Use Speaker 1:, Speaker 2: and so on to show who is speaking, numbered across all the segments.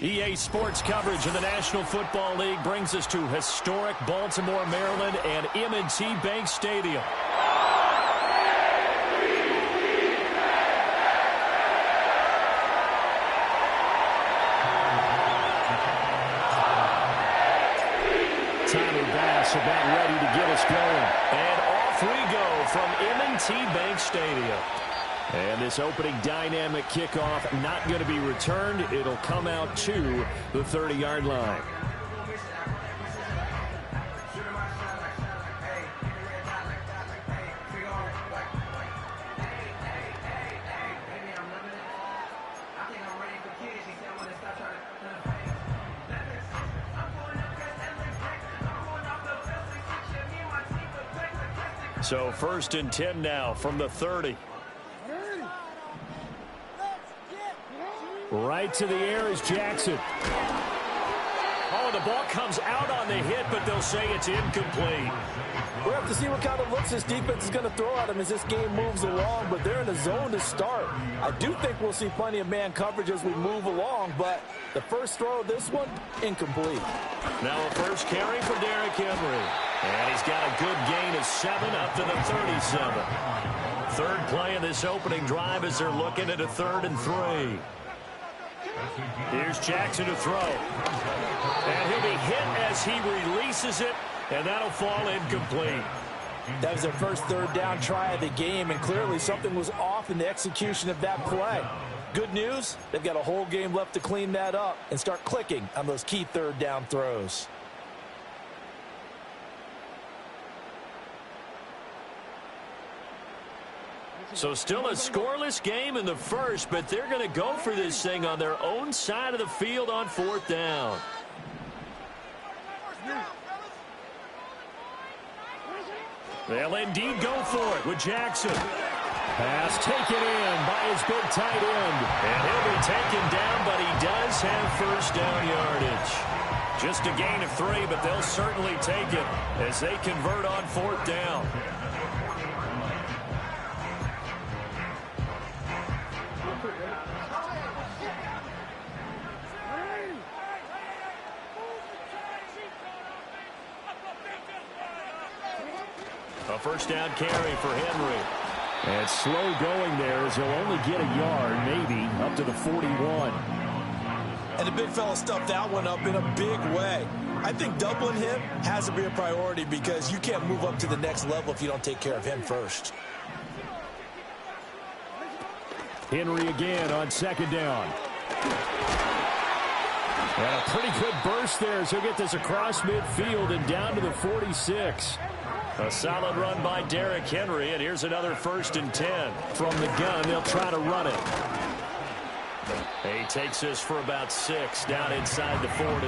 Speaker 1: EA Sports coverage of the National Football League brings us to historic Baltimore, Maryland, and M&T Bank Stadium. Tyler Bass about ready to get us going. And off we go from M&T Bank Stadium. And this opening dynamic kickoff not going to be returned. It'll come out to the 30-yard line. So 1st and 10 now from the 30. Right to the air is Jackson. Oh, the ball comes out on the hit, but they'll say it's incomplete.
Speaker 2: We'll have to see what kind of looks this defense is going to throw at him as this game moves along, but they're in a zone to start. I do think we'll see plenty of man coverage as we move along, but the first throw of this one, incomplete.
Speaker 1: Now a first carry for Derrick Henry. And he's got a good gain of 7 up to the 37. Third play of this opening drive as they're looking at a 3rd and 3. Here's Jackson to throw. And he'll be hit as he releases it, and that'll fall incomplete.
Speaker 2: That was their first 3rd down try of the game, and clearly something was off in the execution of that play. Good news, they've got a whole game left to clean that up and start clicking on those key 3rd down throws.
Speaker 1: So still a scoreless game in the first, but they're going to go for this thing on their own side of the field on 4th down. They'll indeed go for it with Jackson. Pass taken in by his big tight end. And he'll be taken down, but he does have 1st down yardage. Just a gain of 3, but they'll certainly take it as they convert on 4th down. A 1st down carry for Henry. And slow going there as he'll only get a yard, maybe, up to the 41.
Speaker 2: And the big fella stuffed that one up in a big way. I think doubling him has to be a priority because you can't move up to the next level if you don't take care of him first.
Speaker 1: Henry again on 2nd down. And a pretty good burst there as he'll get this across midfield and down to the 46. A solid run by Derrick Henry, and here's another 1st and 10. From the gun, they'll try to run it. He takes this for about 6 down inside the 40.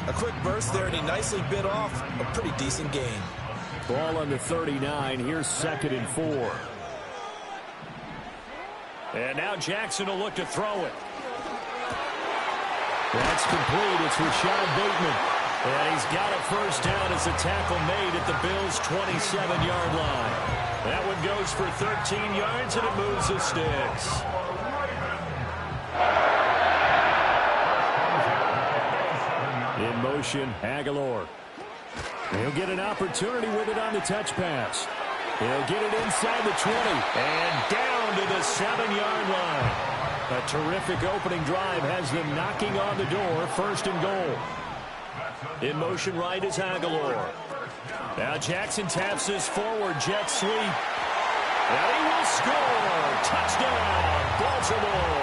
Speaker 2: A quick burst there, and he nicely bit off a pretty decent gain.
Speaker 1: Ball on the 39. Here's 2nd and 4. And now Jackson will look to throw it. That's complete. It's Rashad Bateman. And he's got a 1st down as a tackle made at the Bills' 27-yard line. That one goes for 13 yards, and it moves the sticks. In motion, Aguilar. He'll get an opportunity with it on the touch pass. He'll get it inside the 20 and down to the 7-yard line. A terrific opening drive has them knocking on the door, 1st and goal. In motion right is Aguilar. Now Jackson taps his forward jet sweep. And he will score. Touchdown, Baltimore.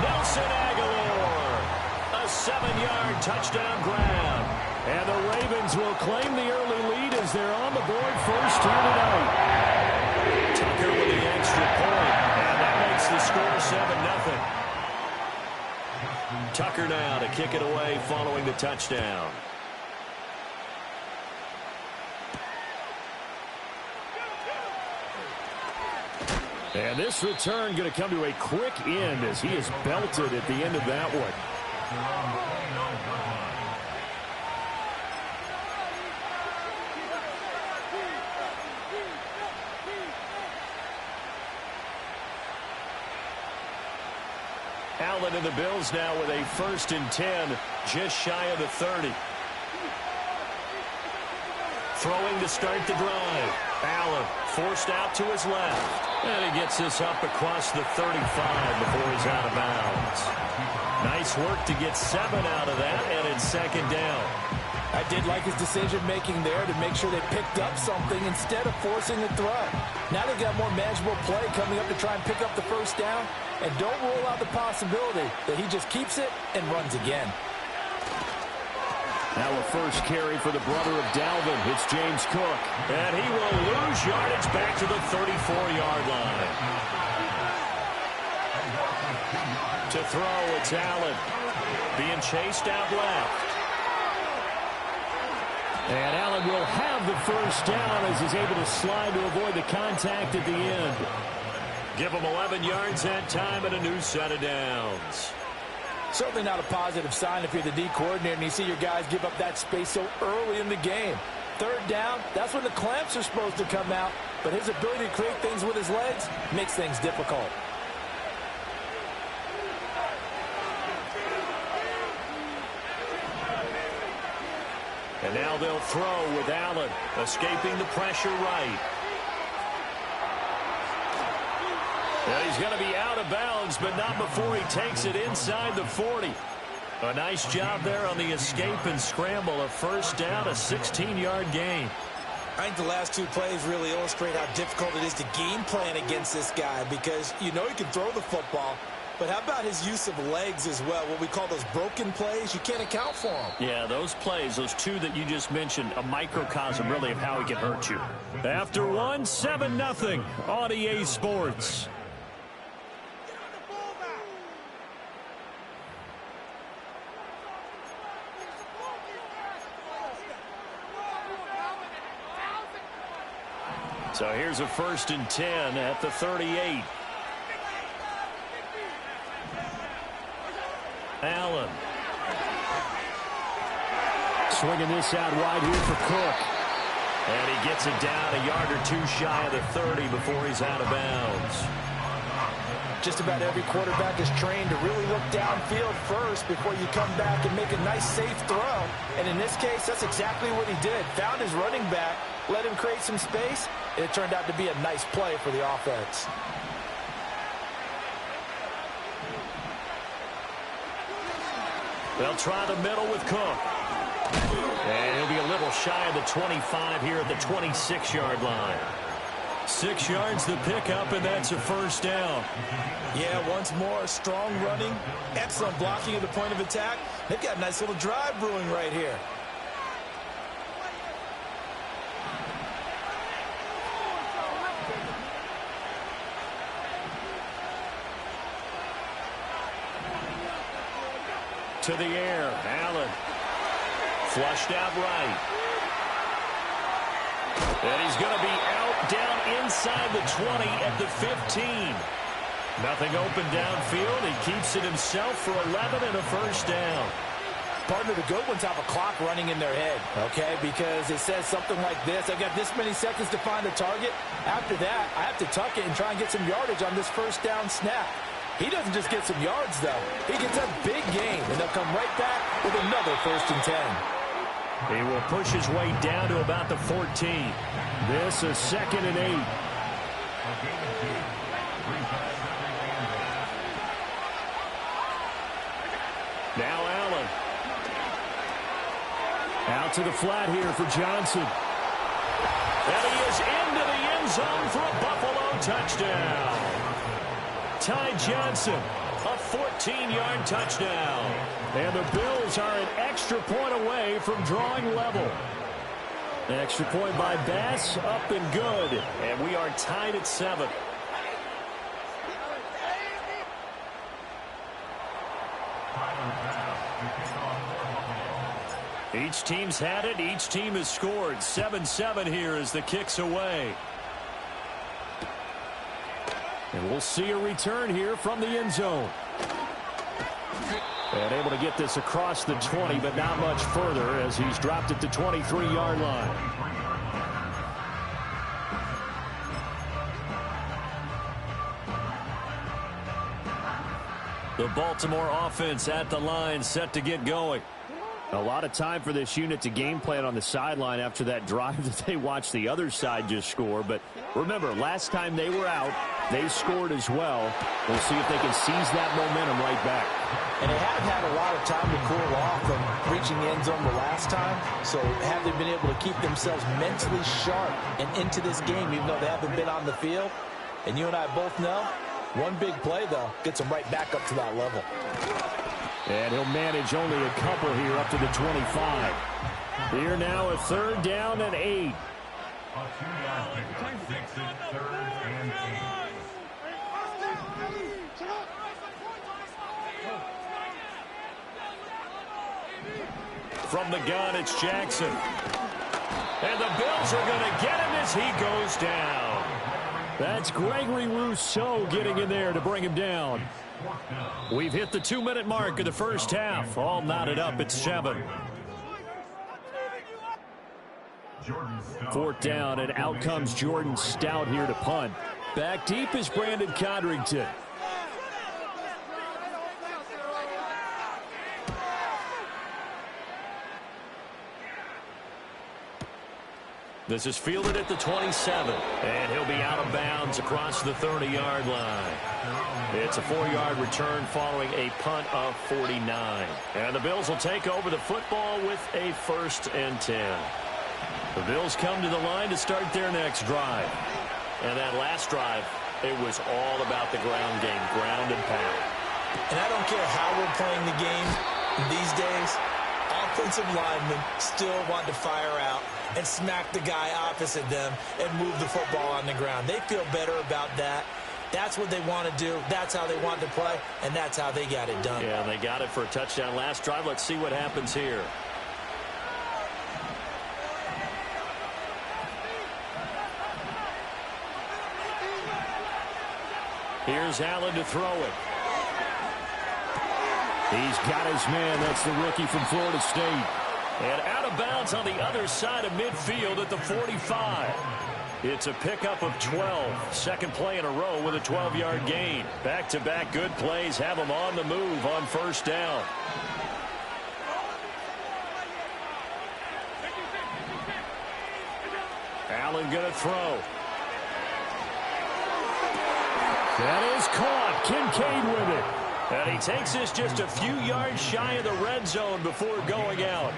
Speaker 1: Nelson Aguilar. A 7-yard touchdown grab. And the Ravens will claim the early lead as they're on the board first here tonight. Tucker with the extra point. And that makes the score 7-0. Tucker now to kick it away following the touchdown. And this return going to come to a quick end as he is belted at the end of that one. Allen and the Bills now with a 1st and 10, just shy of the 30. Throwing to start the drive. Allen forced out to his left. And he gets this up across the 35 before he's out of bounds. Nice work to get 7 out of that, and it's 2nd down.
Speaker 2: I did like his decision-making there to make sure they picked up something instead of forcing the throw. Now they've got more manageable play coming up to try and pick up the 1st down, and don't rule out the possibility that he just keeps it and runs again.
Speaker 1: Now a first carry for the brother of Dalvin. It's James Cook. And he will lose yardage back to the 34-yard line. To throw, it's Allen. Being chased out left. And Allen will have the 1st down as he's able to slide to avoid the contact at the end. Give him 11 yards that time and a new set of downs.
Speaker 2: Certainly not a positive sign if you're the D coordinator and you see your guys give up that space so early in the game. 3rd down, that's when the clamps are supposed to come out, but his ability to create things with his legs makes things difficult.
Speaker 1: And now they'll throw with Allen, escaping the pressure right. And he's going to be out of bounds, but not before he takes it inside the 40. A nice job there on the escape and scramble. A 1st down, a 16-yard gain.
Speaker 2: I think the last 2 plays really illustrate how difficult it is to game plan against this guy because you know he can throw the football, but how about his use of legs as well? What we call those broken plays, you can't account for them.
Speaker 1: Yeah, those plays, those 2 that you just mentioned, a microcosm really of how he can hurt you. After 1, 7-0 on EA Sports. So here's a 1st and 10 at the 38. Allen. Swinging this out wide here for Cook. And he gets it down a yard or 2 shy of the 30 before he's out of bounds.
Speaker 2: Just about every quarterback is trained to really look downfield first before you come back and make a nice, safe throw. And in this case, that's exactly what he did. Found his running back, let him create some space, and it turned out to be a nice play for the offense.
Speaker 1: They'll try the middle with Cook. And he'll be a little shy of the 25 here at the 26-yard line. 6 yards the pickup, and that's a 1st down.
Speaker 2: Yeah, once more, strong running, excellent blocking at the point of attack. They've got a nice little drive brewing right here.
Speaker 1: To the air, Allen. Flushed out right. And he's going to be out down inside the 20 at the 15. Nothing open downfield. He keeps it himself for 11 and a 1st down.
Speaker 2: Partner, the good ones have a clock running in their head, okay? Because it says something like this. I've got this many seconds to find a target. After that, I have to tuck it and try and get some yardage on this 1st down snap. He doesn't just get some yards, though. He gets a big gain, and they'll come right back with another 1st and 10.
Speaker 1: He will push his way down to about the 14. This is 2nd and 8. Now Allen. Out to the flat here for Johnson. And he is into the end zone for a Buffalo touchdown. Ty Johnson, a 14-yard touchdown. And the Bills are an extra point away from drawing level. An extra point by Bass, up and good. And we are tied at 7. Each team's had it. Each team has scored. 7-7 here as the kick's away. And we'll see a return here from the end zone. And able to get this across the 20, but not much further as he's dropped at the 23-yard line. The Baltimore offense at the line, set to get going.
Speaker 3: A lot of time for this unit to game plan on the sideline after that drive that they watched the other side just score. But remember, last time they were out, they scored as well. We'll see if they can seize that momentum right back.
Speaker 2: And they haven't had a lot of time to cool off from reaching the end zone the last time. So have they been able to keep themselves mentally sharp and into this game, even though they haven't been on the field? And you and I both know, one big play, though, gets them right back up to that level.
Speaker 3: And he'll manage only a couple here up to the 25. Here now a 3rd down and 8.
Speaker 1: From the gun, it's Jackson. And the Bills are going to get him as he goes down.
Speaker 3: That's Gregory Rousseau getting in there to bring him down.
Speaker 1: We've hit the 2-minute mark of the first half. All knotted up at 7.
Speaker 3: 4th down, and out comes Jordan Stout here to punt. Back deep is Brandon Codrington.
Speaker 1: This is fielded at the 27, and he'll be out of bounds across the 30-yard line. It's a 4-yard return following a punt of 49. And the Bills will take over the football with a 1st and 10. The Bills come to the line to start their next drive. And that last drive, it was all about the ground game, ground and pound.
Speaker 2: And I don't care how we're playing the game these days, offensive linemen still want to fire out and smack the guy opposite them and move the football on the ground. They feel better about that. That's what they want to do. That's how they want to play, and that's how they got it done.
Speaker 1: Yeah, they got it for a touchdown last drive. Let's see what happens here. Here's Allen to throw it.
Speaker 3: He's got his man. That's the rookie from Florida State.
Speaker 1: And out of bounds on the other side of midfield at the 45. It's a pickup of 12. Second play in a row with a 12-yard gain. Back-to-back good plays have them on the move on 1st down. Allen going to throw.
Speaker 3: That is caught. Kincaid with it.
Speaker 1: And he takes this just a few yards shy of the red zone before going out.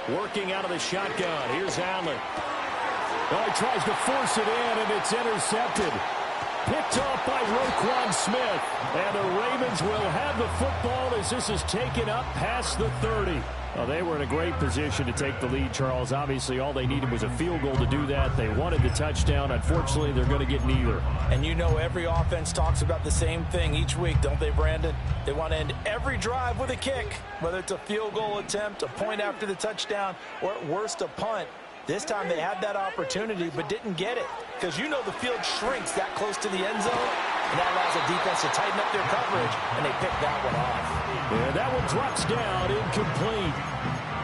Speaker 1: Working out of the shotgun. Here's Allen.
Speaker 3: Oh, he tries to force it in, and it's intercepted. Picked off by Roquan Smith. And the Ravens will have the football as this is taken up past the 30. Well, they were in a great position to take the lead, Charles. Obviously, all they needed was a field goal to do that. They wanted the touchdown. Unfortunately, they're going to get neither.
Speaker 2: And you know every offense talks about the same thing each week, don't they, Brandon? They want to end every drive with a kick, whether it's a field goal attempt, a point after the touchdown, or at worst, a punt. This time they had that opportunity but didn't get it because you know the field shrinks that close to the end zone, and that allows the defense to tighten up their coverage, and they pick that one off.
Speaker 3: And that one drops down, incomplete.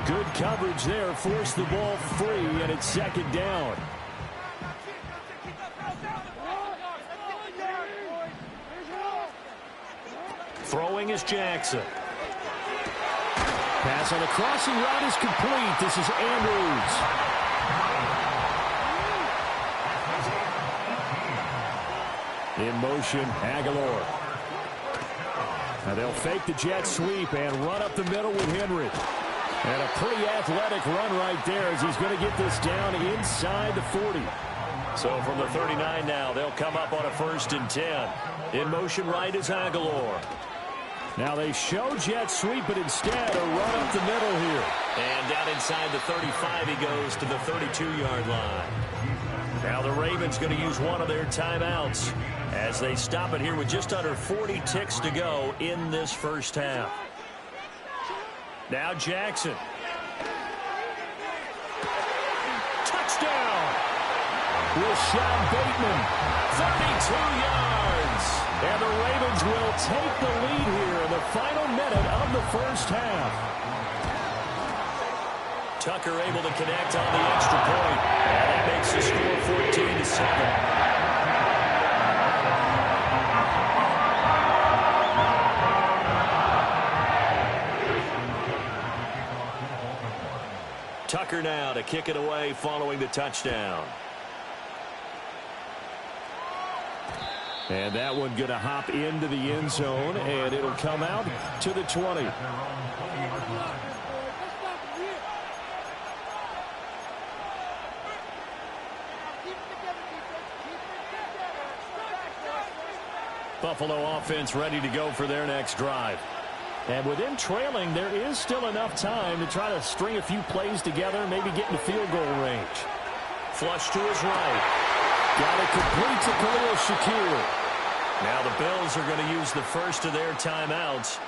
Speaker 3: Good coverage there, forced the ball free, and it's 2nd down.
Speaker 1: Throwing is Jackson.
Speaker 3: Pass on the crossing route is complete. This is Andrews. In motion, Aguilar. Now they'll fake the jet sweep and run up the middle with Henry. And a pretty athletic run right there as he's going to get this down inside the 40.
Speaker 1: So from the 39 now, they'll come up on a 1st and 10. In motion right is Aguilar.
Speaker 3: Now they show jet sweep, but instead a run up the middle here.
Speaker 1: And down inside the 35, he goes to the 32-yard line. Now the Ravens going to use one of their timeouts as they stop it here with just under 40 ticks to go in this first half. Now Jackson. Touchdown!
Speaker 3: Rashad Bateman.
Speaker 1: 32 yards.
Speaker 3: And the Ravens will take the lead here in the final minute of the first half.
Speaker 1: Tucker able to connect on the extra point. And that makes the score 14-7. Tucker now to kick it away following the touchdown.
Speaker 3: And that one going to hop into the end zone, and it'll come out to the 20. Buffalo offense ready to go for their next drive. And with them trailing, there is still enough time to try to string a few plays together, maybe get into field goal range.
Speaker 1: Flush to his right.
Speaker 3: Got it complete to Khalil Shakir.
Speaker 1: Now the Bills are going to use the first of their timeouts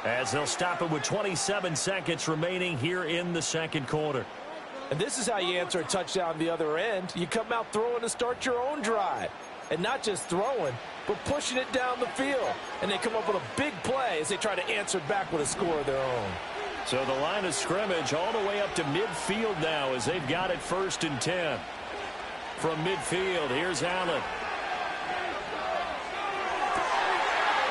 Speaker 1: as they'll stop it with 27 seconds remaining here in the second quarter.
Speaker 2: And this is how you answer a touchdown the other end. You come out throwing to start your own drive. And not just throwing, but pushing it down the field. And they come up with a big play as they try to answer back with a score of their own.
Speaker 1: So the line of scrimmage all the way up to midfield now as they've got it 1st and 10. From midfield, here's Allen.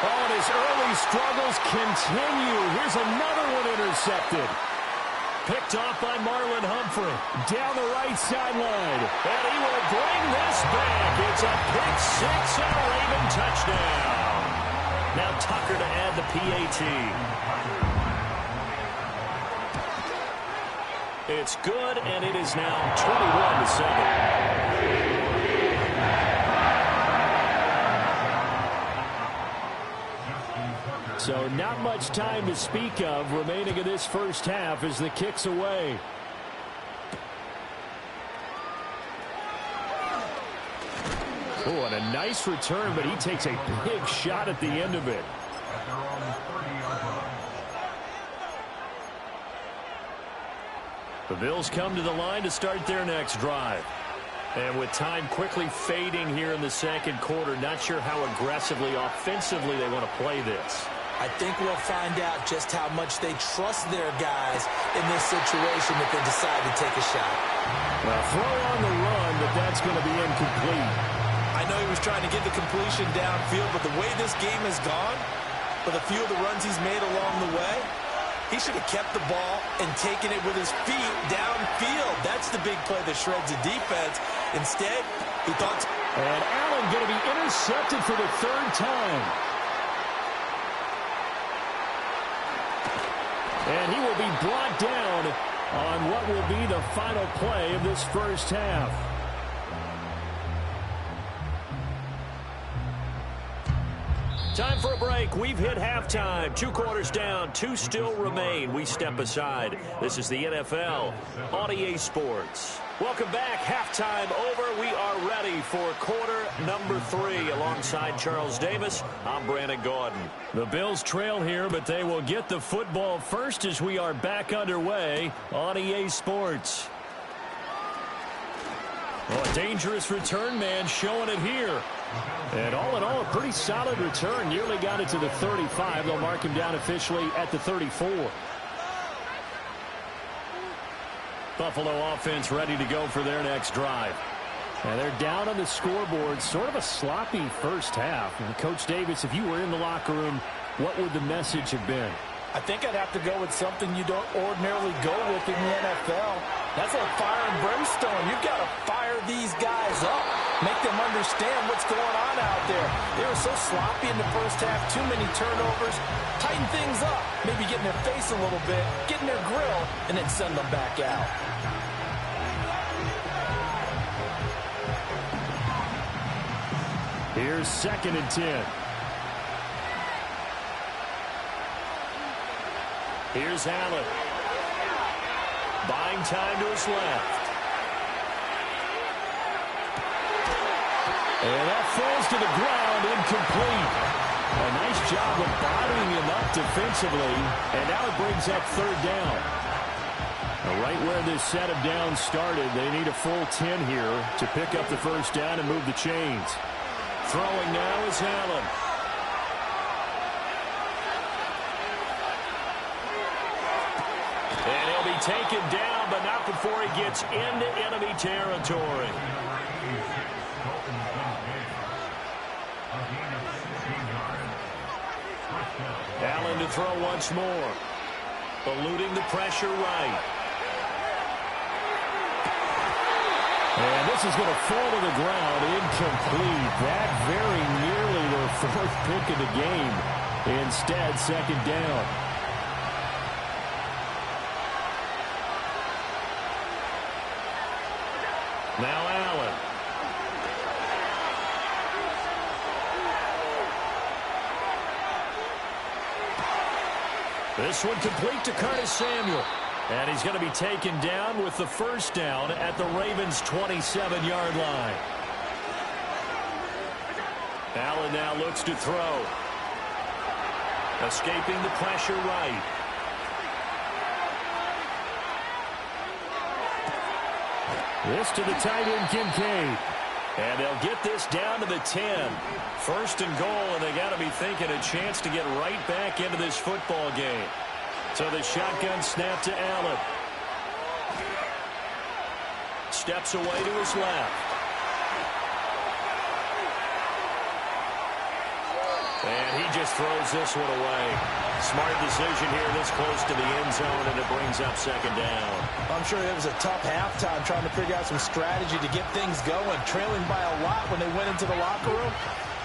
Speaker 3: Oh, and his early struggles continue. Here's another one intercepted.
Speaker 1: Picked off by Marlon Humphrey.
Speaker 3: Down the right sideline.
Speaker 1: And he will bring this back. It's a pick six and a Raven touchdown. Now Tucker to add the PAT. It's good, and it is now 21-7.
Speaker 3: So not much time to speak of remaining in this first half as the kick's away. Oh, and a nice return, but he takes a big shot at the end of it. The Bills come to the line to start their next drive. And with time quickly fading here in the second quarter, not sure how aggressively, offensively they want to play this.
Speaker 2: I think we'll find out just how much they trust their guys in this situation if they decide to take a shot.
Speaker 3: Well, throw on the run, but that's going to be incomplete.
Speaker 2: I know he was trying to get the completion downfield, but the way this game has gone, with a few of the runs he's made along the way, he should have kept the ball and taken it with his feet downfield. That's the big play that shreds the defense. Instead, he thought...
Speaker 3: And Allen going to be intercepted for the 3rd time. And he will be brought down on what will be the final play of this first half.
Speaker 1: Time for a break. We've hit halftime. 2 quarters down. 2 still remain. We step aside. This is the NFL on EA Sports. Welcome back. Halftime over. We are ready for quarter number 3. Alongside Charles Davis, I'm Brandon Gordon.
Speaker 3: The Bills trail here, but they will get the football first as we are back underway on EA Sports. Oh, a dangerous return man showing it here. And all in all, a pretty solid return. Nearly got it to the 35. They'll mark him down officially at the 34. Buffalo offense ready to go for their next drive. And they're down on the scoreboard. Sort of a sloppy first half. And Coach Davis, if you were in the locker room, what would the message have been?
Speaker 2: I think I'd have to go with something you don't ordinarily go with in the NFL. That's like fire and brimstone. You've got to fire these guys up. Make them understand what's going on out there. They were so sloppy in the first half. Too many turnovers. Tighten things up. Maybe get in their face a little bit. Get in their grill. And then send them back out.
Speaker 3: Here's 2nd and 10.
Speaker 1: Here's Allen. Buying time to his left.
Speaker 3: And that falls to the ground, incomplete. A nice job of bodying him up defensively. And now it brings up 3rd down. Now right where this set of downs started, they need a full 10 here to pick up the 1st down and move the chains.
Speaker 1: Throwing now is Allen. And he'll be taken down, but not before he gets into enemy territory. Allen to throw once more. Eluding the pressure right.
Speaker 3: And this is going to fall to the ground, incomplete. That very nearly their fourth pick of the game. Instead, second down.
Speaker 1: Now Allen. This one complete to Curtis Samuel. And he's going to be taken down with the first down at the Ravens' 27-yard line. Allen now looks to throw. Escaping the pressure right.
Speaker 3: This to the tight end, Kincaid.
Speaker 1: And they'll get this down to the 10. First and goal, and they got to be thinking a chance to get right back into this football game. So the shotgun snap to Allen. Steps away to his left. And he just throws this one away. Smart decision here this close to the end zone, and it brings up second down.
Speaker 2: I'm sure it was a tough halftime trying to figure out some strategy to get things going, trailing by a lot when they went into the locker room.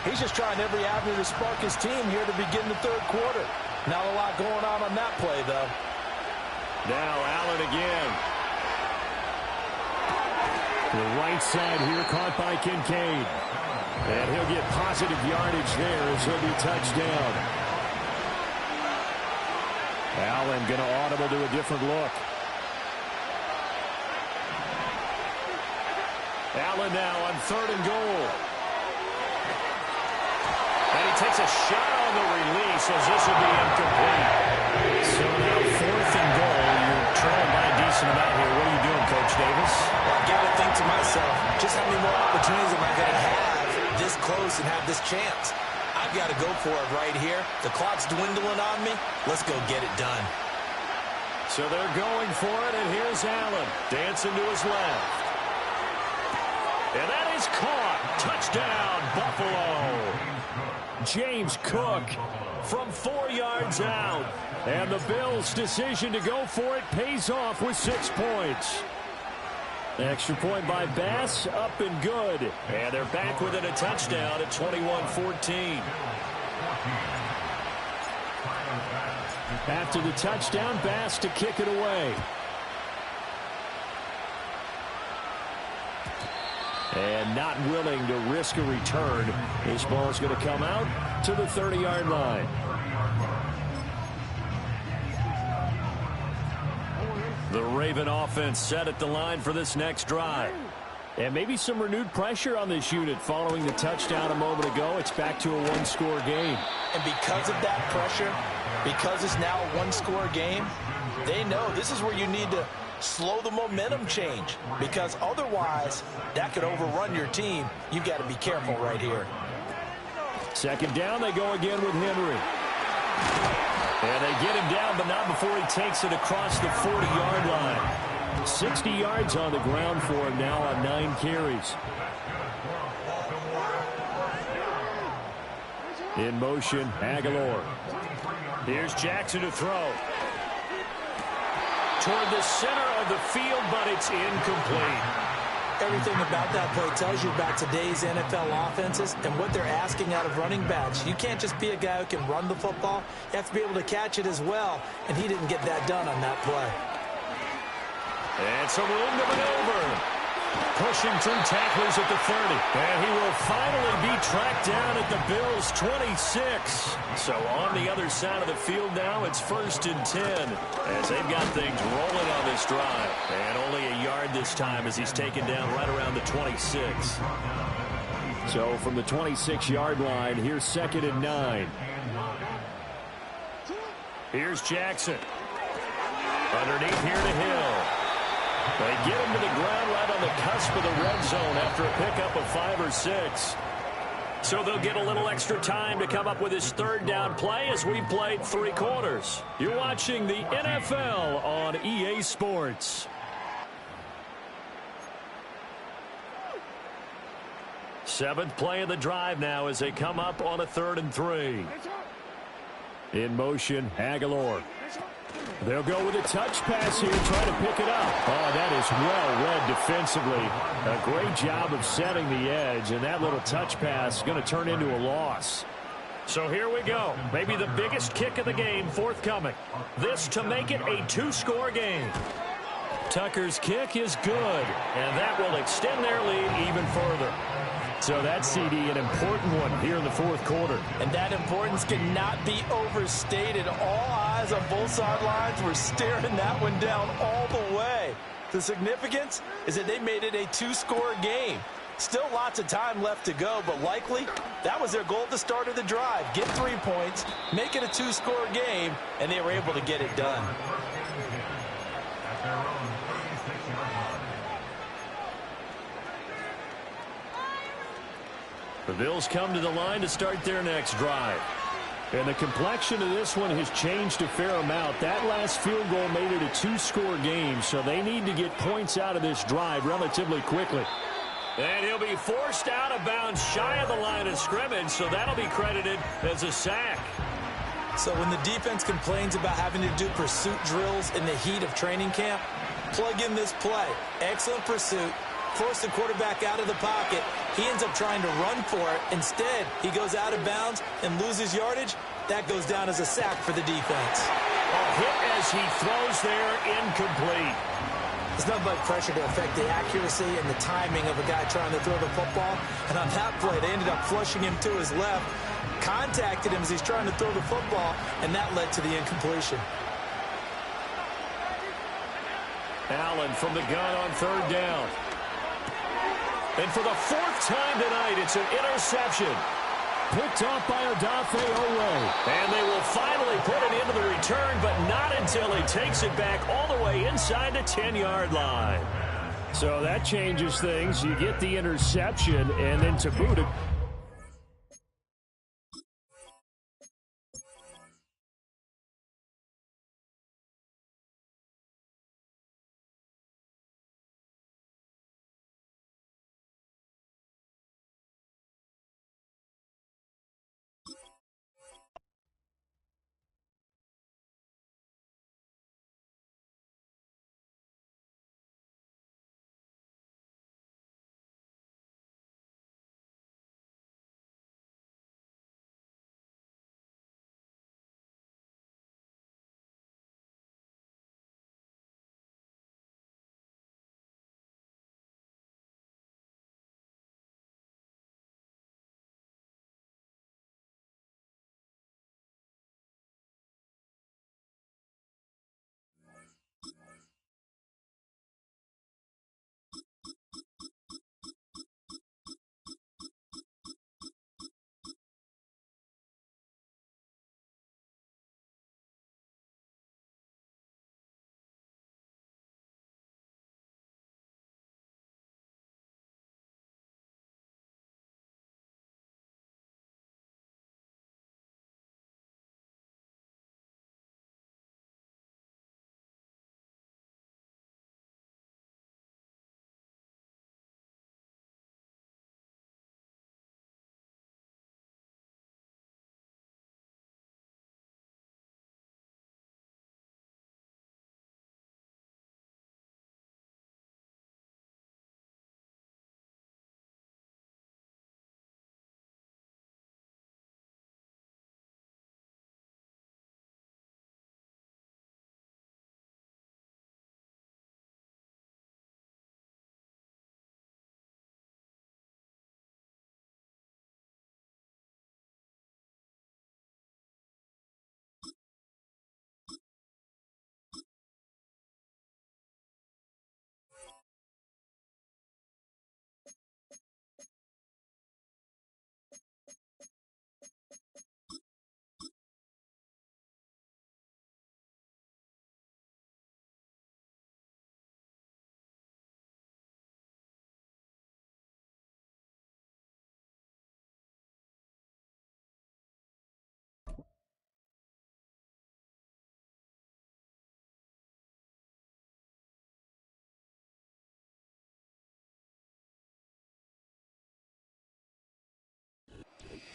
Speaker 2: He's just trying every avenue to spark his team here to begin the third quarter. Not a lot going on that play, though.
Speaker 1: Now Allen again.
Speaker 3: The right side here caught by Kincaid. And he'll get positive yardage there as he'll be touchdown. Allen going to audible to a different look.
Speaker 1: Allen now on third and goal. And he takes a shot on the release as this will be incomplete.
Speaker 3: So now fourth and goal. You're trailing by a decent amount here. What are you doing, Coach Davis?
Speaker 2: Well, I got to think to myself, just how many more opportunities am I going to have this close and have this chance? I've got to go for it right here. The clock's dwindling on me. Let's go get it done.
Speaker 1: So they're going for it, and here's Allen dancing to his left. And that is caught. Touchdown, Buffalo.
Speaker 3: James Cook from 4 yards out. And the Bills' decision to go for it pays off with 6 points. Extra point by Bass, up and good.
Speaker 1: And they're back within a touchdown at 21-14.
Speaker 3: After the touchdown, Bass to kick it away. And not willing to risk a return. This ball is going to come out to the 30-yard line.
Speaker 1: The Raven offense set at the line for this next drive.
Speaker 3: And maybe some renewed pressure on this unit following the touchdown a moment ago. It's back to a one-score game.
Speaker 2: And because of that pressure, because it's now a one-score game, they know this is where you need to slow the momentum change, because otherwise that could overrun your team. You've got to be careful right here.
Speaker 3: Second down, they go again with Henry.
Speaker 1: And they get him down, but not before he takes it across the 40-yard line.
Speaker 3: 60 yards on the ground for him now on 9 carries. In motion, Aguilar.
Speaker 1: Here's Jackson to throw. Toward the center of the field, but it's incomplete.
Speaker 2: Everything about that play tells you about today's NFL offenses and what they're asking out of running backs. You can't just be a guy who can run the football. You have to be able to catch it as well, and he didn't get that done on that play.
Speaker 1: And some room to maneuver. Pushing through tacklers at the 30. And he will finally be tracked down at the Bills' 26. So on the other side of the field now, it's 1st and 10 as they've got things rolling on this drive. And only a yard this time as he's taken down right around the 26.
Speaker 3: So from the 26-yard line, here's 2nd and 9.
Speaker 1: Here's Jackson. Underneath here to Hill. They get him to the ground right on the cusp of the red zone after a pickup of 5 or 6.
Speaker 3: So they'll get a little extra time to come up with his third down play as we played 3 quarters. You're watching the NFL on EA Sports. Seventh play of the drive now as they come up on a 3rd and 3. In motion, Aguilar. They'll go with a touch pass here, try to pick it up. Oh, that is well read defensively. A great job of setting the edge, and that little touch pass is going to turn into a loss. So here we go. Maybe the biggest kick of the game forthcoming. This to make it a 2-score game. Tucker's kick is good, and that will extend their lead even further. So that CD, an important one here in the 4th quarter.
Speaker 2: And that importance cannot be overstated. All eyes on both sidelines were staring that one down all the way. The significance is that they made it a 2-score game. Still lots of time left to go, but likely that was their goal at the start of the drive. Get 3 points, make it a 2-score game, and they were able to get it done.
Speaker 3: The Bills come to the line to start their next drive. And the complexion of this one has changed a fair amount. That last field goal made it a 2-score game, so they need to get points out of this drive relatively quickly. And he'll be forced out of bounds shy of the line of scrimmage, so that'll be credited as a sack.
Speaker 2: So when the defense complains about having to do pursuit drills in the heat of training camp, plug in this play. Excellent pursuit. Force the quarterback out of the pocket. He ends up trying to run for it. Instead, he goes out of bounds and loses yardage. That goes down as a sack for the defense.
Speaker 3: A hit as he throws there, incomplete.
Speaker 2: There's nothing but pressure to affect the accuracy and the timing of a guy trying to throw the football. And on that play, they ended up flushing him to his left, contacted him as he's trying to throw the football, and that led to the incompletion.
Speaker 3: Allen from the gun on 3rd down. And for the 4th time tonight, it's an interception. Picked off by Odafe Oweh. And they will finally put it into the return, but not until he takes it back all the way inside the 10-yard line. So that changes things. You get the interception, and then to boot it.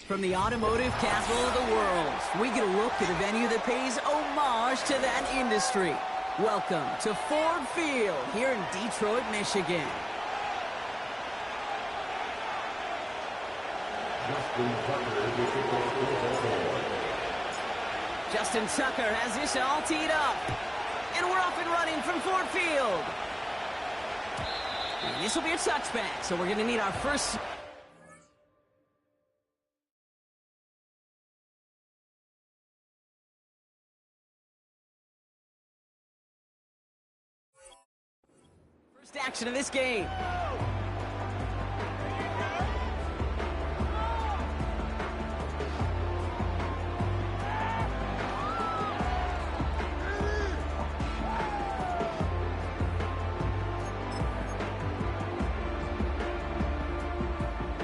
Speaker 4: From the automotive capital of the world, we get a look at a venue that pays homage to that industry. Welcome to Ford Field here in Detroit, Michigan. Justin Tucker has this all teed up. And we're off and running from Ford Field. And this will be a touchback, so we're going to need our first... first action of this game.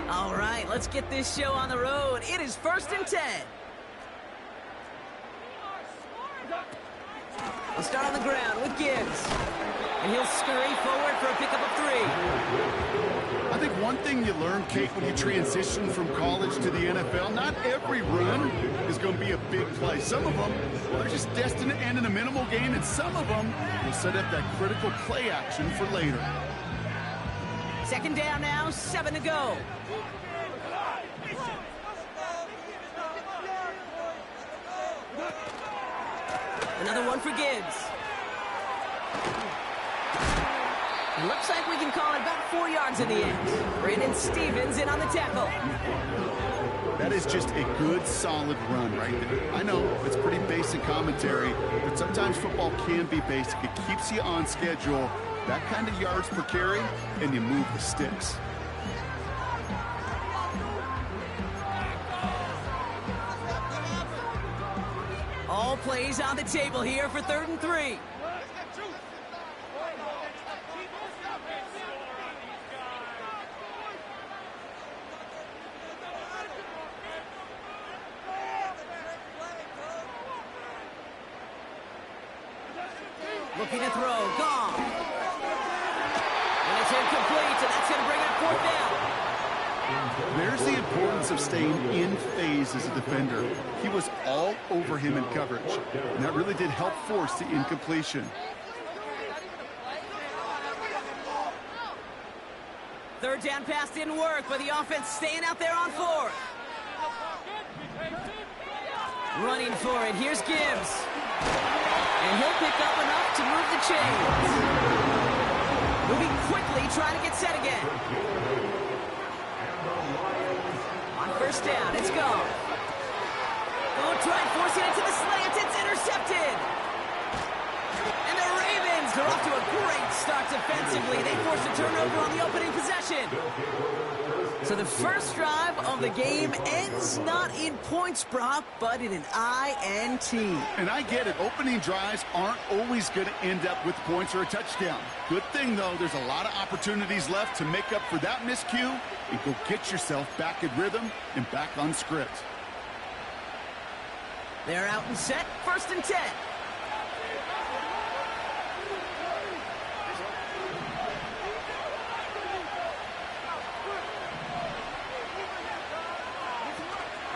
Speaker 4: All right, let's get this show on the road. It is 1st and 10. We'll start on the ground with Gibbs. And he'll scurry forward for a pickup of 3.
Speaker 5: I think one thing you learn, Kate, when you transition from college to the NFL, not every run is going to be a big play. Some of them, well, they're just destined to end in a minimal gain, and some of them will set up that critical play action for later.
Speaker 4: 2nd down now, 7 to go. Another one for Gibbs. It looks like we can call it about 4 yards in the end. Brandon Stevens in on the tackle.
Speaker 5: That is just a good, solid run right there. I know it's pretty basic commentary, but sometimes football can be basic. It keeps you on schedule, that kind of yards per carry, and you move the sticks.
Speaker 4: All plays on the table here for 3rd and 3. Looking to throw, gone. And it's incomplete, and that's going to bring up 4th down.
Speaker 5: There's the importance of staying in phase as a defender. He was all over him in coverage, and that really did help force the incompletion.
Speaker 4: 3rd down pass didn't work, but the offense staying out there on 4th. Running for it, here's Gibbs. And he'll pick up enough to move the chains. Moving quickly, trying to get set again. On 1st down, it's gone. Oh, try and force it into the slant. It's intercepted. And the Ravens are off to a great start defensively. They forced a turnover on the opening possession. So the first drive of the game ends not in points, Brock, but in an INT.
Speaker 5: And I get it. Opening drives aren't always going to end up with points or a touchdown. Good thing, though, there's a lot of opportunities left to make up for that miscue and go get yourself back in rhythm and back on script.
Speaker 4: They're out and set. 1st and 10.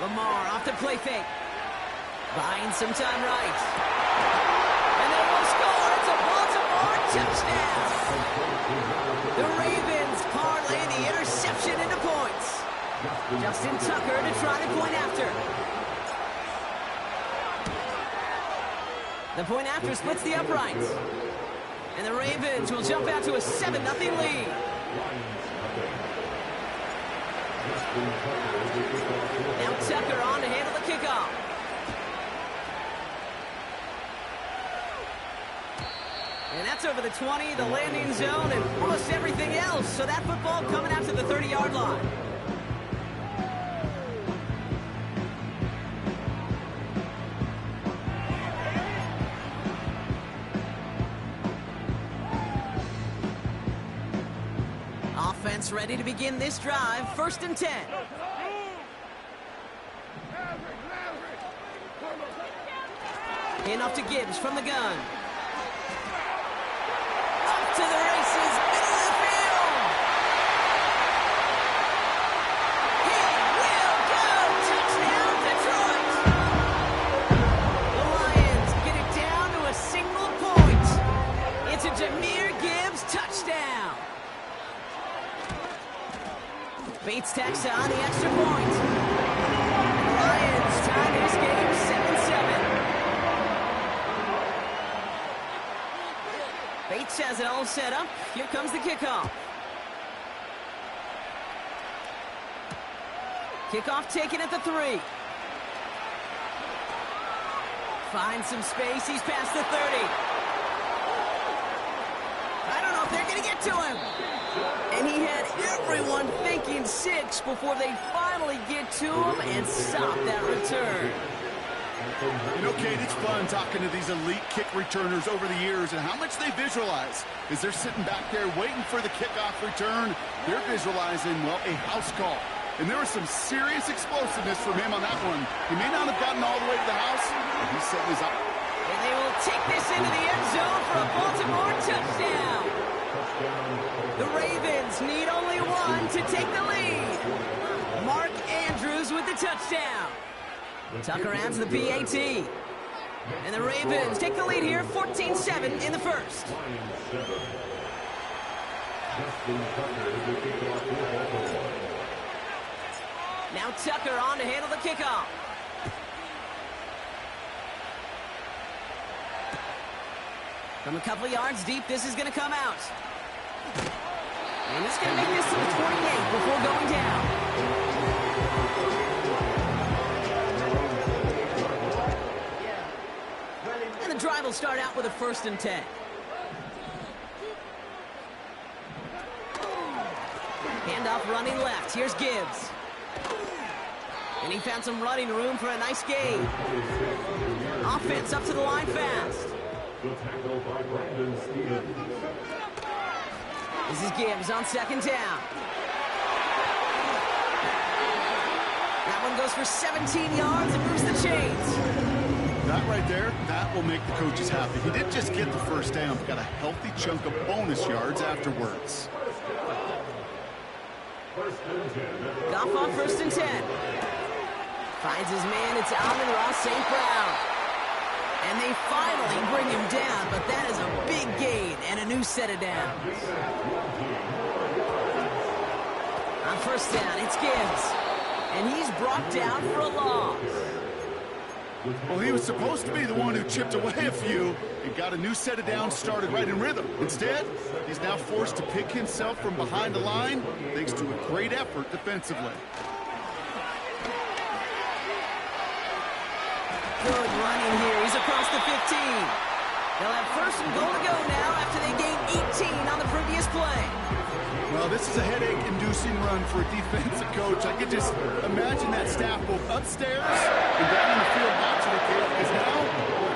Speaker 4: Lamar off to play fake. Buying some time right. And they will score. It's a Baltimore touchdown. The Ravens parlay the interception into points. Justin Tucker to try to point after. The point after splits the uprights. And the Ravens will jump out to a 7-0 lead. Now Tucker on to handle the kickoff. And that's over the 20, the landing zone, and almost everything else. So that football coming out to the 30-yard line. Offense ready to begin this drive. 1st and 10. Hand off to Gibbs from the gun. Off to the races, middle of the field. He will go. all set up. Here comes the kickoff. Kickoff taken at the 3. Finds some space. He's past the 30. I don't know if they're going to get to him. And he had everyone thinking 6 before they finally get to him and stop that return.
Speaker 5: You know, Kate, it's fun talking to these elite kick returners over the years and how much they visualize. As they're sitting back there waiting for the kickoff return, they're visualizing, well, a house call. And there was some serious explosiveness from him on that one. He may not have gotten all the way to the house, but he's setting his up.
Speaker 4: And they will take this into the end zone for a Baltimore touchdown. The Ravens need only 1 to take the lead. Mark Andrews with the touchdown. Tucker adds the PAT. And the Ravens take the lead here, 14-7 in the first. Now Tucker on to handle the kickoff. From a couple yards deep, this is going to come out. And it's going to make this to the 28 before going down. And the drive will start out with a 1st and 10. Handoff running left. Here's Gibbs. And he found some running room for a nice gain. Offense up to the line fast. This is Gibbs on 2nd down. That one goes for 17 yards and moves the chains.
Speaker 5: That right there, that will make the coaches happy. He didn't just get the 1st down, but got a healthy chunk of bonus yards afterwards.
Speaker 4: Goff on 1st and 10. Finds his man, it's Amon-Ra St. Brown. And they finally bring him down, but that is a big gain and a new set of downs. On 1st down, it's Gibbs. And he's brought down for a loss.
Speaker 5: Well, he was supposed to be the one who chipped away a few and got a new set of downs started right in rhythm. Instead, he's now forced to pick himself from behind the line thanks to a great effort defensively.
Speaker 4: Good running here. He's across the 15. They'll have 1st and goal to go now after they gained 18 on the previous play.
Speaker 5: Well, this is a headache-inducing run for a defensive coach. I could just imagine that staff both upstairs and down in the field watching it, because now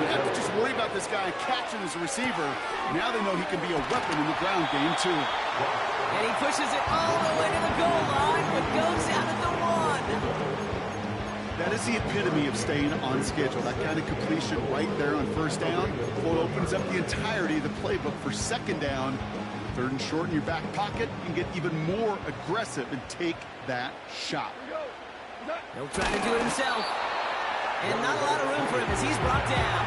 Speaker 5: they have to just worry about this guy catching as a receiver. Now they know he can be a weapon in the ground game, too.
Speaker 4: And he pushes it all the way to the goal line, but goes out at the 1.
Speaker 5: That is the epitome of staying on schedule. That kind of completion right there on 1st down. Well, it opens up the entirety of the playbook for 2nd down. 3rd and short in your back pocket. You can get even more aggressive and take that shot.
Speaker 4: He'll try to do it himself. And not a lot of room for him as he's brought down.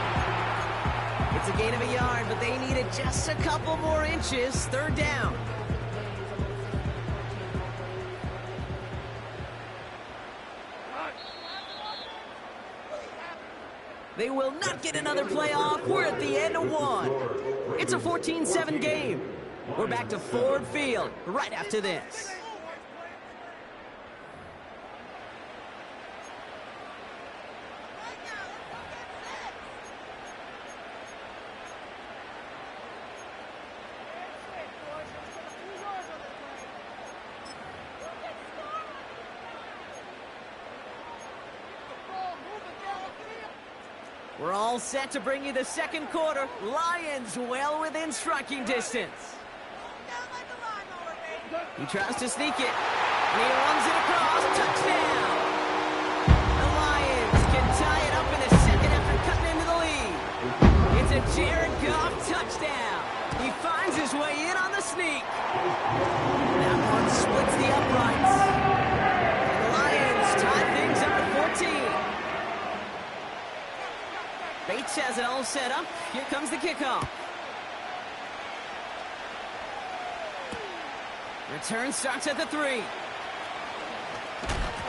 Speaker 4: It's a gain of a yard, but they needed just a couple more inches. 3rd down. They will not get another play off. We're at the end of 1. It's a 14-7 game. We're back to Ford Field right after this. We're all set to bring you the 2nd quarter. Lions well within striking distance. He tries to sneak it, and he runs it across. Touchdown! The Lions can tie it up in a second after cutting into the lead. It's a Jared Goff touchdown. He finds his way in on the sneak. That one splits the uprights. And the Lions tie things up at 14. Bates has it all set up. Here comes the kickoff. Return starts at the 3.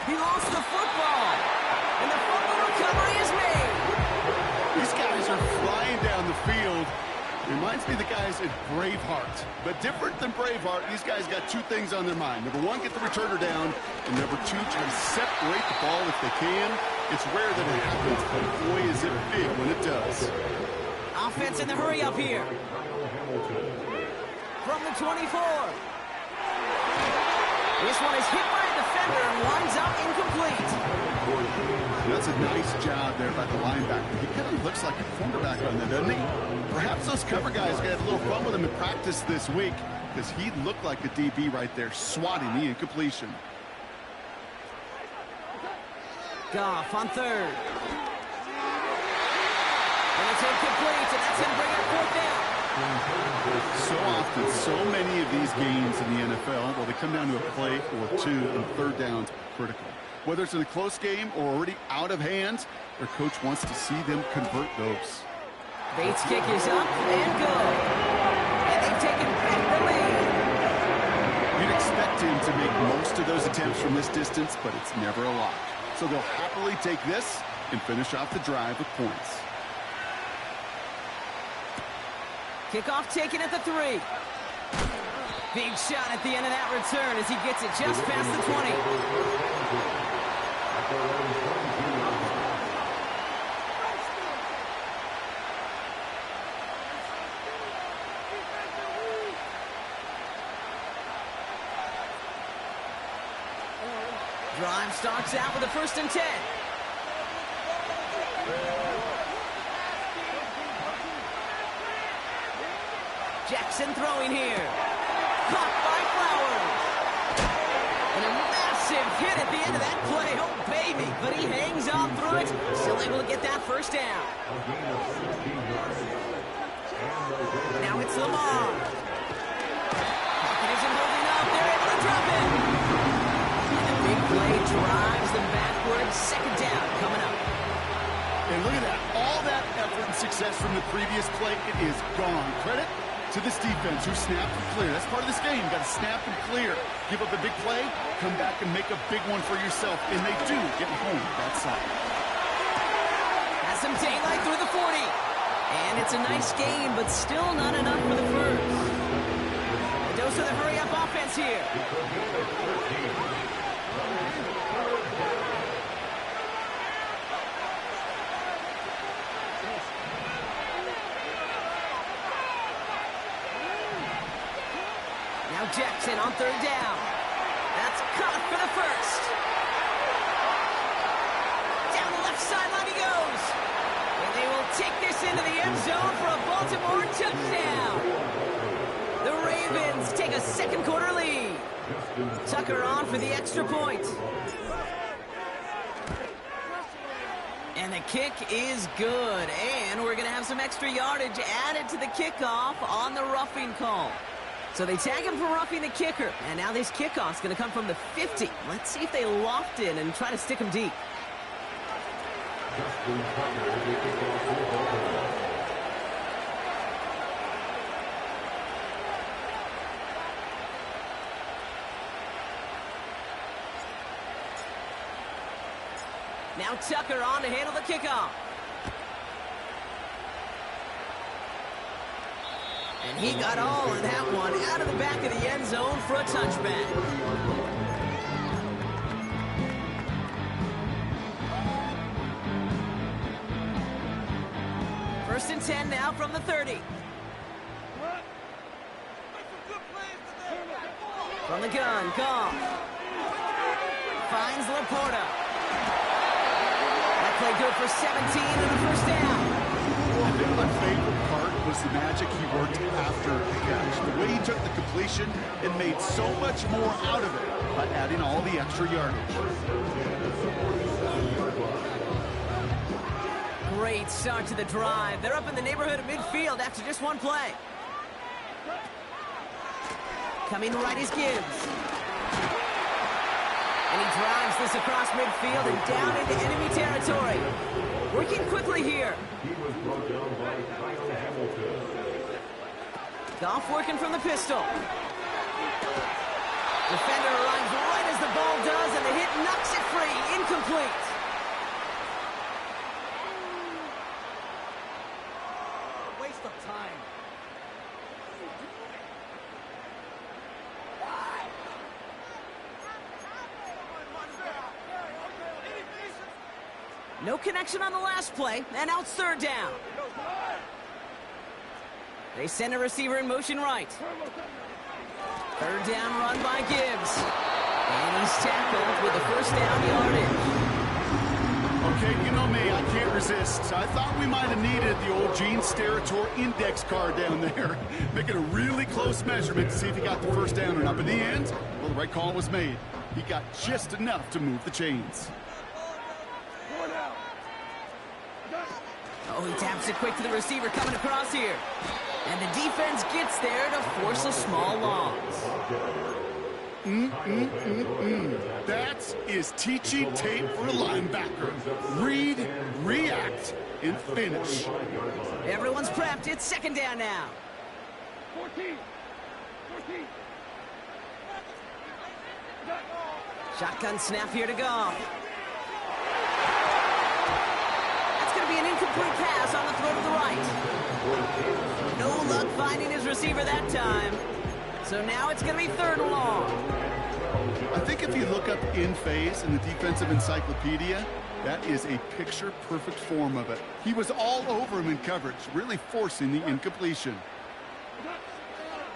Speaker 4: He lost the football. And the fumble recovery is made.
Speaker 5: These guys are flying down the field. Reminds me of the guys at Braveheart. But different than Braveheart, these guys got two things on their mind. Number one, get the returner down. And number two, try to separate the ball if they can. It's rare that it happens, but boy, is it big when it does.
Speaker 4: Offense in the hurry up here. From the 24. This one is hit by a defender and winds up incomplete.
Speaker 5: That's a nice job there by the linebacker. He kind of looks like a cornerback on that, doesn't he? Perhaps those cover guys got a little fun with him in practice this week because he looked like a DB right there, swatting the incompletion.
Speaker 4: Goff on third. And it's incomplete, and that's him bringing it fourth down.
Speaker 5: So often, so many of these games in the NFL, well, they come down to a play or two, and third down's critical. Whether it's in a close game or already out of hand, their coach wants to see them convert those.
Speaker 4: Bates' kick is up and good. And they've taken back the lead.
Speaker 5: You'd expect him to make most of those attempts from this distance, but it's never a lot. So they'll happily take this and finish off the drive with points.
Speaker 4: Kickoff taken at the 3. Big shot at the end of that return as he gets it just past the 20. Drive starts out with a 1st and 10. Jackson throwing here. Caught by Flowers. And a massive hit at the end of that play. Oh, baby. But he hangs on through it. Still able to get that 1st down. Now it's Lamar. Pocket isn't holding up. They're able to drop it. And the big play drives them backwards. 2nd down coming up.
Speaker 5: And look at that. All that effort and success from the previous play, it is gone. Credit to this defense who snapped and clear. That's part of this game. You got to snap and clear. Give up a big play, come back and make a big one for yourself. And they do get home that side.
Speaker 4: Has some daylight through the 40. And it's a nice game, but still not enough for the first. A dose of the hurry-up offense here. Now Jackson on 3rd down. That's caught for the 1st. Down the left sideline he goes. And they will take this into the end zone for a Baltimore touchdown. The Ravens take a 2nd quarter lead. Tucker on for the extra point. And the kick is good. And we're going to have some extra yardage added to the kickoff on the roughing call. So they tag him for roughing the kicker. And now this kickoff's going to come from the 50. Let's see if they loft in and try to stick him deep. Now Tucker on to handle the kickoff. And he got all of that one out of the back of the end zone for a touchback. First and 10 now from the 30. From the gun, Goff. Finds Laporta. That play good for 17 and a 1st down.
Speaker 5: I think my favorite part was the magic he worked after the catch. The way he took the completion and made so much more out of it by adding all the extra yardage.
Speaker 4: Great start to the drive. They're up in the neighborhood of midfield after just one play. Coming right is Gibbs. And he drives this across midfield and down into enemy territory. Working quickly here. Goff working from the pistol. Defender arrives right as the ball does, and the hit knocks it free. Incomplete.
Speaker 6: Waste of time.
Speaker 4: No connection on the last play, and now it's third down. They send a receiver in motion right. Third down run by Gibbs. And he's tackled with the first down yardage.
Speaker 5: Okay, you know me, I can't resist. I thought we might have needed the old Gene Steratore index card down there. Making a really close measurement to see if he got the first down or not. But in the end, well, the right call was made. He got just enough to move the chains.
Speaker 4: Oh, he taps it quick to the receiver coming across here. And the defense gets there to force a small loss.
Speaker 5: That is teaching tape for a linebacker. Read, react, and finish.
Speaker 4: Everyone's prepped. It's second down now.
Speaker 3: 14.
Speaker 4: Shotgun snap here to go. That's going to be an incomplete pass on the throw to the right. No luck finding his receiver that time. So now it's going to be third and long.
Speaker 5: I think if you look up in phase in the defensive encyclopedia, that is a picture-perfect form of it. He was all over him in coverage, really forcing the incompletion.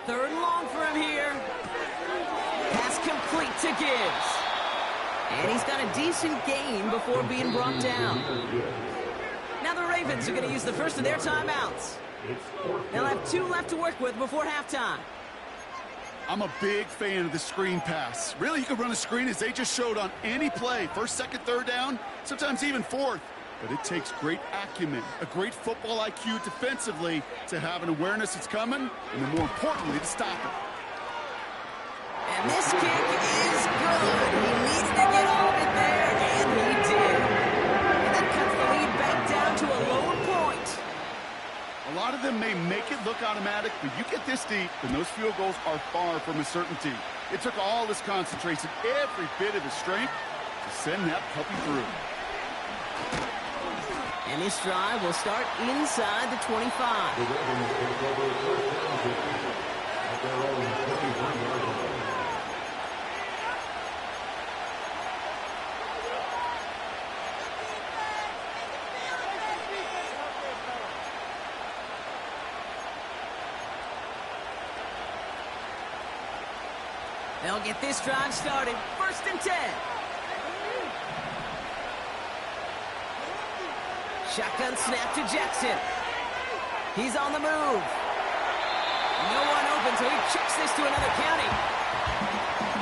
Speaker 4: Third and long for him here. Pass complete to Gibbs. And he's got a decent gain before being brought down. Now the Ravens are going to use the first of their timeouts. They'll have 2 left to work with before halftime.
Speaker 5: I'm a big fan of the screen pass. Really, you can run a screen as they just showed on any play. First, second, third down, sometimes even fourth. But it takes great acumen, a great football IQ defensively to have an awareness it's coming, and then more importantly, to stop it.
Speaker 4: And this kick is good. He needed to get all of it there, and he did. And that cuts the lead back down to a lower point.
Speaker 5: A lot of them may make it look automatic, but you get this deep, and those field goals are far from a certainty. It took all his concentration, every bit of his strength, to send that puppy through.
Speaker 4: And this drive will start inside the 25. They'll get this drive started. First and 10. Shotgun snap to Jackson. He's on the move. No one open, so he chucks this to another county.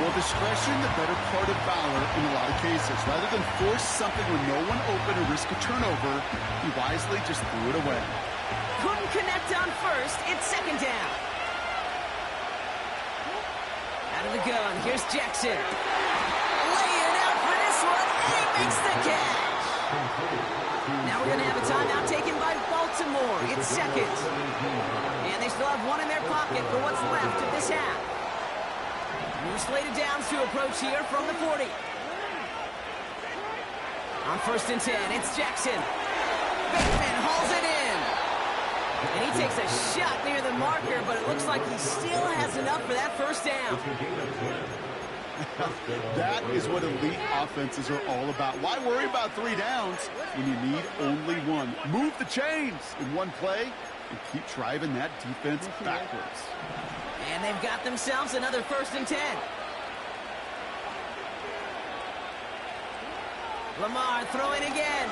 Speaker 5: Well, discretion, the better part of valor in a lot of cases. Rather than force something when no one open or risk a turnover, he wisely just threw it away.
Speaker 4: Couldn't connect on first. It's second down. Out of the gun, here's Jackson. Laying out for this one, and he makes the catch. Now we're going to have a timeout taken by Baltimore. It's second. And they still have one in their pocket for what's left of this half. New slated downs to approach here from the 40. On first and 10, it's Jackson. Bateman hauls it in. And he takes a shot near the marker, but it looks like he still has enough for that first down.
Speaker 5: That is what elite offenses are all about. Why worry about 3 downs when you need only one? Move the chains in one play and keep driving that defense backwards.
Speaker 4: And they've got themselves another first and 10. Lamar throwing again.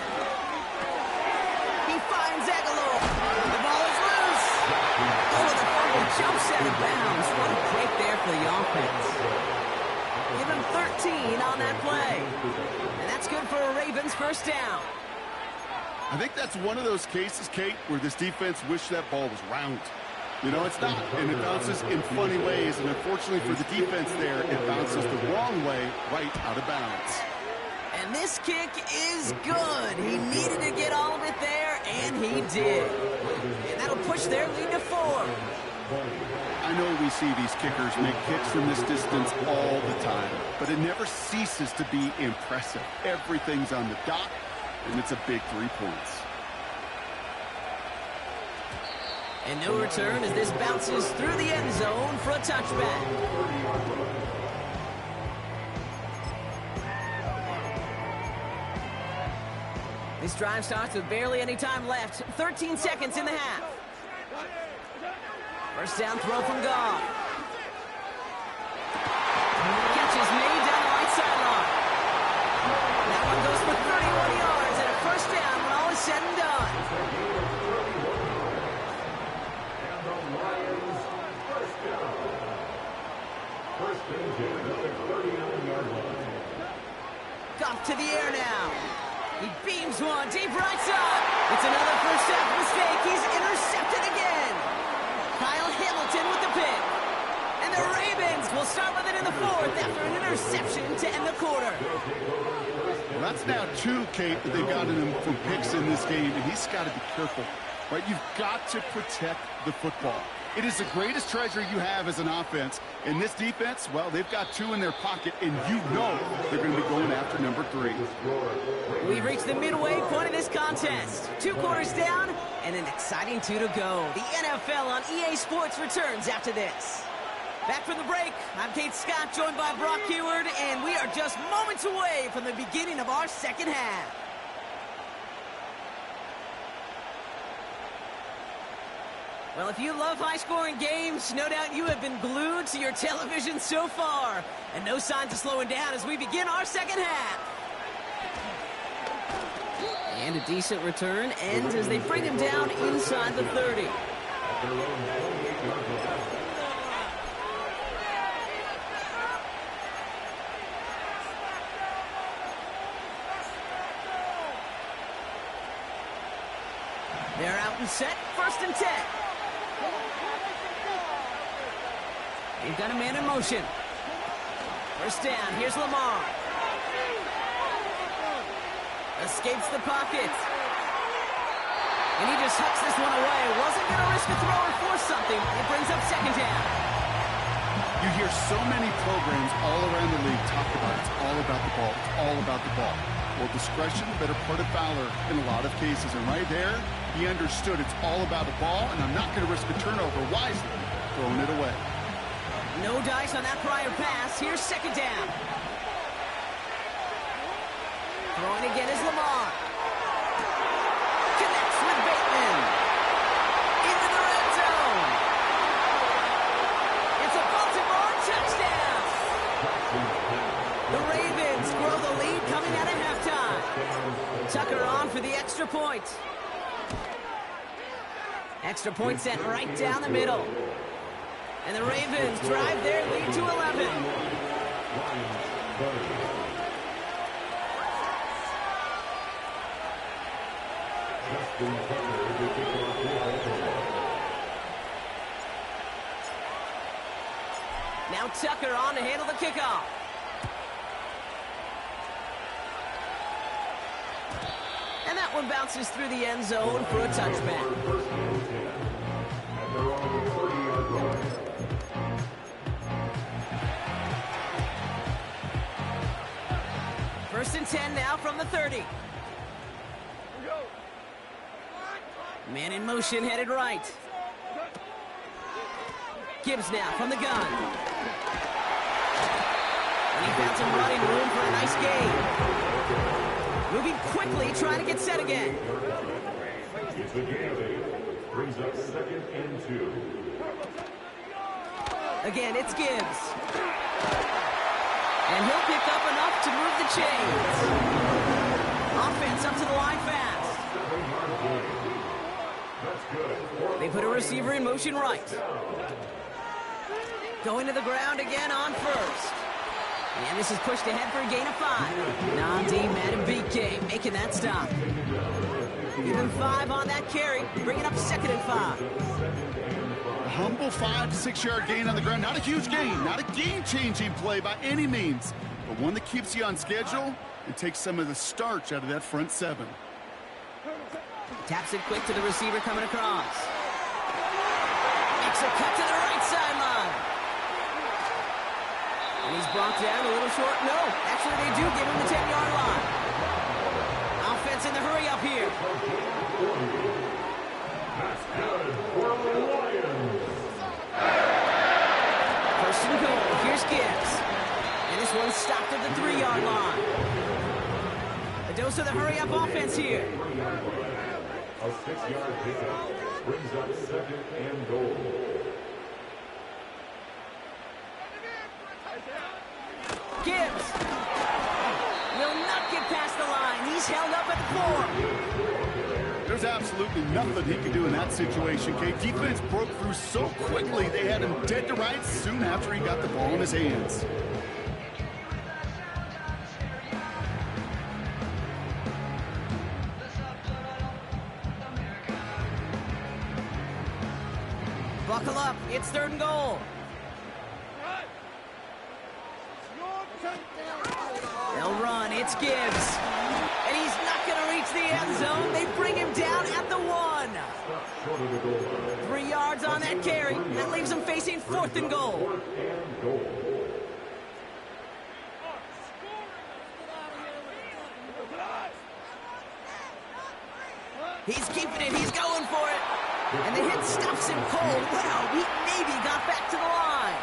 Speaker 4: He finds Aguilar. The ball is loose. Oh, the fumble jumps out of bounds. What a break there for the offense. Give him 13 on that play. And that's good for a Ravens first down.
Speaker 5: I think that's one of those cases, Kate, where this defense wished that ball was round. You know, it's not, and it bounces in funny ways, and unfortunately for the defense there, it bounces the wrong way right out of bounds.
Speaker 4: And this kick is good. He needed to get all of it there, and he did. And that'll push their lead to 4.
Speaker 5: I know we see these kickers make kicks from this distance all the time, but it never ceases to be impressive. Everything's on the dot, and it's a big 3 points.
Speaker 4: And no return as this bounces through the end zone for a touchback. This drive starts with barely any time left. 13 seconds in the half. First down throw from Goff. Catch is made down the right sideline. That one goes for 31 yards and a first down when all is said and done. Goff to the air now. He beams one deep right side. It's another first half mistake. He's intercepted again. Kyle Hamilton with the pick. And the Ravens will start with it in the fourth after an interception to end the quarter.
Speaker 5: Well, that's now two, Kate, that they've gotten him from picks in this game, and he's got to be careful. Right? You've got to protect the football. It is the greatest treasure you have as an offense. In this defense, well, they've got two in their pocket, and you know they're going to be going after number 3.
Speaker 4: We've reached the midway point of this contest. 2 quarters down, and an exciting 2 to go. The NFL on EA Sports returns after this. Back from the break, I'm Kate Scott, joined by Brock Heward, and we are just moments away from the beginning of our second half. Well, if you love high-scoring games, no doubt you have been glued to your television so far. And no signs of slowing down as we begin our second half. And a decent return ends as they bring him down inside the 30. They're out and set, 1st and 10. They've got a man in motion. First down, here's Lamar. Escapes the pocket. And he just hucks this one away. Wasn't going to risk a throw or force something. It brings up 2nd down.
Speaker 5: You hear so many programs all around the league talk about it's all about the ball. It's all about the ball. Well, discretion, better part of valor in a lot of cases. And right there, he understood it's all about the ball, and I'm not going to risk a turnover wisely, throwing it away.
Speaker 4: No dice on that prior pass. Here's 2nd down. Throwing again is Lamar. Connects with Bateman. Into the red zone. It's a Baltimore touchdown. The Ravens grow the lead coming out of halftime. Tucker on for the extra point. Extra point set right down the middle. And the Ravens drive their lead to 11. Now Tucker on to handle the kickoff. And that one bounces through the end zone for a touchback. First and 10 now from the 30. Man in motion, headed right. Gibbs now from the gun. And he found some running room for a nice gain. Moving quickly, trying to get set again.
Speaker 6: Brings up 2nd and 2.
Speaker 4: Again, it's Gibbs. And he'll pick up enough to move the chains. Offense up to the line fast. They put a receiver in motion right. Going to the ground again on first. And this is pushed ahead for a gain of 5. Non-D Madden beat game, making that stop. Even 5 on that carry, bringing up 2nd and 5.
Speaker 5: A humble 5 to 6 yard gain on the ground. Not a huge gain, not a game-changing play by any means, but one that keeps you on schedule and takes some of the starch out of that front 7.
Speaker 4: Taps it quick to the receiver coming across. Makes a cut to the right sideline. And he's brought down a little short. No, actually they do give him the 10-yard line. Offense in the hurry up here.
Speaker 6: That's good for the Lions.
Speaker 4: First and goal. Here's Gibbs. And this one's stopped at the 3-yard line. A dose of the hurry-up offense here.
Speaker 6: A 6-yard pickup brings up 2nd and goal.
Speaker 4: Gibbs will not get past the line. He's held up at the 4.
Speaker 5: There's absolutely nothing he can do in that situation, Kate. Defense broke through so quickly, they had him dead to rights soon after he got the ball in his hands.
Speaker 4: Buckle up. It's 3rd and goal. They'll run. It's Gibbs. And he's not going to reach the end zone. They bring him down at the 1. 3 yards on that carry. That leaves him facing 4th and goal. He's keeping it. He's going for it. And the hit stops him cold. Wow, he maybe got back to the line.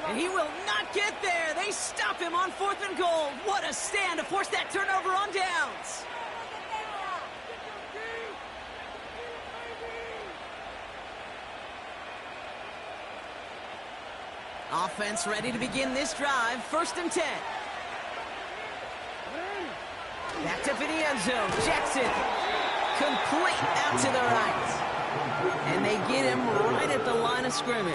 Speaker 4: And he will not get there. They stop him on 4th and goal. What a stand to force that turnover on downs. Offense ready to begin this drive. 1st and 10. Backed up in the end zone. Jackson. Complete out to the right. And they get him right at the line of scrimmage.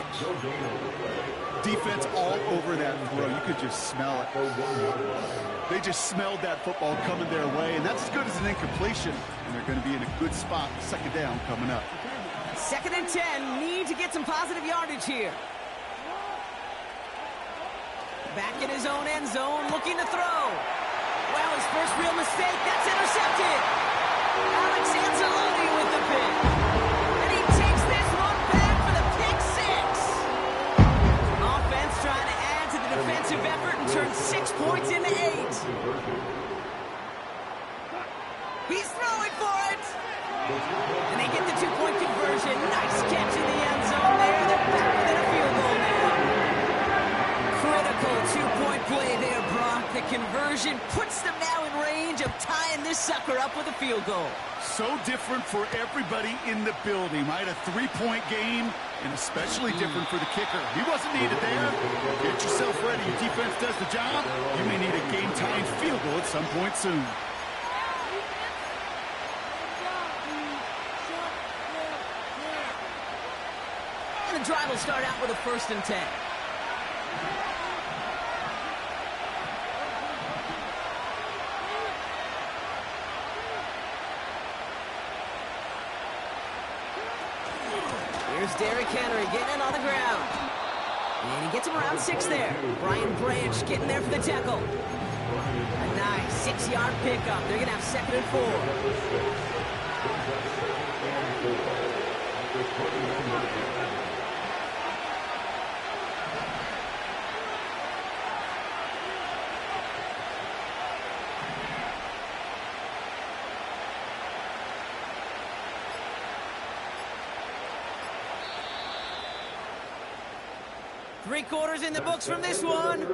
Speaker 5: Defense all over that throw. You could just smell it. They just smelled that football coming their way, and that's as good as an incompletion. And they're going to be in a good spot. 2nd down coming up.
Speaker 4: 2nd and 10. Need to get some positive yardage here. Back in his own end zone, looking to throw. Well, his first real mistake. That's intercepted. Alex Anzalone with the pick. And he takes this one back for the pick 6. Offense trying to add to the defensive effort and turn 6 points into 8. He's throwing for it. And they get the 2-point conversion. Nice catch in the end zone there. They're back within a field goal now. Critical 2-point play there, Brock. The conversion puts them now in range of tying this sucker up with a field goal.
Speaker 5: So different for everybody in the building, right? A 3-point game, and especially different for the kicker. He wasn't needed there. Get yourself ready. Your defense does the job. You may need a game-tying field goal at some point soon.
Speaker 4: And the drive will start out with a 1st and 10. Here's Derrick Henry getting it on the ground. And he gets him around 6 there. Brian Branch getting there for the tackle. A nice 6-yard pickup. They're going to have 2nd and 4. Three quarters in the books from this one.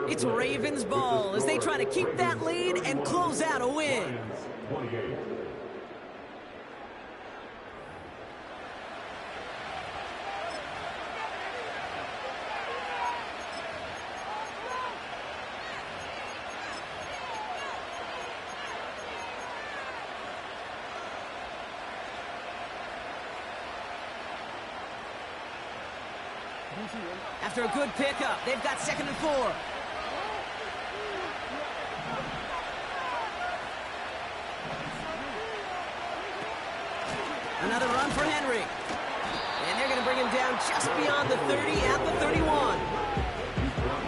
Speaker 4: It's Ravens ball as they try to keep that lead and close out a win. After a good pickup, they've got 2nd and 4. Another run for Henry. And they're going to bring him down just beyond the 30 at the 31.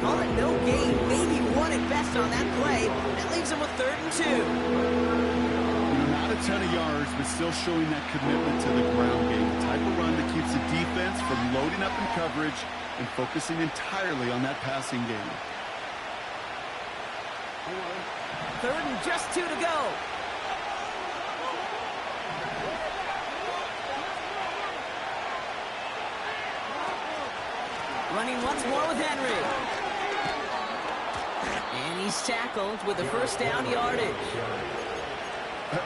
Speaker 4: Call it no gain, maybe 1 at best on that play. That leaves him with 3rd and 2.
Speaker 5: Not a ton of yards, but still showing that commitment to the ground game. The type of run that keeps the defense from loading up in coverage and focusing entirely on that passing game.
Speaker 4: 3rd and just 2 to go. Running once more with Henry. And He's tackled with a first down yardage.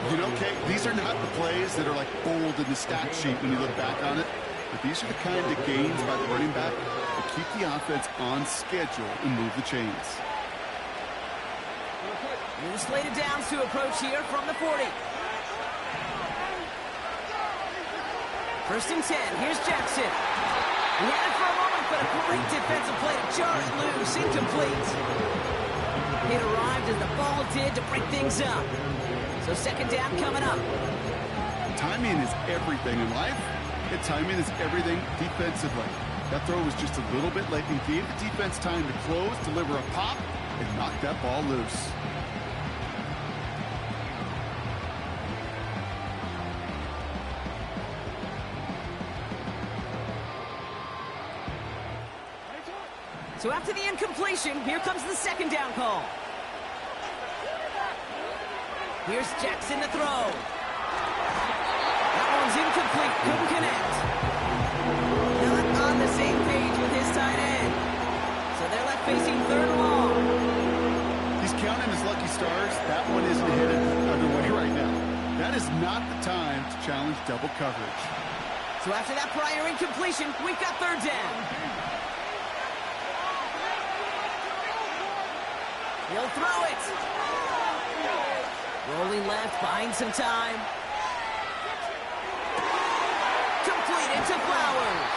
Speaker 5: You know, Kate, these are not the plays that are like bold in the stat sheet when you look back on it. But these are the kind of gains by the running back that keep the offense on schedule and move the chains.
Speaker 4: New slated downs to approach here from the 40. First and 10. Here's Jackson. He had it for a moment, but a great defensive play to jar it loose. Incomplete. It arrived as the ball did to break things up. So second down coming up.
Speaker 5: Timing is everything in life, and timing is everything defensively. That throw was just a little bit late and gave the defense time to close, deliver a pop, and knock that ball loose.
Speaker 4: So after the incompletion, here comes the second down call. Here's Jackson to throw. That one's incomplete. Couldn't connect. Not on the same page with his tight end. So they're left facing third and long.
Speaker 5: He's counting his lucky stars. That one isn't headed the other way right now. That is not the time to challenge double coverage.
Speaker 4: So after that prior incompletion, we've got third down. He'll throw it. Rolling left, buying some time. Completed to Flowers.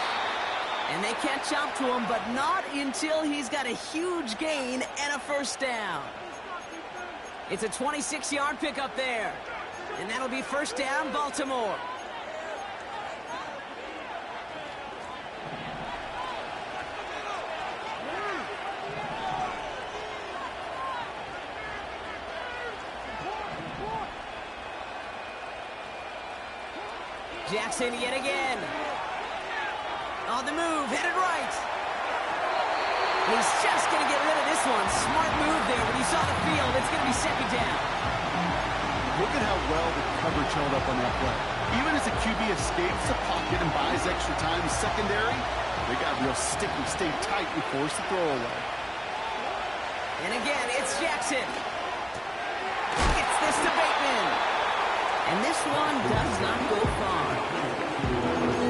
Speaker 4: And they catch up to him, but not until he's got a huge gain and a first down. It's a 26-yard pickup there. And that'll be first down, Baltimore. Jackson yet again. On the move, headed right. He's just going to get rid of this one. Smart move there when he saw the field. It's going to be second down.
Speaker 5: Look at how well the coverage held up on that play. Even as the QB escapes the pocket and buys extra time in secondary, they got real sticky, stayed tight and forced the throw away.
Speaker 4: And again, it's Jackson. Gets this to Bateman. And this one does not go far.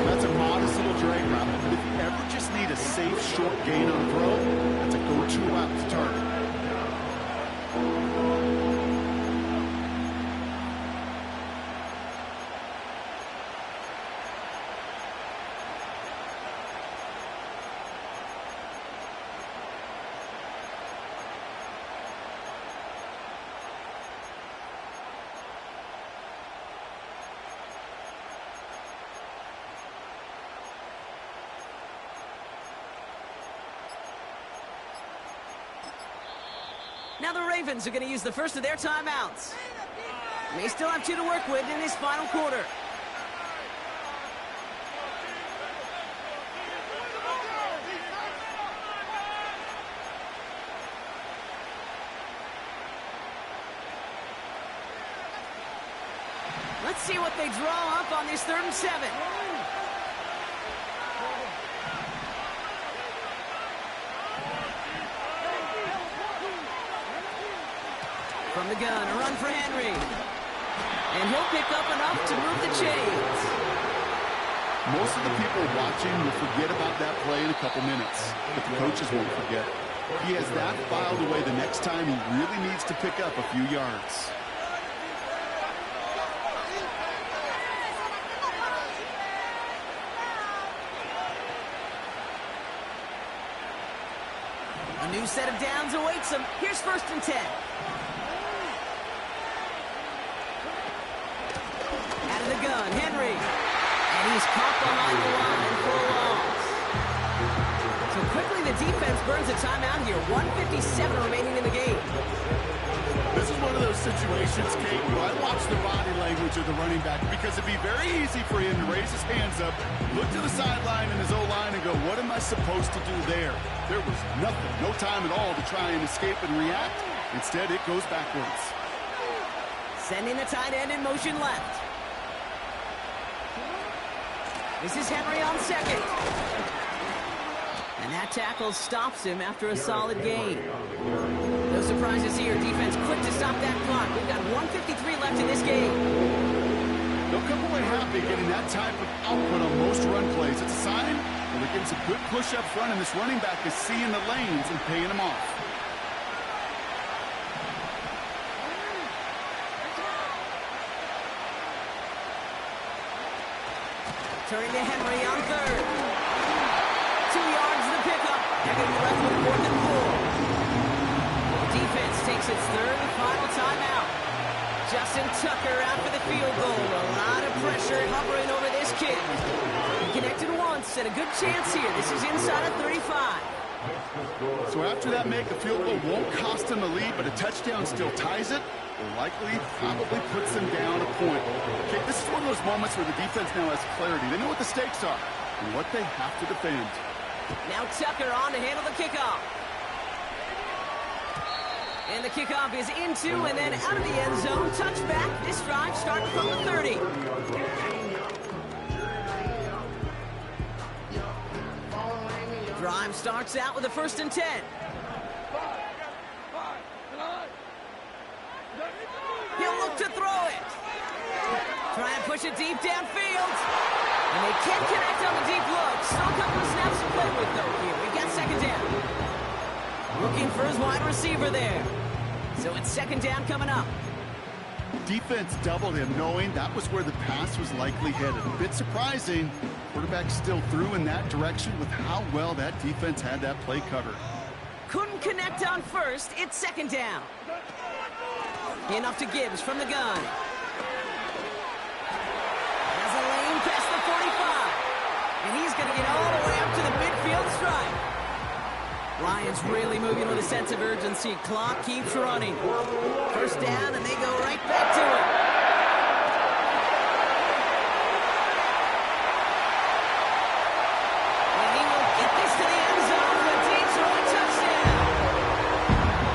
Speaker 5: That's a modest little drag route, but if you ever just need a safe, short gain on a throw, that's a go-to route to target.
Speaker 4: Now the Ravens are going to use the first of their timeouts. They still have 2 to work with in this final quarter. Let's see what they draw up on this 3rd and 7. From the gun, a run for Henry. And he'll pick up enough to move the chains.
Speaker 5: Most of the people watching will forget about that play in a couple minutes, but the coaches won't forget. He has that filed away the next time he really needs to pick up a few yards.
Speaker 4: A new set of downs awaits him. Here's 1st and 10. The gun, Henry. And he's caught behind the line for a loss. So quickly the defense burns a timeout here. 1:57 remaining in the game.
Speaker 5: This is one of those situations, Kate, where I watch the body language of the running back because it'd be very easy for him to raise his hands up, look to the sideline and his O-line and go, what am I supposed to do there? There was nothing, no time at all to try and escape and react. Instead, it goes backwards.
Speaker 4: Sending the tight end in motion left. This is Henry on second. And that tackle stops him after a solid gain. The No surprises here. Defense quick to stop that clock. We've got 1:53 left in this game.
Speaker 5: They'll come away happy getting that type of output on most run plays. It's a sign that they're getting some good push up front, and this running back is seeing the lanes and paying them off.
Speaker 4: Turning to Henry on third. 2 yards to the pickup. They're going to be left with 4th and 4. The defense takes its third and final timeout. Justin Tucker out for the field goal. A lot of pressure hovering over this kid. He connected once, and a good chance here. This is inside of 35.
Speaker 5: So after that make, a field goal won't cost them the lead, but a touchdown still ties it, or likely probably puts them down a point. Okay, this is one of those moments where the defense now has clarity. They know what the stakes are and what they have to defend.
Speaker 4: Now Tucker on to handle the kickoff. And the kickoff is into and then out of the end zone. Touchback. This drive starting from the 30. Drive starts out with a 1st and 10. He'll look to throw it. Try and push it deep downfield. And they can't connect on the deep look. Still a couple of snaps to play with, though, here. We got 2nd down. Looking for his wide receiver there. So it's 2nd down coming up.
Speaker 5: Defense doubled him, knowing that was where the pass was likely headed. A bit surprising. Quarterback still threw in that direction with how well that defense had that play covered.
Speaker 4: Couldn't connect on first. It's 2nd down. Enough to Gibbs from the gun. Has a lane past the 45. And he's going to get all the way up to the midfield stripe. Lions really moving with a sense of urgency. Clock keeps running. 1st down, and they go right back to it. And he will get this to the end zone for a Detroit touchdown.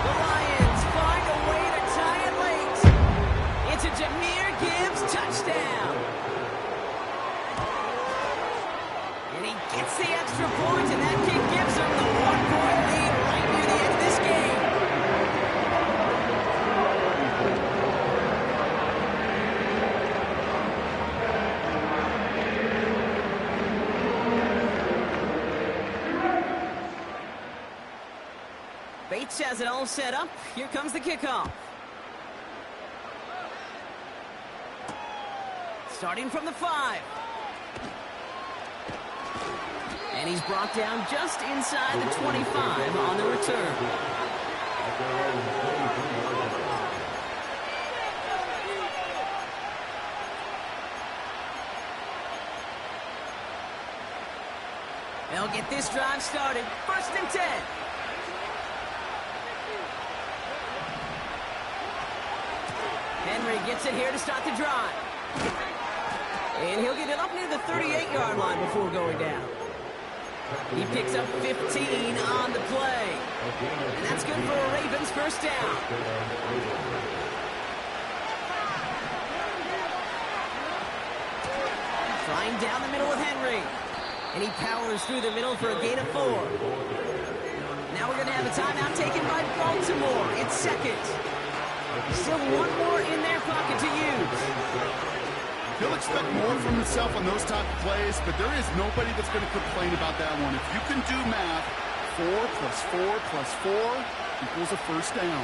Speaker 4: The Lions find a way to tie it late. It's a Jahmyr Gibbs touchdown. And he gets the extra point, and that kick gives him the 1-point lead right near the end of this game. Bates has it all set up. Here comes the kickoff. Starting from the 5. And he's brought down just inside the 25 on the return. They'll get this drive started. 1st and 10. Henry gets it here to start the drive. And he'll get it up near the 38-yard line before going down. He picks up 15 on the play. And that's good for a Ravens 1st down. Trying down the middle with Henry. And he powers through the middle for a gain of 4. Now we're going to have a timeout taken by Baltimore. It's 2nd. Still one more in their pocket to use.
Speaker 5: He'll expect more from himself on those type of plays, but there is nobody that's going to complain about that one. If you can do math, 4 plus 4 plus 4 equals a 1st down.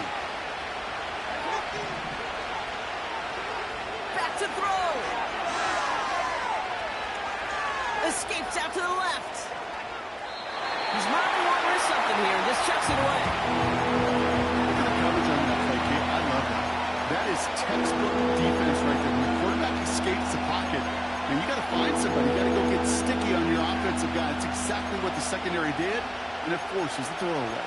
Speaker 4: Back to throw. Escapes out to the left. He's marking one or something here and just chucks it away.
Speaker 5: Look at the coverage on that play, Kate. I love that. That is textbook defense right there. When the quarterback escapes the pocket, and you got to find somebody. You got to go get sticky on your offensive guy. It's exactly what the secondary did, and it forces the throwaway.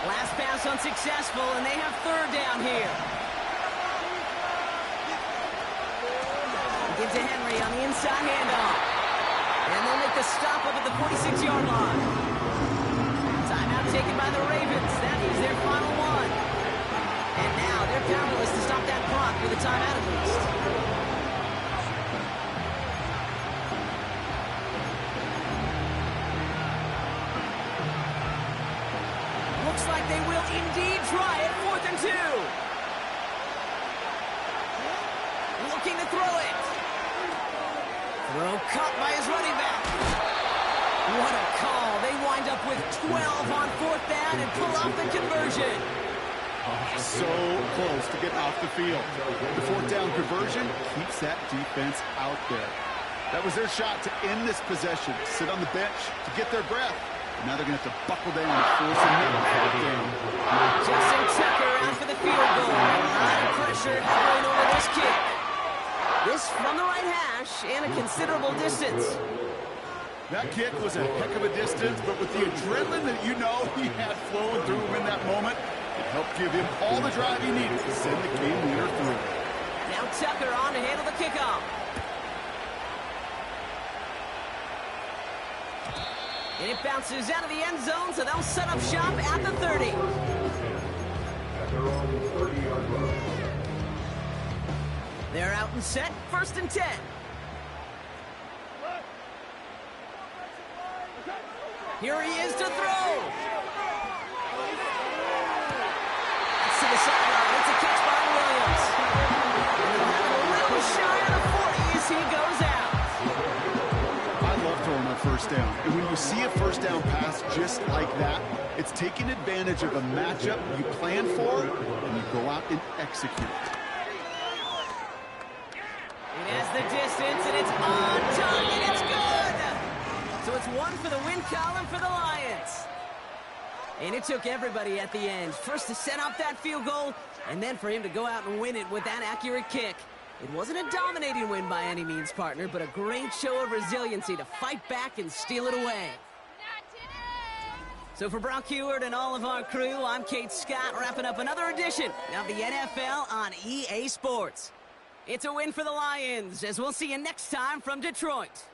Speaker 4: Last pass unsuccessful, and they have 3rd down here. Give to Henry on the inside handoff. And they'll make the stop up at the 46-yard line. Timeout taken by the Ravens. That is their final one. And now they're powerless to stop that clock with a timeout at least. Looks like they will indeed try it. 4th and 2. Looking to throw it. Throw caught by his running back. What a call. They wind up with 12 on 4th down and pull off the conversion.
Speaker 5: So close to getting off the field. The 4th down conversion keeps that defense out there. That was their shot to end this possession, sit on the bench to get their breath. And now they're going to have to buckle down and force another 4th down.
Speaker 4: Justin Tucker out for the field goal. A lot of pressure hovering over this kick. This from the right hash and a considerable distance.
Speaker 5: That kick was a heck of a distance, but with the adrenaline that you know he had flowing through him in that moment, it helped give him all the drive he needed to send the game winner through.
Speaker 4: Now Tucker on to handle the kickoff. And it bounces out of the end zone, so they'll set up shop at the 30. They're out and set, 1st and 10. Here he is to throw. To the sideline. It's a catch by Williams. A little shy of the 40 as he goes out.
Speaker 5: I love throwing on 1st down. And when you see a 1st down pass just like that, it's taking advantage of a matchup you plan for, and you go out and execute.
Speaker 4: It has the distance, and it's on target. It's good. So it's 1 for the win column for the Lions. And it took everybody at the end. First to set up that field goal, and then for him to go out and win it with that accurate kick. It wasn't a dominating win by any means, partner, but a great show of resiliency to fight back and steal it away. So for Brock Heward and all of our crew, I'm Kate Scott, wrapping up another edition of the NFL on EA Sports. It's a win for the Lions, as we'll see you next time from Detroit.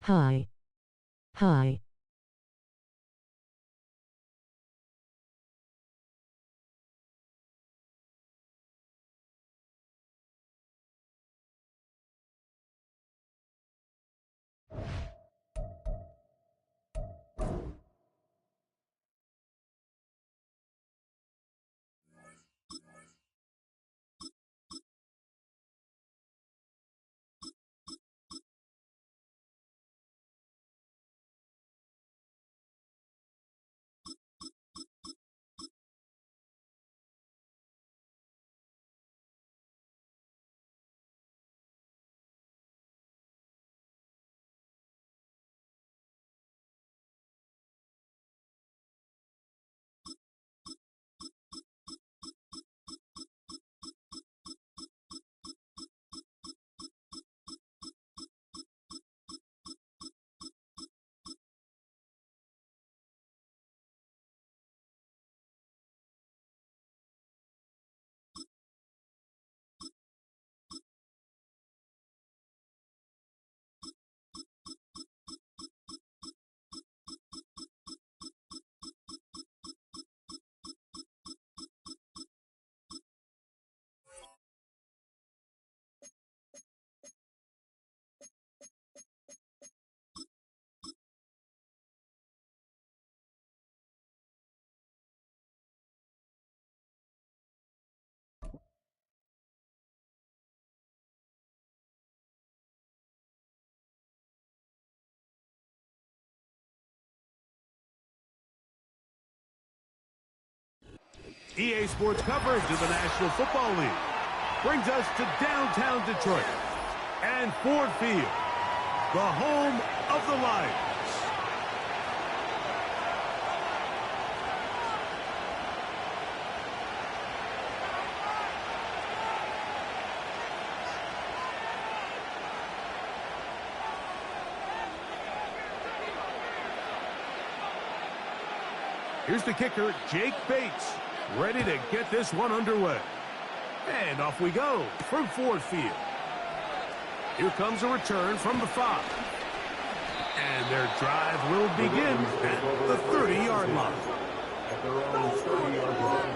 Speaker 7: High. High.
Speaker 8: EA Sports coverage of the National Football League brings us to downtown Detroit and Ford Field, the home of the Lions. Here's the kicker, Jake Bates, ready to get this one underway. And off we go from Ford Field. Here comes a return from the 5. And their drive will begin at the 30-yard line.
Speaker 6: At their own 30-yard line.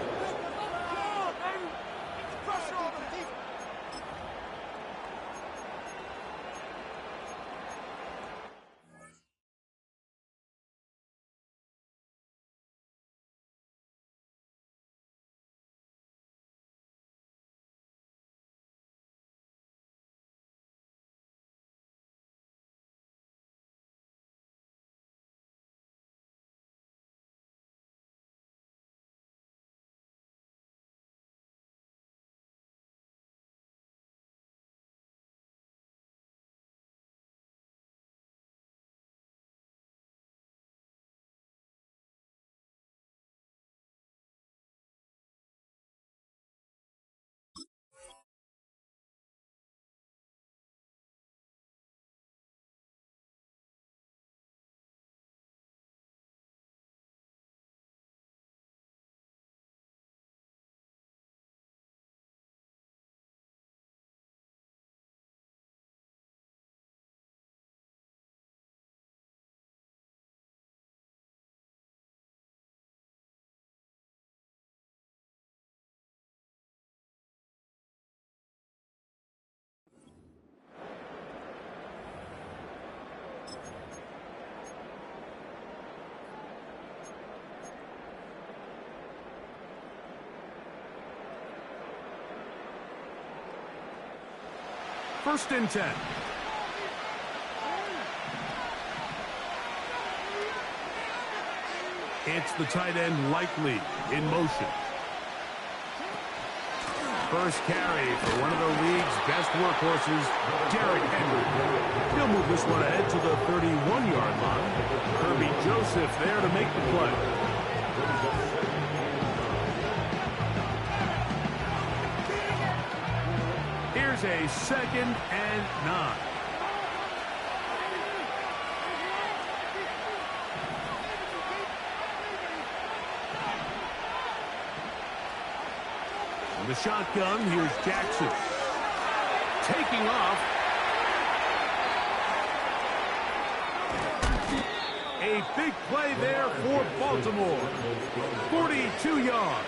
Speaker 8: First and 10. It's the tight end Likely in motion. First carry for one of the league's best workhorses, Derrick Henry. He'll move this one ahead to the 31-yard line. Kirby Joseph there to make the play. Here's a 2nd and 9. In the shotgun, here's Jackson. Taking off. A big play there for Baltimore. 42 yards.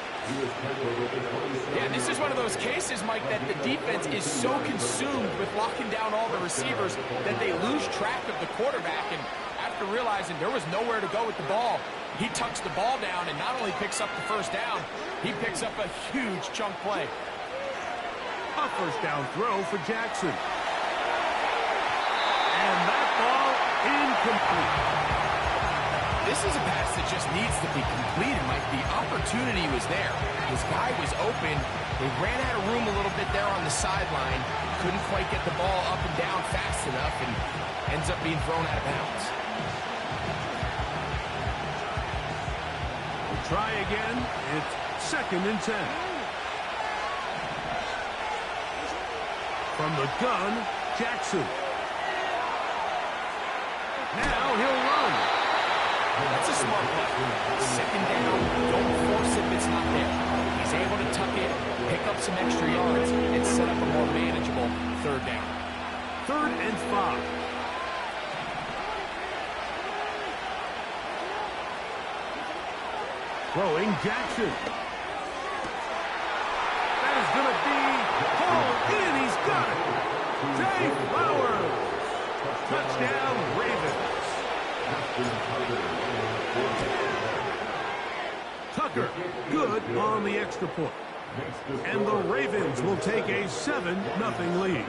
Speaker 9: Yeah, this is one of those cases, Mike, that the defense is so consumed with locking down all the receivers that they lose track of the quarterback. And after realizing there was nowhere to go with the ball, he tucks the ball down and not only picks up the first down, he picks up a huge chunk play.
Speaker 8: A first down throw for Jackson. And that ball incomplete.
Speaker 9: This is a pass that just needs to be completed, Mike. The opportunity was there. His guy was open. They ran out of room a little bit there on the sideline. Couldn't quite get the ball up and down fast enough and ends up being thrown out of bounds.
Speaker 8: We'll try again. It's 2nd and 10. From the gun, Jackson. Now he'll run.
Speaker 9: That's a smart play. 2nd down, don't force it if it's not there. He's able to tuck it, pick up some extra yards, and set up a more manageable 3rd down.
Speaker 8: 3rd and 5. Throwing Jackson. That is going to be hauled in. He's got it. Zay Flowers. Touchdown, Ravens. Tucker, good on the extra point. And the Ravens will take a 7-0 lead.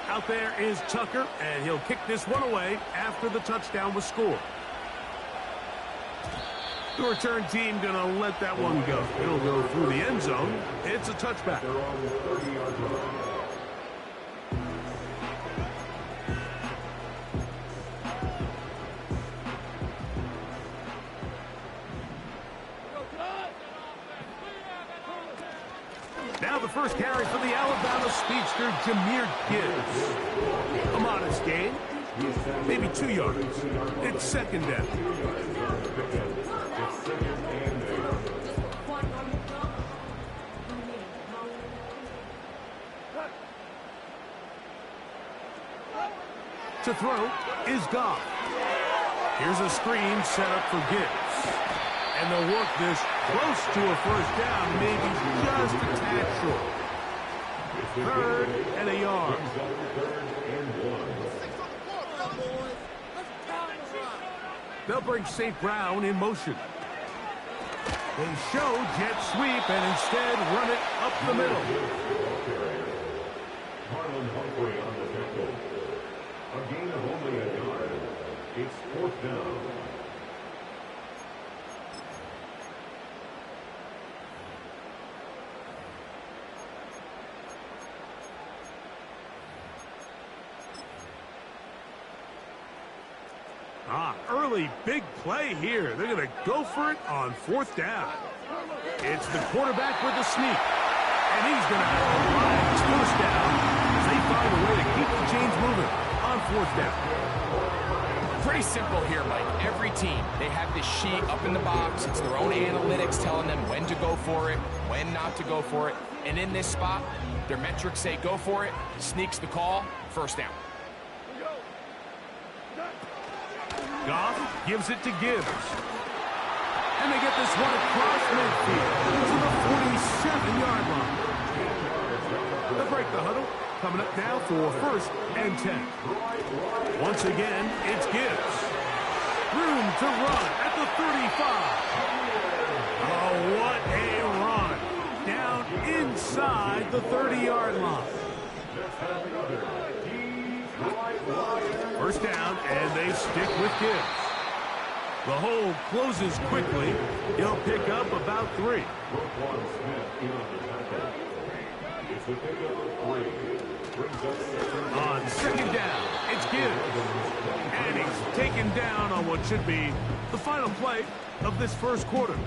Speaker 8: Out there is Tucker, and he'll kick this one away after the touchdown was scored. The return team going to let that one go. It'll go through the end zone. It's a touchback. Now the first carry for the Alabama speedster, Jahmyr Gibbs. A modest gain, maybe 2 yards. It's 2nd down. To throw is Goff. Here's a screen set up for Gibbs. And they'll work this close to a first down, maybe just a tad short. 3rd and a yard. They'll bring St. Brown in motion. They show jet sweep and instead run it up the middle.
Speaker 6: Marlon Humphrey on the tackle. A gain of only a yard. It's 4th down.
Speaker 8: Early big play here. They're going to go for it on 4th down. It's the quarterback with the sneak. And he's going to have a Lions first down as they find a way to keep the chains moving on 4th down.
Speaker 9: Pretty simple here, Mike. Every team, they have this sheet up in the box. It's their own analytics telling them when to go for it, when not to go for it. And in this spot, their metrics say go for it, sneaks the call, first down.
Speaker 8: Goff gives it to Gibbs. And they get this one across midfield to the 47-yard line. They'll break the huddle. Coming up now for 1st and 10. Once again, it's Gibbs. Room to run at the 35. Oh, what a run. Down inside the 30-yard line. First down, and they stick with Gibbs. The hole closes quickly. He'll pick up about 3. On 2nd down, it's Gibbs. And he's taken down on what should be the final play of this first quarter.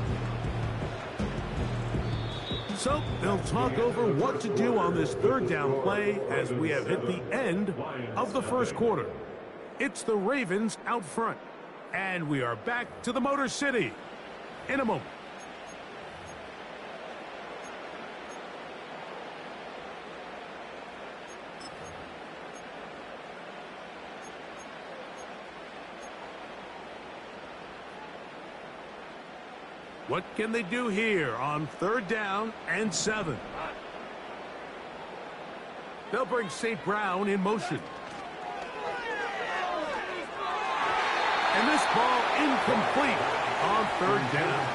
Speaker 8: So they'll talk over what to do on this 3rd down play as we have hit the end of the first quarter. It's the Ravens out front. And we are back to the Motor City in a moment. What can they do here on 3rd down and 7? They'll bring St. Brown in motion. And this ball incomplete on 3rd down.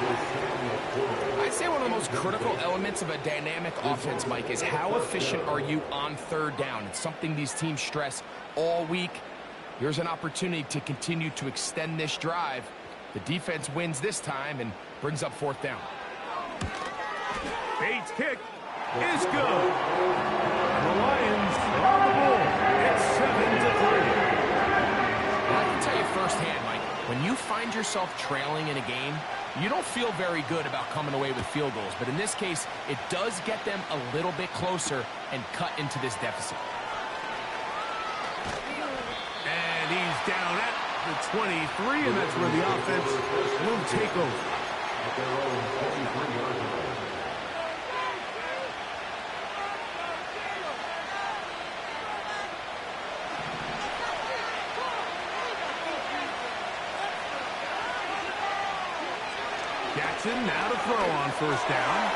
Speaker 9: I'd say one of the most critical elements of a dynamic offense, Mike, is how efficient are you on 3rd down. It's something these teams stress all week. Here's an opportunity to continue to extend this drive. The defense wins this time and brings up 4th down.
Speaker 8: Bates' kick is good. The Lions are the ball. It's 7-3.
Speaker 9: I can tell you firsthand, Mike, when you find yourself trailing in a game, you don't feel very good about coming away with field goals. But in this case, it does get them a little bit closer and cut into this deficit.
Speaker 8: And he's down at the 23, and that's where the offense will take over. Jackson now to throw on 1st down.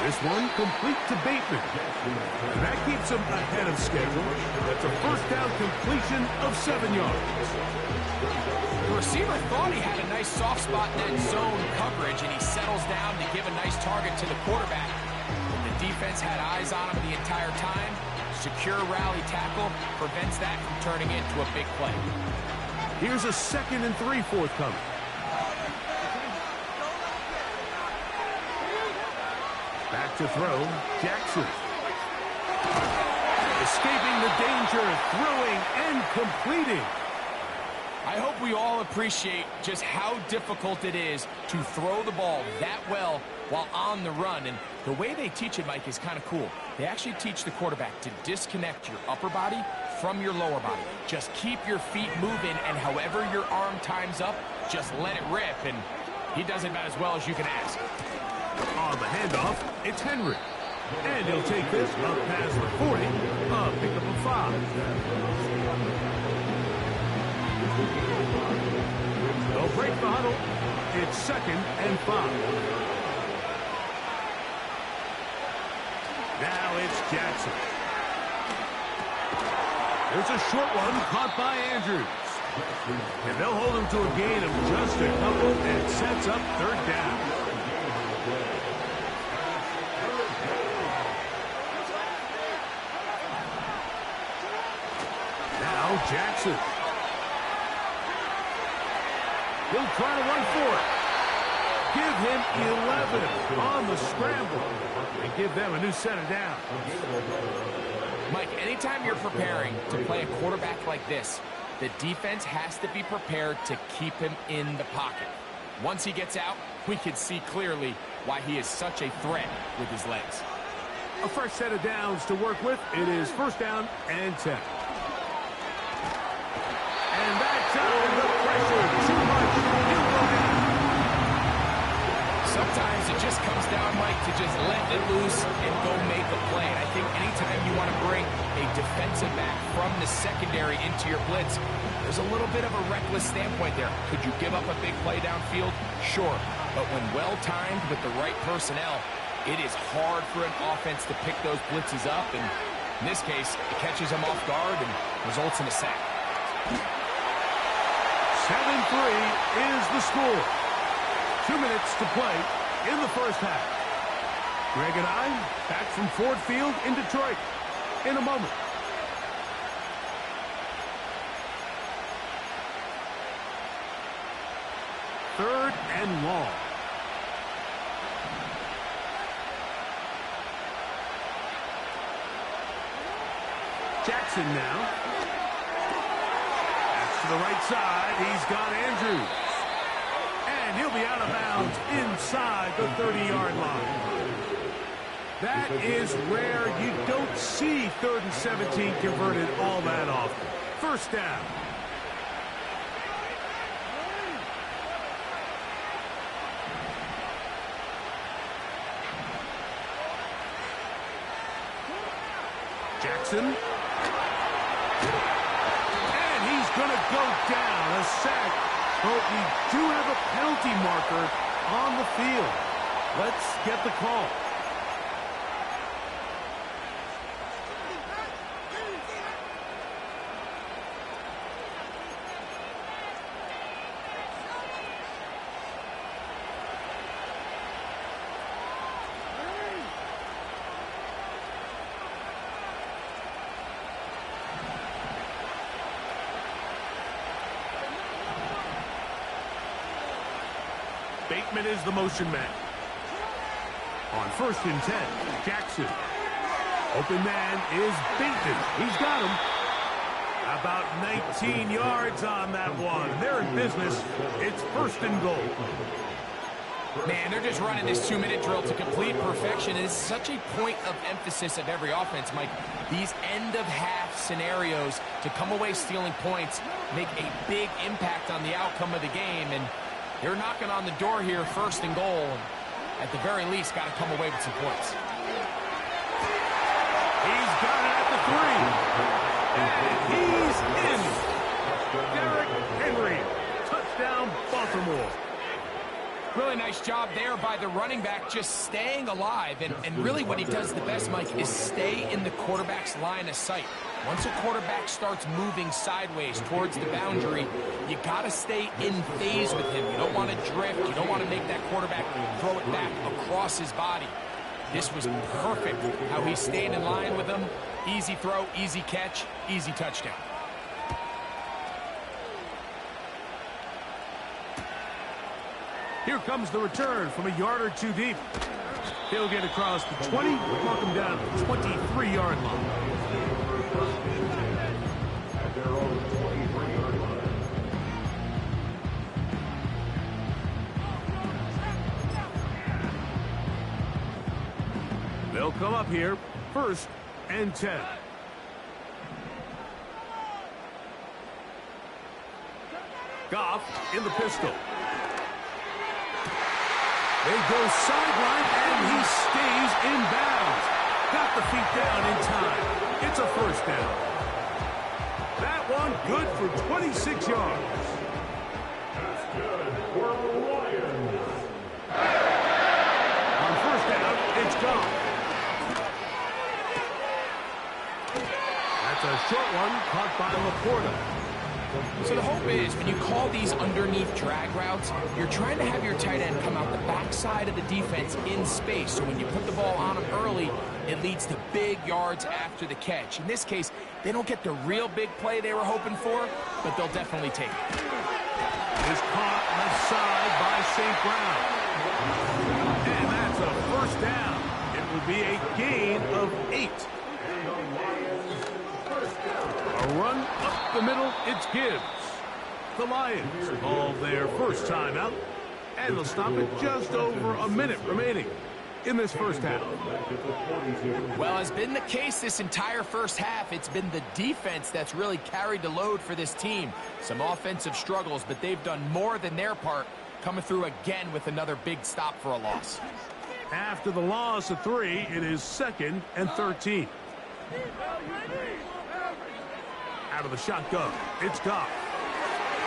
Speaker 8: This one complete to Bateman. And that keeps him ahead of schedule. That's a 1st down completion of 7 yards.
Speaker 9: The receiver thought he had a nice soft spot in that zone coverage, and he settles down to give a nice target to the quarterback. The defense had eyes on him the entire time. Secure rally tackle prevents that from turning into a big play.
Speaker 8: Here's a 2nd and 3 forthcoming. Back to throw, Jackson. Escaping the danger, throwing and completing.
Speaker 9: I hope we all appreciate just how difficult it is to throw the ball that well while on the run. And the way they teach it, Mike, is kind of cool. They actually teach the quarterback to disconnect your upper body from your lower body. Just keep your feet moving, and however your arm times up, just let it rip. And he does it about as well as you can ask.
Speaker 8: On the handoff, it's Henry. And he'll take this up past the 40, pick up a 5. They'll break the huddle. It's 2nd and 5. Now it's Jackson. There's a short one caught by Andrews. And they'll hold him to a gain of just a couple and sets up 3rd down. Jackson. He'll try to run for it. Give him 11 on the scramble. And give them a new set of downs.
Speaker 9: Mike, anytime you're preparing to play a quarterback like this, the defense has to be prepared to keep him in the pocket. Once he gets out, we can see clearly why he is such a threat with his legs.
Speaker 8: A fresh set of downs to work with. It is 1st down and 10. And that's out of the pressure. Too much.
Speaker 9: Sometimes it just comes down, Mike, to just let it loose and go make a play. And I think anytime you want to bring a defensive back from the secondary into your blitz, there's a little bit of a reckless standpoint there. Could you give up a big play downfield? Sure. But when well-timed with the right personnel, it is hard for an offense to pick those blitzes up. And in this case, it catches them off guard and results in a sack.
Speaker 8: 7-3 is the score. 2 minutes to play in the 1st half. Greg and I back from Ford Field in Detroit in a moment. Third and long. Jackson now. That's to the right side. He's got Andrews. And he'll be out of bounds inside the 30-yard line. That is rare. You don't see 3rd and 17 converted all that often. 1st down. Jackson. And he's going to go down. A sack. But we do have a penalty marker on the field. Let's get the call. Bateman is the motion man. On 1st and 10, Jackson. Open man is Bateman. He's got him. About 19 yards on that one. They're in business. It's 1st and goal.
Speaker 9: Man, they're just running this 2-minute drill to complete perfection. And it's such a point of emphasis of every offense, Mike. These end-of-half scenarios to come away stealing points make a big impact on the outcome of the game. And they're knocking on the door here, 1st and goal. At the very least, got to come away with some points.
Speaker 8: He's got it at the 3. And he's in. Derrick Henry. Touchdown, Baltimore.
Speaker 9: Really nice job there by the running back, just staying alive. And really what he does the best, Mike, is stay in the quarterback's line of sight. Once a quarterback starts moving sideways towards the boundary, you got to stay in phase with him. You don't want to drift. You don't want to make that quarterback throw it back across his body. This was perfect how he stayed in line with him. Easy throw, easy catch, easy touchdown.
Speaker 8: Here comes the return from a yard or two deep. He'll get across the 20, knock him down to the 23-yard line.
Speaker 6: At their own 23-yard line.
Speaker 8: They'll come up here, 1st and 10. Goff in the pistol. They go sideline, and he stays in bounds. Got the feet down in time. It's a 1st down. That one good for 26 yards.
Speaker 6: That's good for Lions.
Speaker 8: On 1st down, it's gone. That's a short one caught by Laporta.
Speaker 9: So the hope is when you call these underneath drag routes, you're trying to have your tight end come out the backside of the defense in space. So when you put the ball on him early, it leads to big yards after the catch. In this case, they don't get the real big play they were hoping for, but they'll definitely take it.
Speaker 8: Is caught left side by St. Brown. And that's a 1st down. It would be a gain of 8. A run up the middle, it's Gibbs. The Lions call their 1st timeout, and they'll stop it just over a minute remaining in this 1st half.
Speaker 9: Well, as been the case this entire 1st half, it's been the defense that's really carried the load for this team. Some offensive struggles, but they've done more than their part, coming through again with another big stop for a loss.
Speaker 8: After the loss of 3, it is 2nd and 13. Out of the shotgun, it's Goff.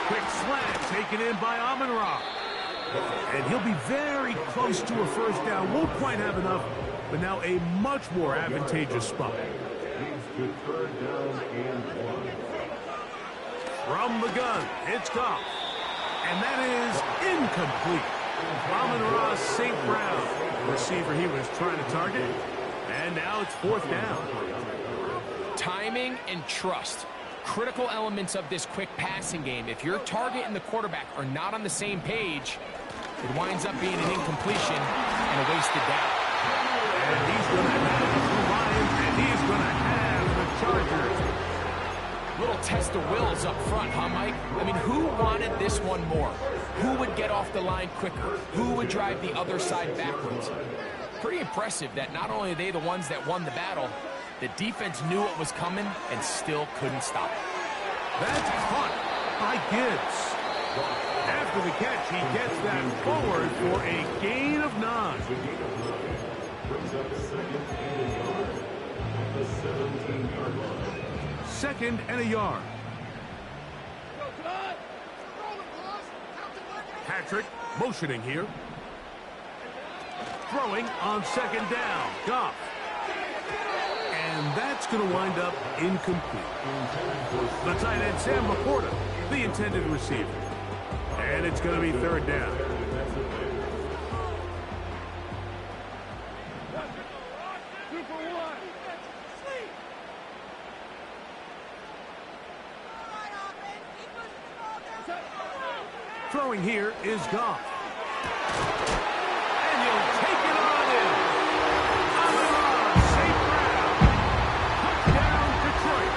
Speaker 8: Quick slant taken in by Amon-Ra. And he'll be very close to a 1st down. Won't quite have enough, but now a much more advantageous spot. From the gun, it's Goff. And that is incomplete. Amon-Ra St. Brown, the receiver he was trying to target. And now it's 4th down.
Speaker 9: Timing and trust. Critical elements of this quick passing game. If your target and the quarterback are not on the same page, it winds up being an incompletion and a wasted down.
Speaker 8: And he's going to have the Lions, and he's going to have the Chargers.
Speaker 9: Little test of wills up front, huh, Mike? I mean, who wanted this one more? Who would get off the line quicker? Who would drive the other side backwards? Pretty impressive that not only are they the ones that won the battle, the defense knew it was coming and still couldn't stop it.
Speaker 8: That's caught by Gibbs. After the catch, he gets that forward for a gain of 9.
Speaker 6: Brings up
Speaker 8: 2nd and a yard. Patrick motioning here. Throwing on second down. Goff. And that's going to wind up incomplete. The tight end, Sam Laporta, the intended receiver. And it's going to be third down. Throwing here is Goff. And he'll take it on in. On the run, safe ground. Touchdown, Detroit.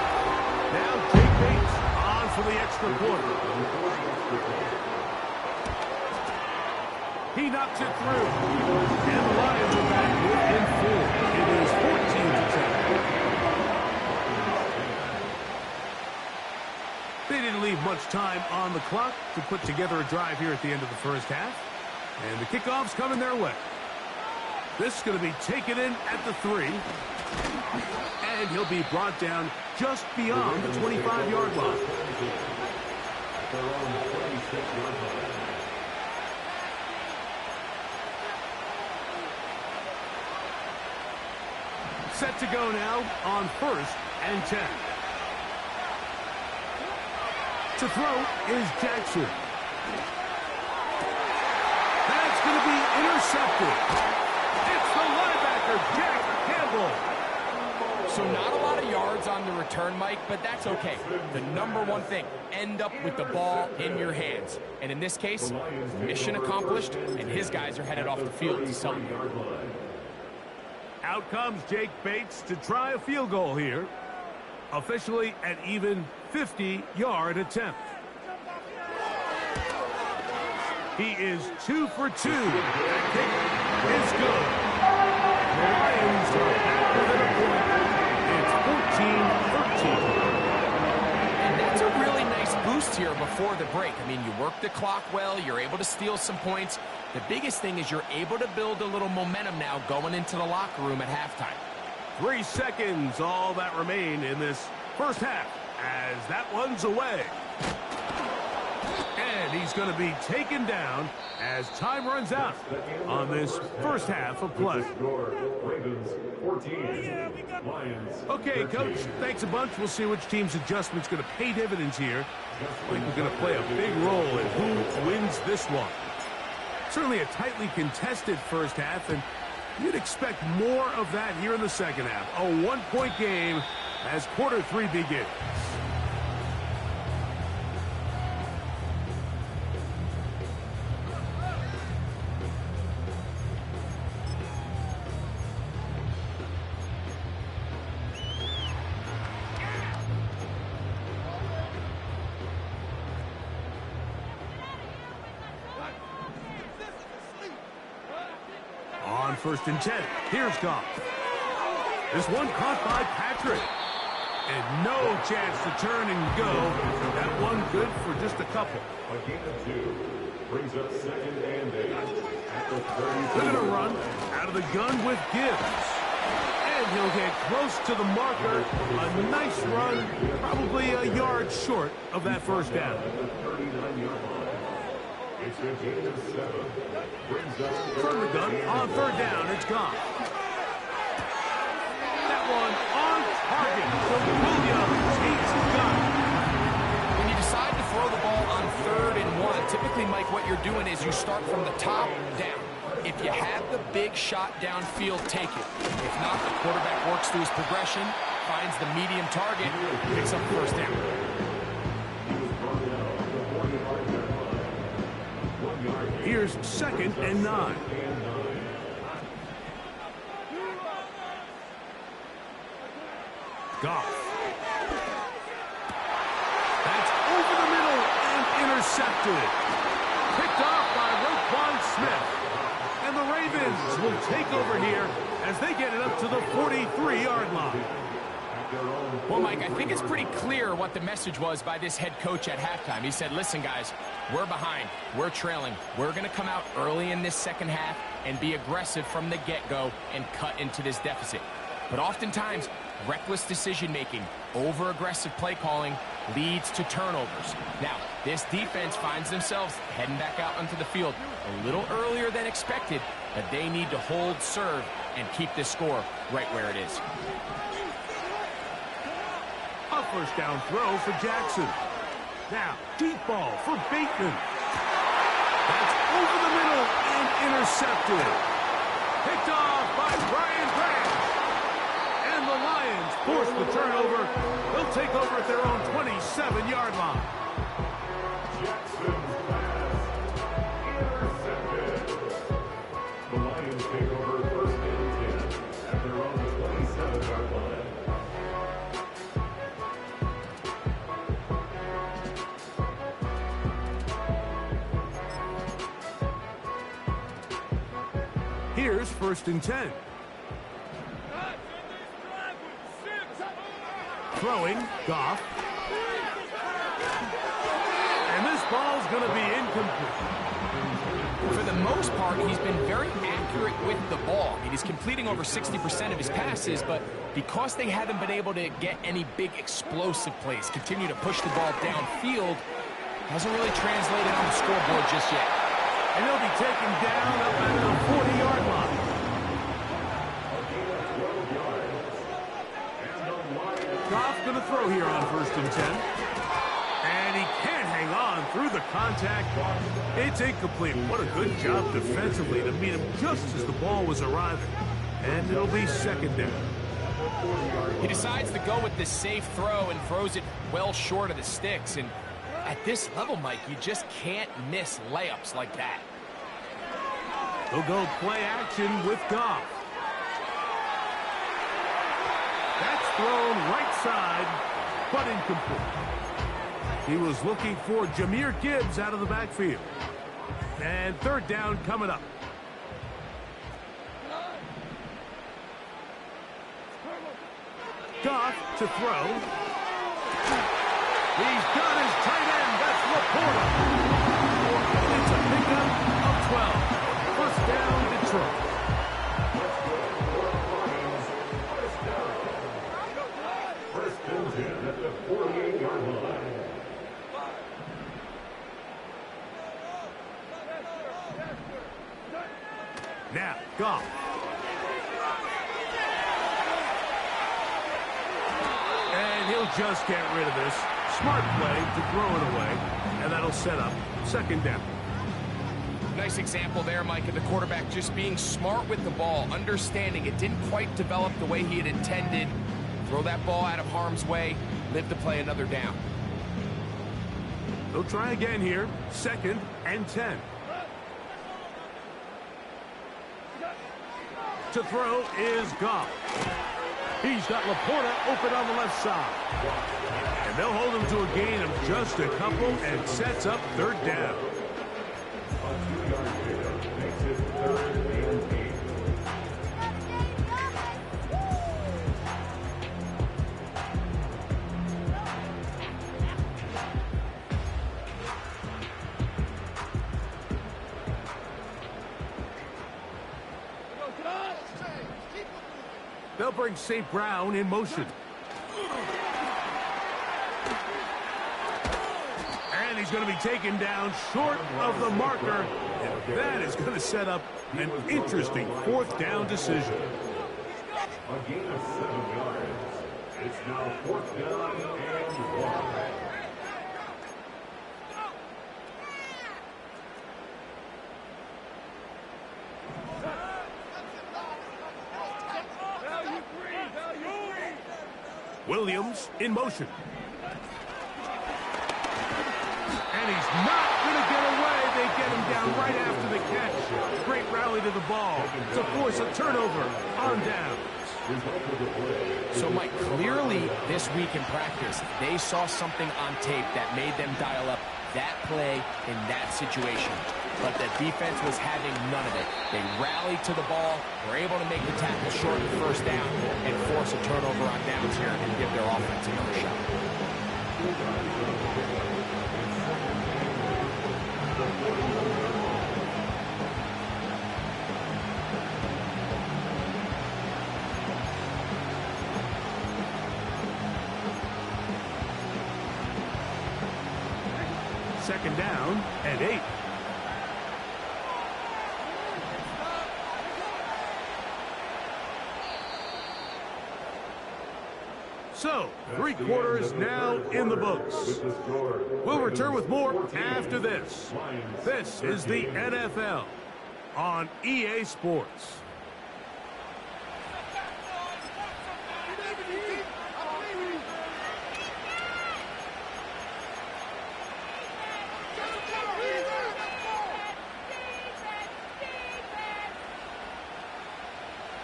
Speaker 8: Now Jake Bates on for the extra point. He knocks it through. And the Lions are back within 4. It is 14-10. They didn't leave much time on the clock to put together a drive here at the end of the first half. And the kickoff's coming their way. This is going to be taken in at the 3. And he'll be brought down just beyond the 25-yard line. Set to go now on 1st and 10. To throw is Jackson. That's going to be intercepted. It's the linebacker, Jack Campbell.
Speaker 9: So not a lot of yards on the return, Mike, but that's okay. The number one thing, end up with the ball in your hands. And in this case, mission accomplished, and his guys are headed off the field to celebrate.
Speaker 8: Out comes Jake Bates to try a field goal here. Officially an even 50-yard attempt. He is 2 for 2. That kick is good. The Lions are back within a point. It's 14-13.
Speaker 9: And that's a really nice boost here before the break. I mean, you work the clock well. You're able to steal some points. The biggest thing is you're able to build a little momentum now going into the locker room at halftime.
Speaker 8: 3 seconds, all that remain in this first half, as that one's away. And he's going to be taken down as time runs out on this first half of play. Okay, Coach, thanks a bunch. We'll see which team's adjustment's going to pay dividends here. I think we're going to play a big role in who wins this one. Certainly a tightly contested first half, and you'd expect more of that here in the second half. A 1-point game as quarter 3 begins. On 1st and 10, here's Goff. This one caught by Patrick. And no chance to turn and go. That one good for just a couple.
Speaker 6: A gain of 2 brings up 2nd and 8.
Speaker 8: They're going to run out of the gun with Gibbs. And he'll get close to the marker. A nice run, probably a yard short of that first down.
Speaker 6: It's a gain of 7.
Speaker 8: From the gun, on 3rd down, it's gone. That one on target. So Williams, he's got it.
Speaker 9: When you decide to throw the ball on 3rd and 1, typically, Mike, what you're doing is you start from the top down. If you have the big shot downfield, take it. If not, the quarterback works through his progression, finds the medium target, picks up the first down.
Speaker 8: Here's 2nd and 9. Goff. That's over the middle and intercepted. Picked off by Roquan Smith. And the Ravens will take over here as they get it up to the 43-yard line.
Speaker 9: Well, Mike, I think it's pretty clear what the message was by this head coach at halftime. He said, listen, guys, we're behind. We're trailing. We're going to come out early in this second half and be aggressive from the get-go and cut into this deficit. But oftentimes, reckless decision-making, over-aggressive play calling leads to turnovers. Now, This defense finds themselves heading back out onto the field a little earlier than expected, but they need to hold serve and keep this score right where it is.
Speaker 8: A first down throw for Jackson. Now, deep ball for Bateman. That's over the middle and intercepted. Picked off by Brian Grant. And the Lions force the turnover. They'll take over at their own 27-yard line.
Speaker 6: Jackson's pass intercepted. The Lions take over first and 10 at their own 27-yard line.
Speaker 8: Here's first and 10. Throwing, Goff. And this ball's going to be incomplete.
Speaker 9: For the most part, he's been very accurate with the ball. I mean, he's completing over 60% of his passes, but because they haven't been able to get any big explosive plays, continue to push the ball downfield, hasn't really translated on the scoreboard just yet.
Speaker 8: And he'll be taken down up at the 40-yard line. Goff going to throw here on first and 10. And he can't hang on through the contact. It's incomplete. What a good job defensively to meet him just as the ball was arriving. And it'll be second down.
Speaker 9: He decides to go with this safe throw and throws it well short of the sticks. And at this level, Mike, you just can't miss layups like that.
Speaker 8: He'll go play action with Goff. That's thrown right side, but incomplete. He was looking for Jahmyr Gibbs out of the backfield. And third down coming up. Goff to throw. He's got his tight end. That's Laporta. It's a pickup of 12. First down, Detroit.
Speaker 6: First and 10 at the 48-yard line.
Speaker 8: Now, Goff. And he'll just get rid of this. Smart play to throw it away. And that'll set up second down.
Speaker 9: Nice example there, Mike, of the quarterback just being smart with the ball, understanding it didn't quite develop the way he had intended. Throw that ball out of harm's way, live to play another down.
Speaker 8: They'll try again here. Second and 10. To throw is Goff. He's got Laporta open on the left side. And they'll hold him to a gain of just a couple and sets up third down.
Speaker 6: Makes it third and 8.
Speaker 8: They'll bring St. Brown in motion. And he's going to be taken down short of the marker. And that is going to set up an interesting fourth down decision.
Speaker 6: A gain of 7 yards. It's now fourth down and 1.
Speaker 8: Williams in motion. And he's not going to get away. They get him down right after the catch. Great rally to the ball to force a turnover on down.
Speaker 9: So, Mike, clearly this week in practice, they saw something on tape that made them dial up that play in that situation. But the defense was having none of it. They rallied to the ball, were able to make the tackle short of the first down, and force a turnover on downs here and give their offense another shot.
Speaker 8: second down and 8. So, 3 quarters now in the books. We'll return with more after this. This is the NFL on EA Sports.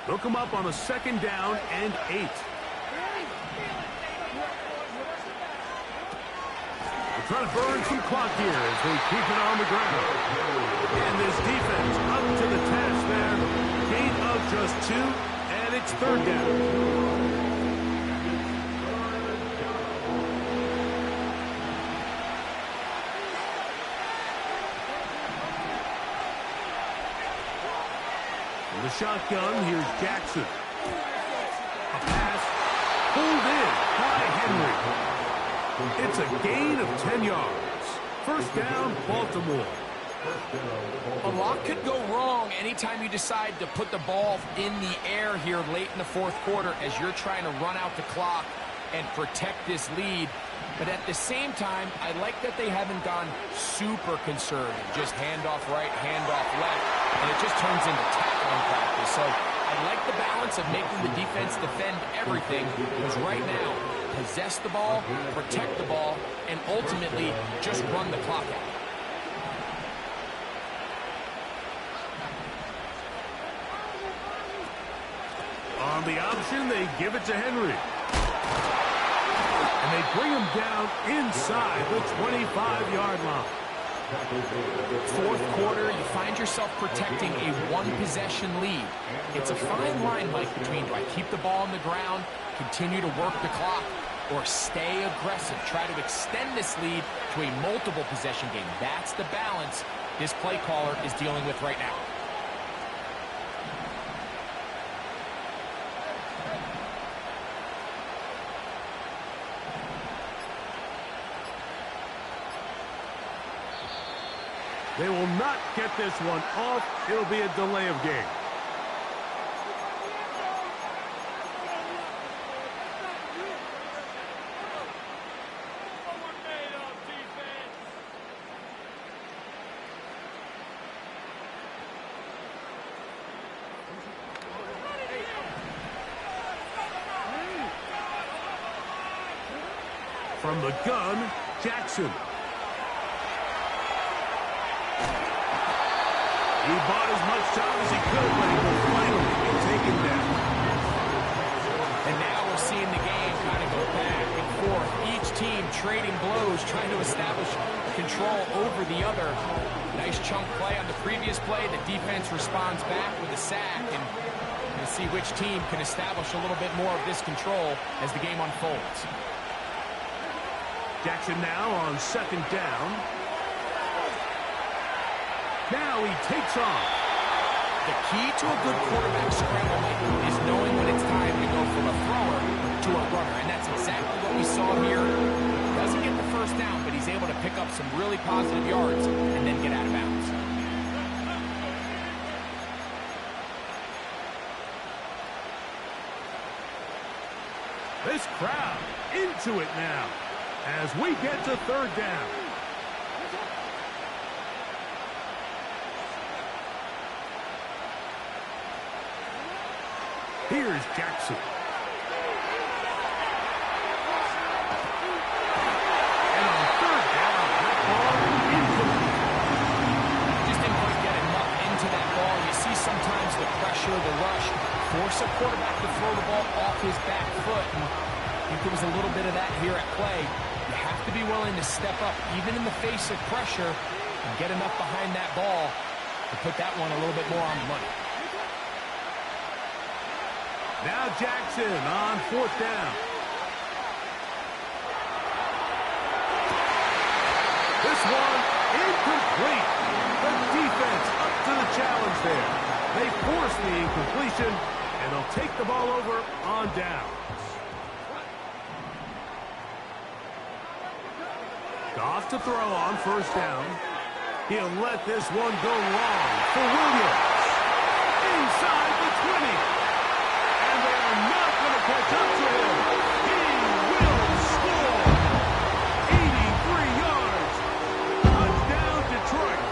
Speaker 8: They'll come up on a second down and 8. Trying to burn some clock here as they keep it on the ground. And this defense up to the task there. Gain of just 2, and it's 3rd down. In the shotgun, here's Jackson. A pass pulled in by Henry. It's a gain of 10 yards. 1st down, Baltimore.
Speaker 9: A lot could go wrong anytime you decide to put the ball in the air here late in the 4th quarter as you're trying to run out the clock and protect this lead. But at the same time, I like that they haven't gone super conservative. Just handoff right, handoff left, and it just turns into tackling practice. So I like the balance of making the defense defend everything, because right now, possess the ball, protect the ball, and ultimately just run the clock out.
Speaker 8: On the option, they give it to Henry. And they bring him down inside the 25-yard line.
Speaker 9: 4th quarter, you find yourself protecting a 1-possession lead. It's a fine line, Mike, between do I keep the ball on the ground, continue to work the clock, or stay aggressive, try to extend this lead to a multiple possession game. That's the balance this play caller is dealing with right now.
Speaker 8: They will not get this one off. It'll be a delay of game. From the gun, Jackson. He bought as much time as he could, but he will finally be taken down.
Speaker 9: And now we're seeing the game kind of go back and forth. Each team trading blows, trying to establish control over the other. Nice chunk play on the previous play. The defense responds back with a sack, and we'll see which team can establish a little bit more of this control as the game unfolds.
Speaker 8: Jackson now on 2nd down. Now he takes off.
Speaker 9: The key to a good quarterback scramble is knowing when it's time to go from a thrower to a runner. And that's exactly what we saw here. Doesn't get the 1st down, but he's able to pick up some really positive yards and then get out of bounds.
Speaker 8: This crowd into it now as we get to 3rd down. Here's Jackson. And on 3rd down, that ball incomplete.
Speaker 9: Just didn't quite get enough into that ball. You see sometimes the pressure, the rush, force a quarterback to throw the ball off his back foot. And I think there was a little bit of that here at play. You have to be willing to step up, even in the face of pressure, and get enough behind that ball to put that one a little bit more on the money.
Speaker 8: Now Jackson on 4th down. This one incomplete. The defense up to the challenge there. They force the incompletion, and they'll take the ball over on downs. Off to throw on first down. He'll let this one go long for Williams. Inside the 20. And they're not going to catch up to him. He will score. 83 yards. Touchdown, Detroit.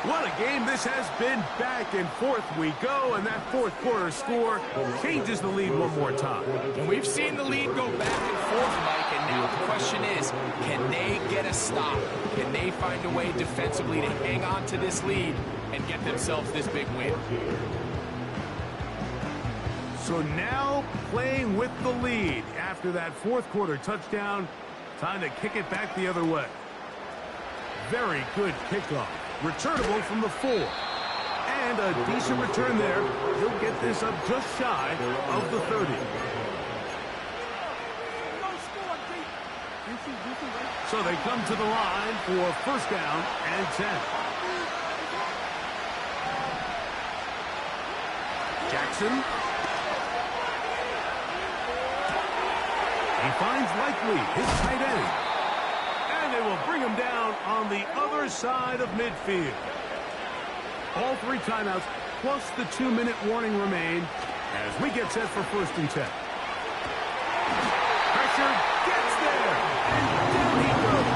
Speaker 8: What a game this has been. Back and forth we go, and that fourth quarter score changes the lead one more time.
Speaker 9: And we've seen the lead go back and forth, Mike, and now the question is, can they get a stop? Can they find a way defensively to hang on to this lead and get themselves this big win?
Speaker 8: So now playing with the lead after that fourth quarter touchdown, time to kick it back the other way. Very good kickoff. Returnable from the 4. And a decent return there. He'll get this up just shy of the 30. So they come to the line for first down and 10. Jackson. He finds Likely, his tight end. And they will bring him down on the other side of midfield. All 3 timeouts plus the 2-minute warning remain as we get set for first and 10. Pressure gets there, and down he goes.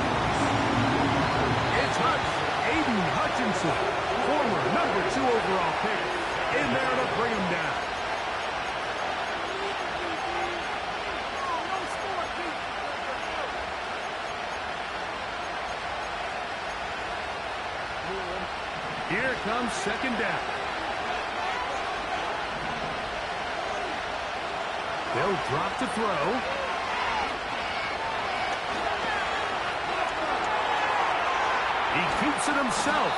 Speaker 8: It's Hutch, Aiden Hutchinson, former number 2 overall pick, in there to bring him down. Here comes second down. They'll drop to throw. He keeps it himself.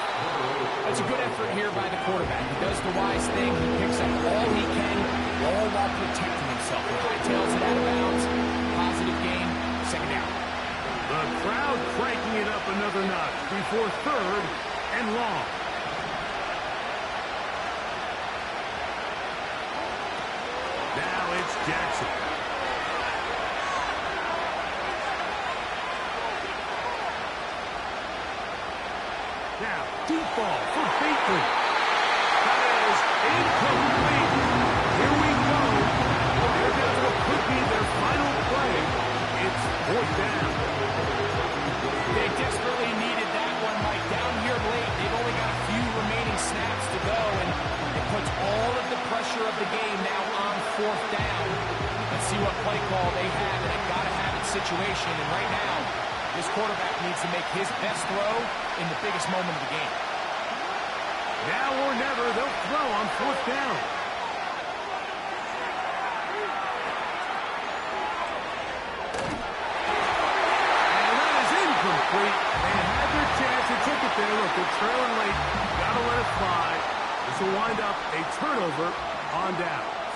Speaker 9: That's a good effort here by the quarterback. He does the wise thing. He picks up all he can, all while protecting himself. He hightails it out of bounds. Positive gain. Second down.
Speaker 8: The crowd cranking it up another notch before third and long. Now it's Jackson. Now, deep ball for Bateman. That is incomplete. Here we go. They're down to what could be their final play. It's fourth down.
Speaker 9: They desperately needed that one, Mike. Down here late, they've only got a few remaining snaps to go, and it puts all of the pressure of the game now on fourth down. Let's see what play call they have in a gotta-have-it situation, and right now, this quarterback needs to make his best throw in the biggest moment of the game.
Speaker 8: Now or never, they'll throw on fourth down. And that is incomplete. They had their chance. They took it there. Look, they're trailing late. Got to let it fly. This will wind up a turnover on downs.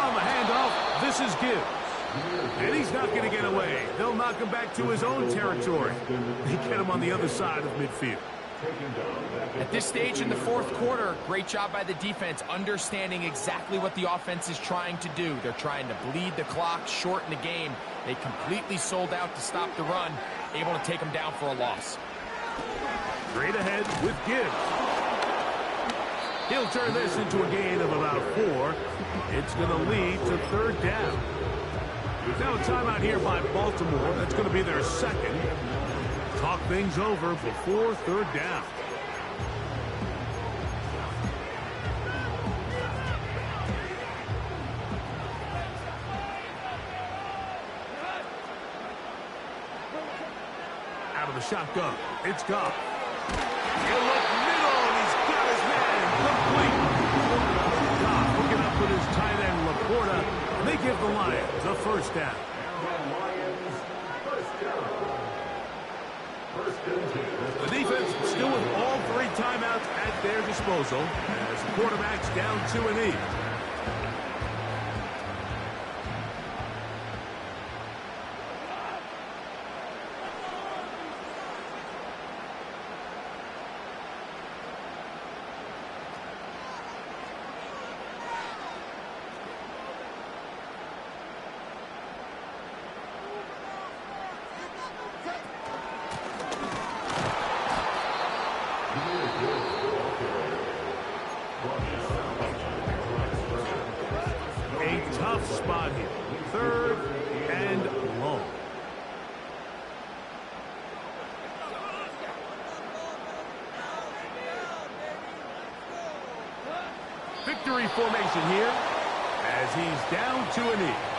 Speaker 8: On the handoff, this is Gibbs. And he's not going to get away. They'll knock him back to his own territory. They get him on the other side of midfield.
Speaker 9: At this stage in the fourth quarter, great job by the defense, understanding exactly what the offense is trying to do. They're trying to bleed the clock, shorten the game. They completely sold out to stop the run, able to take them down for a loss.
Speaker 8: Straight ahead with Gibbs. He'll turn this into a gain of about 4. It's going to lead to third down. Now a timeout here by Baltimore. That's going to be their second. Talk things over before third down. Out of the shotgun. It's Goff. He'll look middle, and he's got his man complete. Goff looking up with his tight end, Laporta. They give the Lions a first down. The defense still with all 3 timeouts at their disposal as the quarterback's down 2 and 8. A tough spot here. 3rd and long. Victory formation here as he's down to a knee.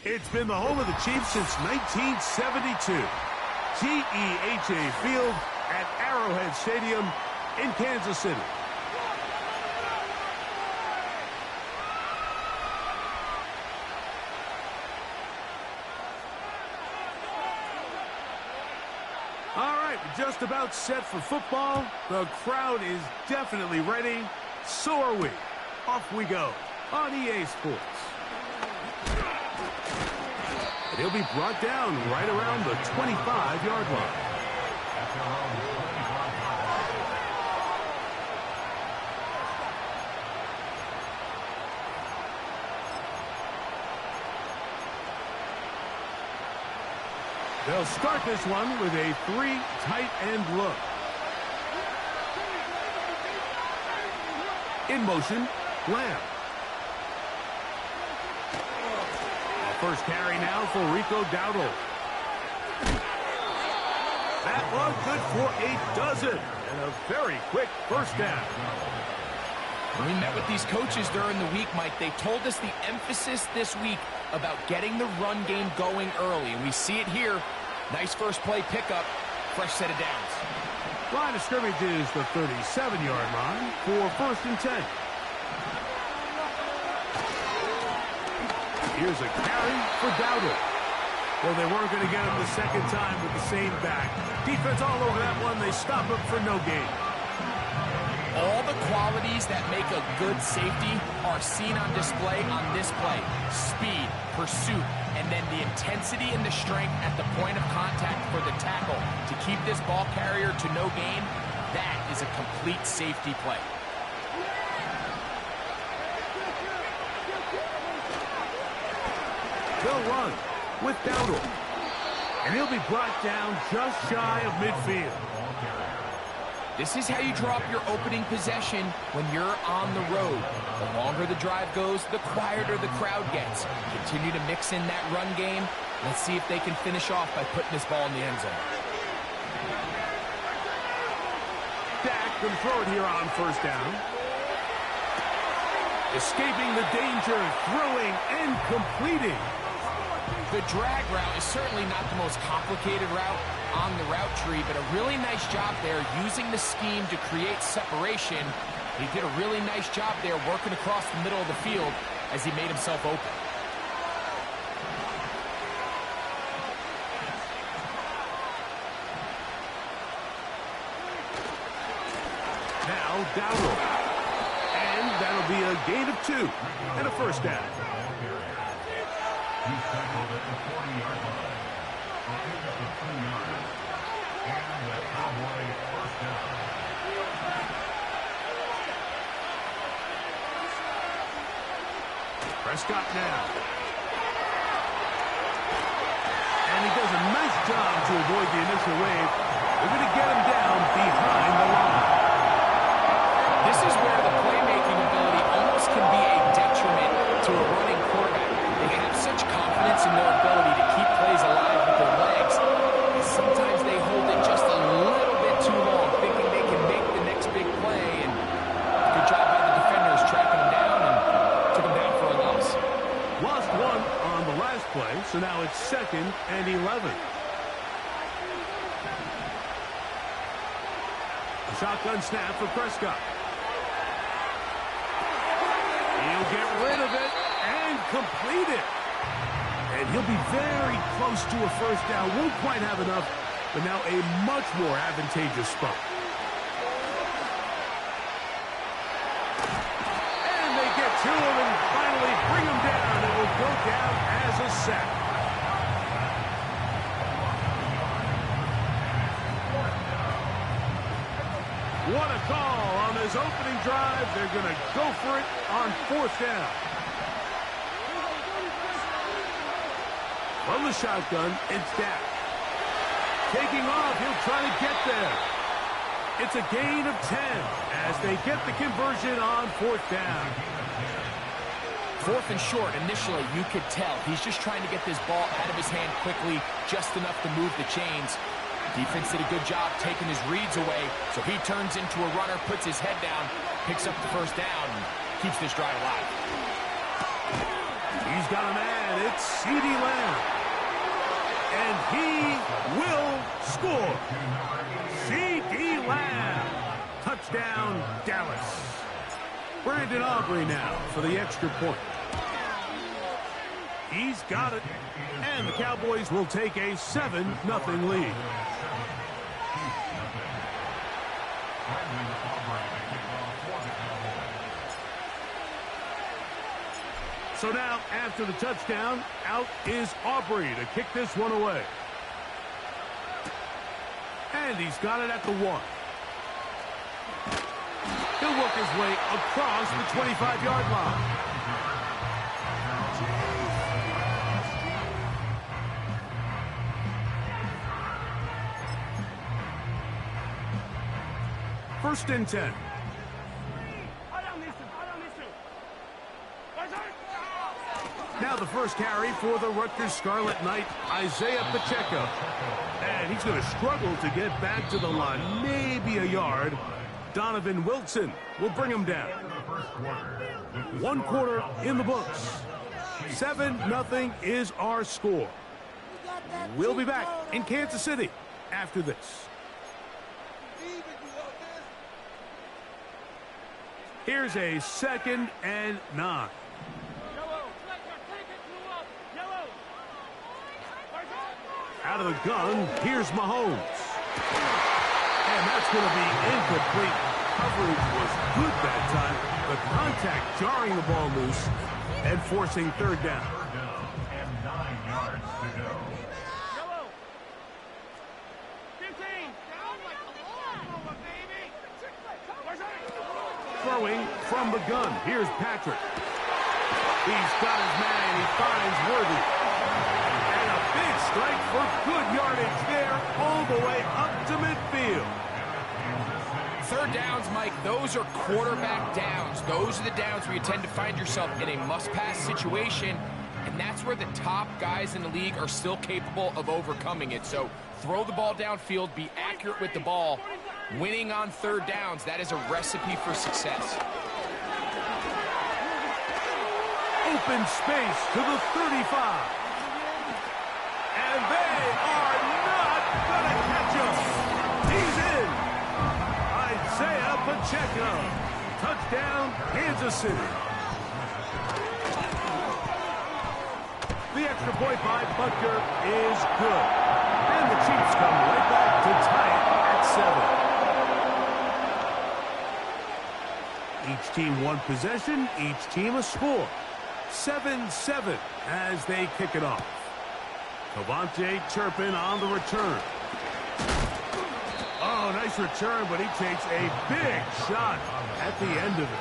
Speaker 8: It's been the home of the Chiefs since 1972. GEHA Field at Arrowhead Stadium in Kansas City. All right, we're just about set for football. The crowd is definitely ready. So are we. Off we go on EA Sports. And he'll be brought down right around the 25-yard line. They'll start this one with a 3 tight end look. In motion, Lamb. First carry now for Rico Dowdle. That one good for a dozen. And a very quick first down.
Speaker 9: When we met with these coaches during the week, Mike, they told us the emphasis this week about getting the run game going early. And we see it here. Nice first play pickup. Fresh set of downs.
Speaker 8: Line of scrimmage is the 37-yard line for 1st and 10. Here's a carry for Dowdle. Well, they weren't going to get him the second time with the same back. Defense all over that one. They stop him for no gain.
Speaker 9: All the qualities that make a good safety are seen on display on this play. Speed, pursuit, and then the intensity and the strength at the point of contact for the tackle to keep this ball carrier to no gain. That is a complete safety play.
Speaker 8: They'll run with Dowdle. And he'll be brought down just shy of midfield.
Speaker 9: This is how you draw up your opening possession when you're on the road. The longer the drive goes, the quieter the crowd gets. Continue to mix in that run game. Let's see if they can finish off by putting this ball in the end zone.
Speaker 8: Dak can throw it here on first down. Escaping the danger, throwing and completing.
Speaker 9: The drag route is certainly not the most complicated route on the route tree, but a really nice job there using the scheme to create separation. He did a really nice job there working across the middle of the field as he made himself open.
Speaker 8: Now Dowdle. And that'll be a gain of 2 and a first down.
Speaker 6: He's tackled at the 40-yard line. I'll pick up the 3 yards. And the Cowboy first down.
Speaker 8: Prescott now. And he does a nice job to avoid the initial wave. They're going to get him down behind the line.
Speaker 9: This is where the playmaking ability almost can be a detriment to a running quarterback. They have such confidence in their ability to keep plays alive with their legs. And sometimes they hold it just a little bit too long, thinking they can make the next big play. And good job by the defenders tracking him down and took him down for a loss.
Speaker 8: Lost 1 on the last play, so now it's 2nd and 11. A shotgun snap for Prescott. He'll get rid of it and complete it. And he'll be very close to a first down. Won't quite have enough, but now a much more advantageous spot. And they get to him and finally bring him down. It will go down as a sack. What a call on this opening drive. They're going to go for it on 4th down. From the shotgun, it's Dak. Taking off, he'll try to get there. It's a gain of 10 as they get the conversion on 4th down.
Speaker 9: 4th and short, initially, you could tell he's just trying to get this ball out of his hand quickly, just enough to move the chains. Defense did a good job taking his reads away, so he turns into a runner, puts his head down, picks up the first down, and keeps this drive alive.
Speaker 8: He's got a man it's CeeDee Lamb. And he will score. CeeDee Lamb. Touchdown, Dallas. Brandon Aubrey now for the extra point. He's got it. And the Cowboys will take a 7-0 lead. So now, after the touchdown, out is Aubrey to kick this one away. And he's got it at the 1. He'll work his way across the 25-yard line. First and 10. Now the first carry for the Rutgers Scarlet Knight, Isaiah Pacheco. And he's going to struggle to get back to the line, maybe a yard. Donovan Wilson will bring him down. 1 quarter in the books. 7-0 is our score. We'll be back in Kansas City after this. Here's a 2nd and 9. Out of the gun, here's Mahomes. And that's going to be incomplete. Coverage was good that time. The contact jarring the ball loose and forcing 3rd down.
Speaker 6: And 9 yards to go.
Speaker 8: Throwing from the gun, here's Patrick. He's got his man, he finds Worthy. And a big strike for good yardage there, all the way up to midfield.
Speaker 9: 3rd downs, Mike, those are quarterback downs. Those are the downs where you tend to find yourself in a must-pass situation, and that's where the top guys in the league are still capable of overcoming it. So throw the ball downfield, be accurate with the ball. Winning on 3rd downs, that is a recipe for success.
Speaker 8: Open space to the 35. And they are not going to catch him. He's in. Isaiah Pacheco. Touchdown, Kansas City. The extra point by Butker is good. And the Chiefs come right back to tie it at 7. Each team 1 possession, each team a score. 7-7 as they kick it off. Cavante Turpin on the return. Oh, nice return, but he takes a big shot at the end of it.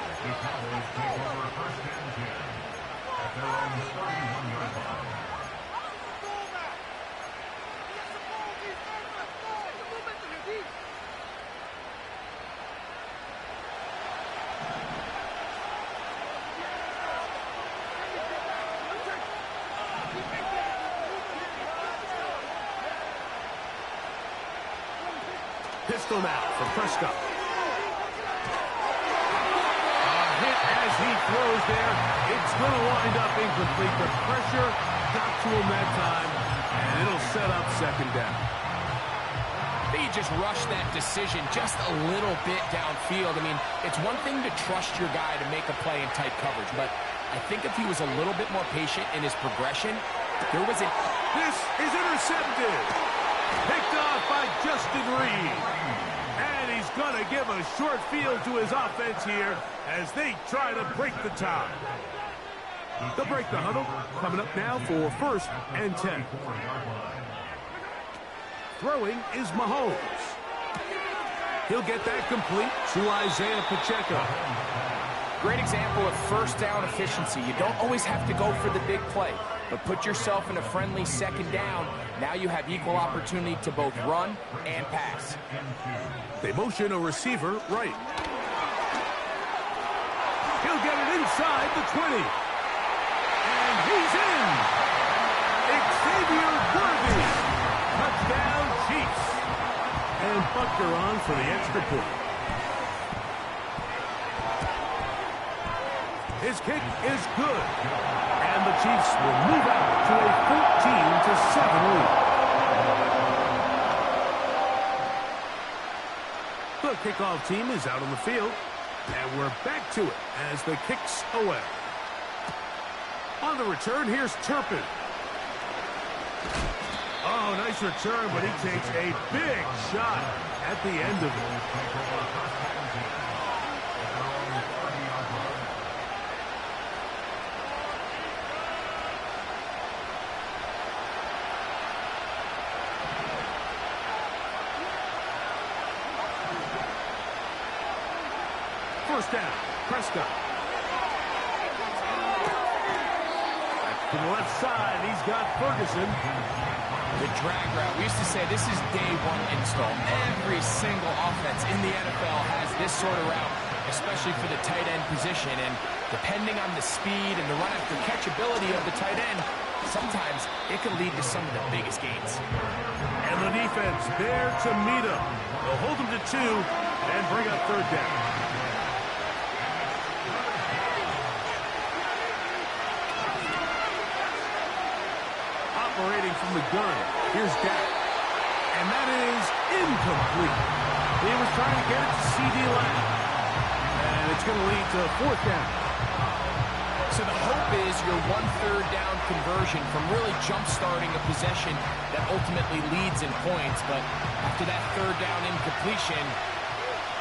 Speaker 8: Pistol now for Prescott. A hit as he throws there. It's going to wind up incomplete. The pressure got to him that time, and it'll set up 2nd down.
Speaker 9: He just rushed that decision just a little bit downfield. I mean, it's one thing to trust your guy to make a play in tight coverage, but I think if he was a little bit more patient in his progression, there was a...
Speaker 8: This is intercepted. Picked off by Justin Reed. And he's going to give a short field to his offense here as they try to break the tie. They'll break the huddle. Coming up now for 1st and 10. Throwing is Mahomes. He'll get that complete to Isaiah Pacheco.
Speaker 9: Great example of 1st down efficiency. You don't always have to go for the big play, but put yourself in a friendly 2nd down. Now you have equal opportunity to both run and pass.
Speaker 8: They motion a receiver right. He'll get it inside the 20. And he's in. Xavier Worthy. Touchdown, Chiefs. And Butker on for the extra point. His kick is good. And the Chiefs will move out to a 14-7 lead. The kickoff team is out on the field, and we're back to it as the kick's away. On the return, here's Turpin. Oh, nice return, but he takes a big shot at the end of it. First down, Prescott. To the left side, he's got Ferguson.
Speaker 9: The drag route. We used to say this is day one install. Every single offense in the NFL has this sort of route, especially for the tight end position. And depending on the speed and the run after catch ability of the tight end, sometimes it can lead to some of the biggest gains.
Speaker 8: And the defense there to meet him. They'll hold him to 2 and bring up third down. Operating from the gun, here's Dak. And that is incomplete. He was trying to get it to C.D. Lamb. And it's going to lead to fourth down.
Speaker 9: So the hope is your 1/3 down conversion from really jump-starting a possession that ultimately leads in points. But after that third down incompletion,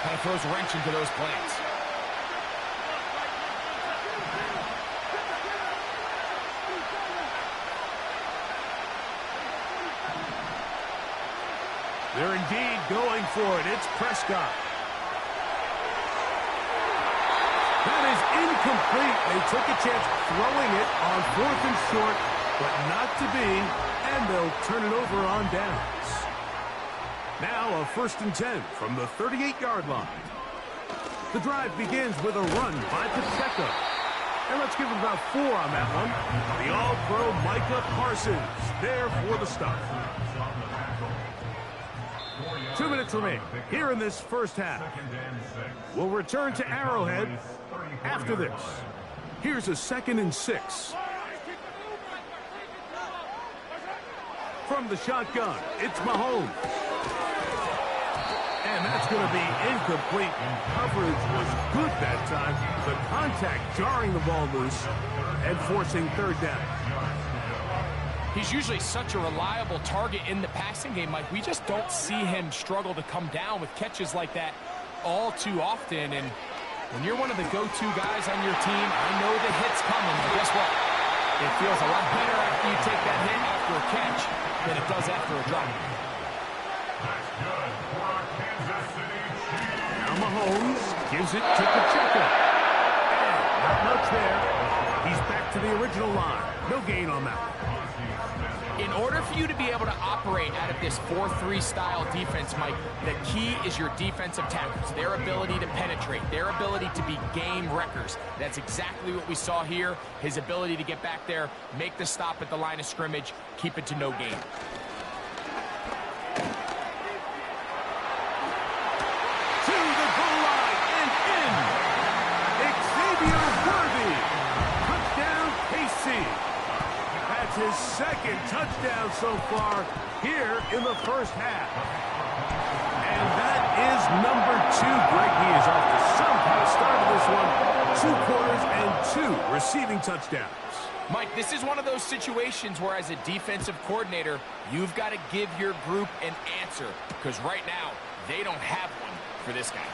Speaker 9: kind of throws a wrench into those plans.
Speaker 8: They're indeed going for it. It's Prescott. That is incomplete. They took a chance throwing it on 4th and short, but not to be, and they'll turn it over on downs. Now a 1st and 10 from the 38-yard line. The drive begins with a run by Pacheco. And let's give him about 4 on that one. The all-pro Micah Parsons there for the stop. 2 minutes remain here in this first half. We'll return to Arrowhead after this. Here's a 2nd and 6. From the shotgun, it's Mahomes. And that's going to be incomplete. Coverage was good that time. The contact jarring the ball loose and forcing third down.
Speaker 9: He's usually such a reliable target in the passing game, Mike. We just don't see him struggle to come down with catches like that all too often. And when you're one of the go-to guys on your team, I know the hit's coming, but guess what? It feels a lot better after you take that hit after a catch than it does after a drop.
Speaker 8: Now Mahomes gives it to Pacheco. And not much there. He's back to the original line. No gain on that one.
Speaker 9: In order for you to be able to operate out of this 4-3 style defense, Mike, the key is your defensive tackles, their ability to penetrate, their ability to be game wreckers. That's exactly what we saw here. His ability to get back there, make the stop at the line of scrimmage, keep it to no gain.
Speaker 8: To the goal line and in. Xavier Worthy. Touchdown, KC. That's his 2nd touchdown so far here in the first half. And that is number 2. Greg, he is off to some kind of start of this one. 2 quarters and 2 receiving touchdowns.
Speaker 9: Mike, this is one of those situations where as a defensive coordinator, you've got to give your group an answer. Because right now, they don't have one for this guy.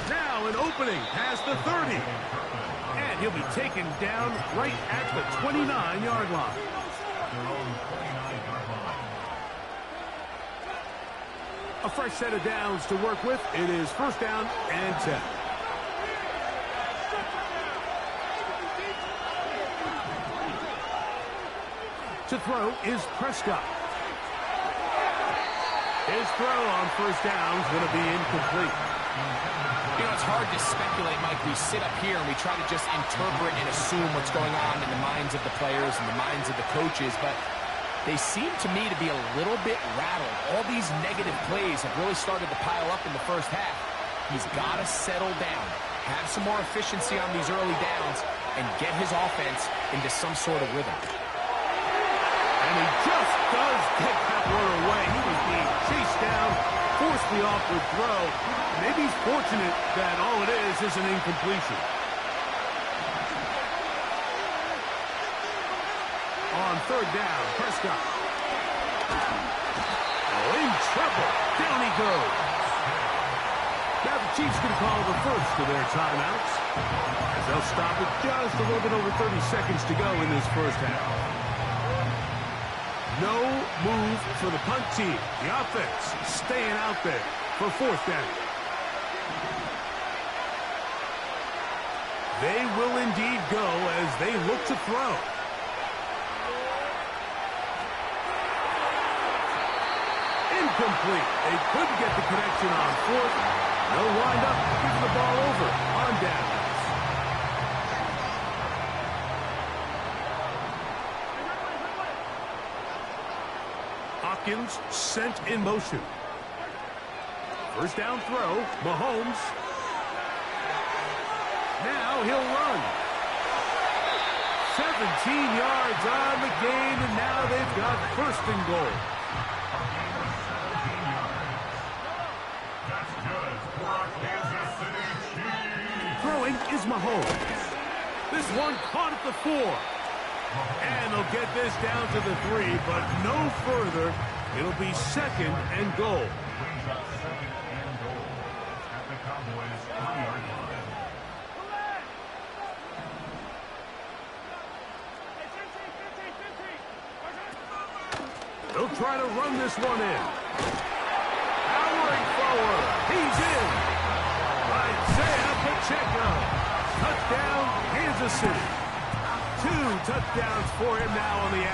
Speaker 8: Now an opening past the 30. And he'll be taken down right at the 29-yard line. A fresh set of downs to work with. It is 1st down and 10. To throw is Prescott. His throw on 1st down is going to be incomplete.
Speaker 9: You know, it's hard to speculate, Mike. We sit up here and we try to just interpret and assume what's going on in the minds of the players and the minds of the coaches, but they seem to me to be a little bit rattled. All these negative plays have really started to pile up in the first half. He's got to settle down. have some more efficiency on these early downs and get his offense into some sort of rhythm.
Speaker 8: And he just does get that one away. He was being chased down, forced the awkward throw. Maybe he's fortunate that all it is an incompletion. On third down, Prescott. Oh, in trouble. Down he goes. Now the Chiefs can call the first of their timeouts, as they'll stop it just a little bit over 30 seconds to go in this first half. No move for the punt team. The offense staying out there for fourth down. They will indeed go as they look to throw. Incomplete. They couldn't get the connection on fourth. They'll wind up giving the ball over on downs. Hopkins sent in motion. First down throw, Mahomes. Now he'll run. 17 yards on the game, and now they've got first and goal. Throwing is Mahomes. This one caught at the 4. And they'll get this down to the 3, but no further. It'll be second and goal. They'll try to run this one in. Powering forward. He's in. Isaiah Pacheco. Touchdown, Kansas City. 2 touchdowns for him now on the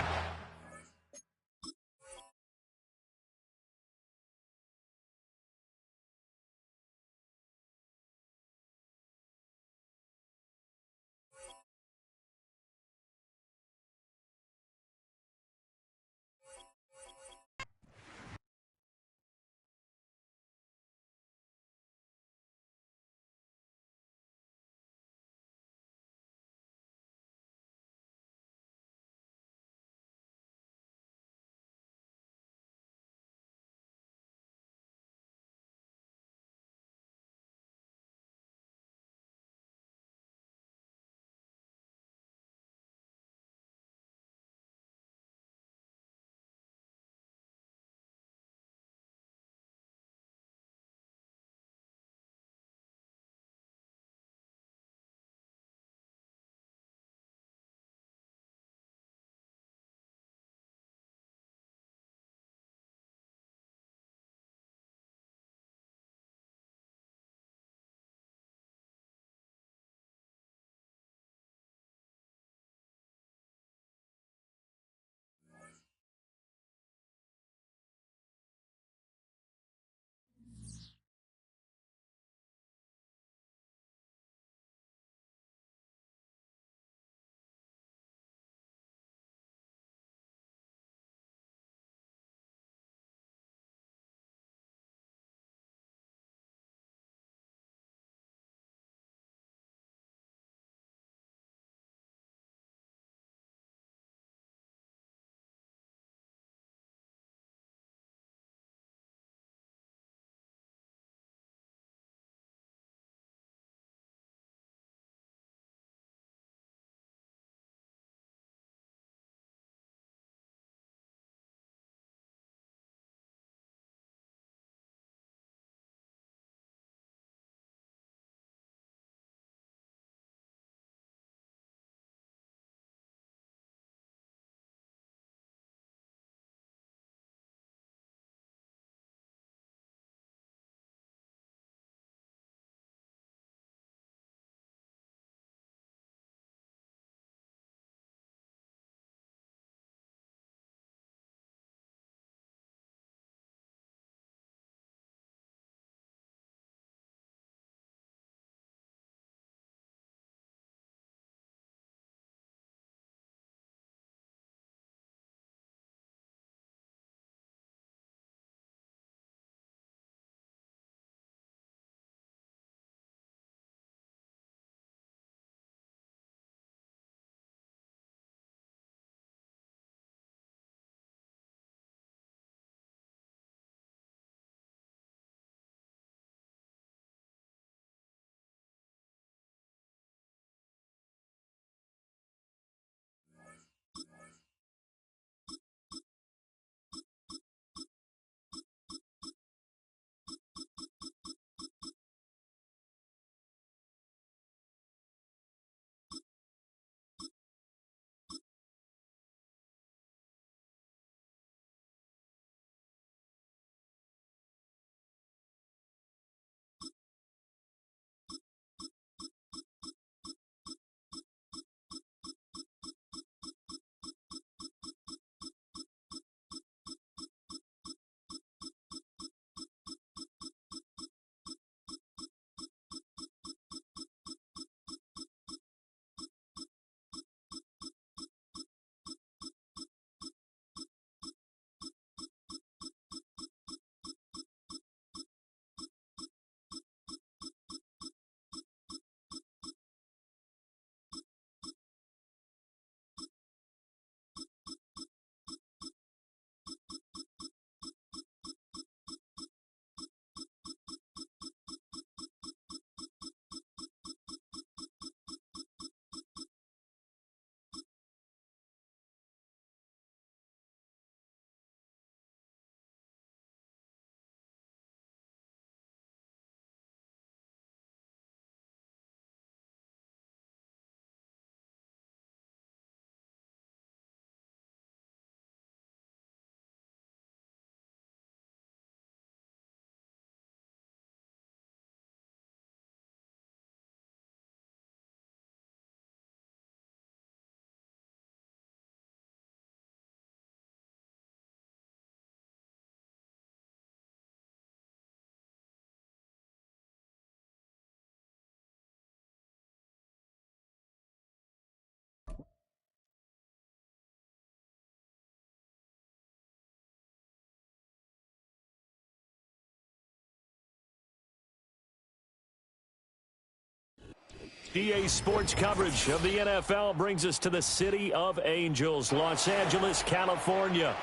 Speaker 3: EA Sports coverage of the NFL brings us to the City of Angels, Los Angeles, California.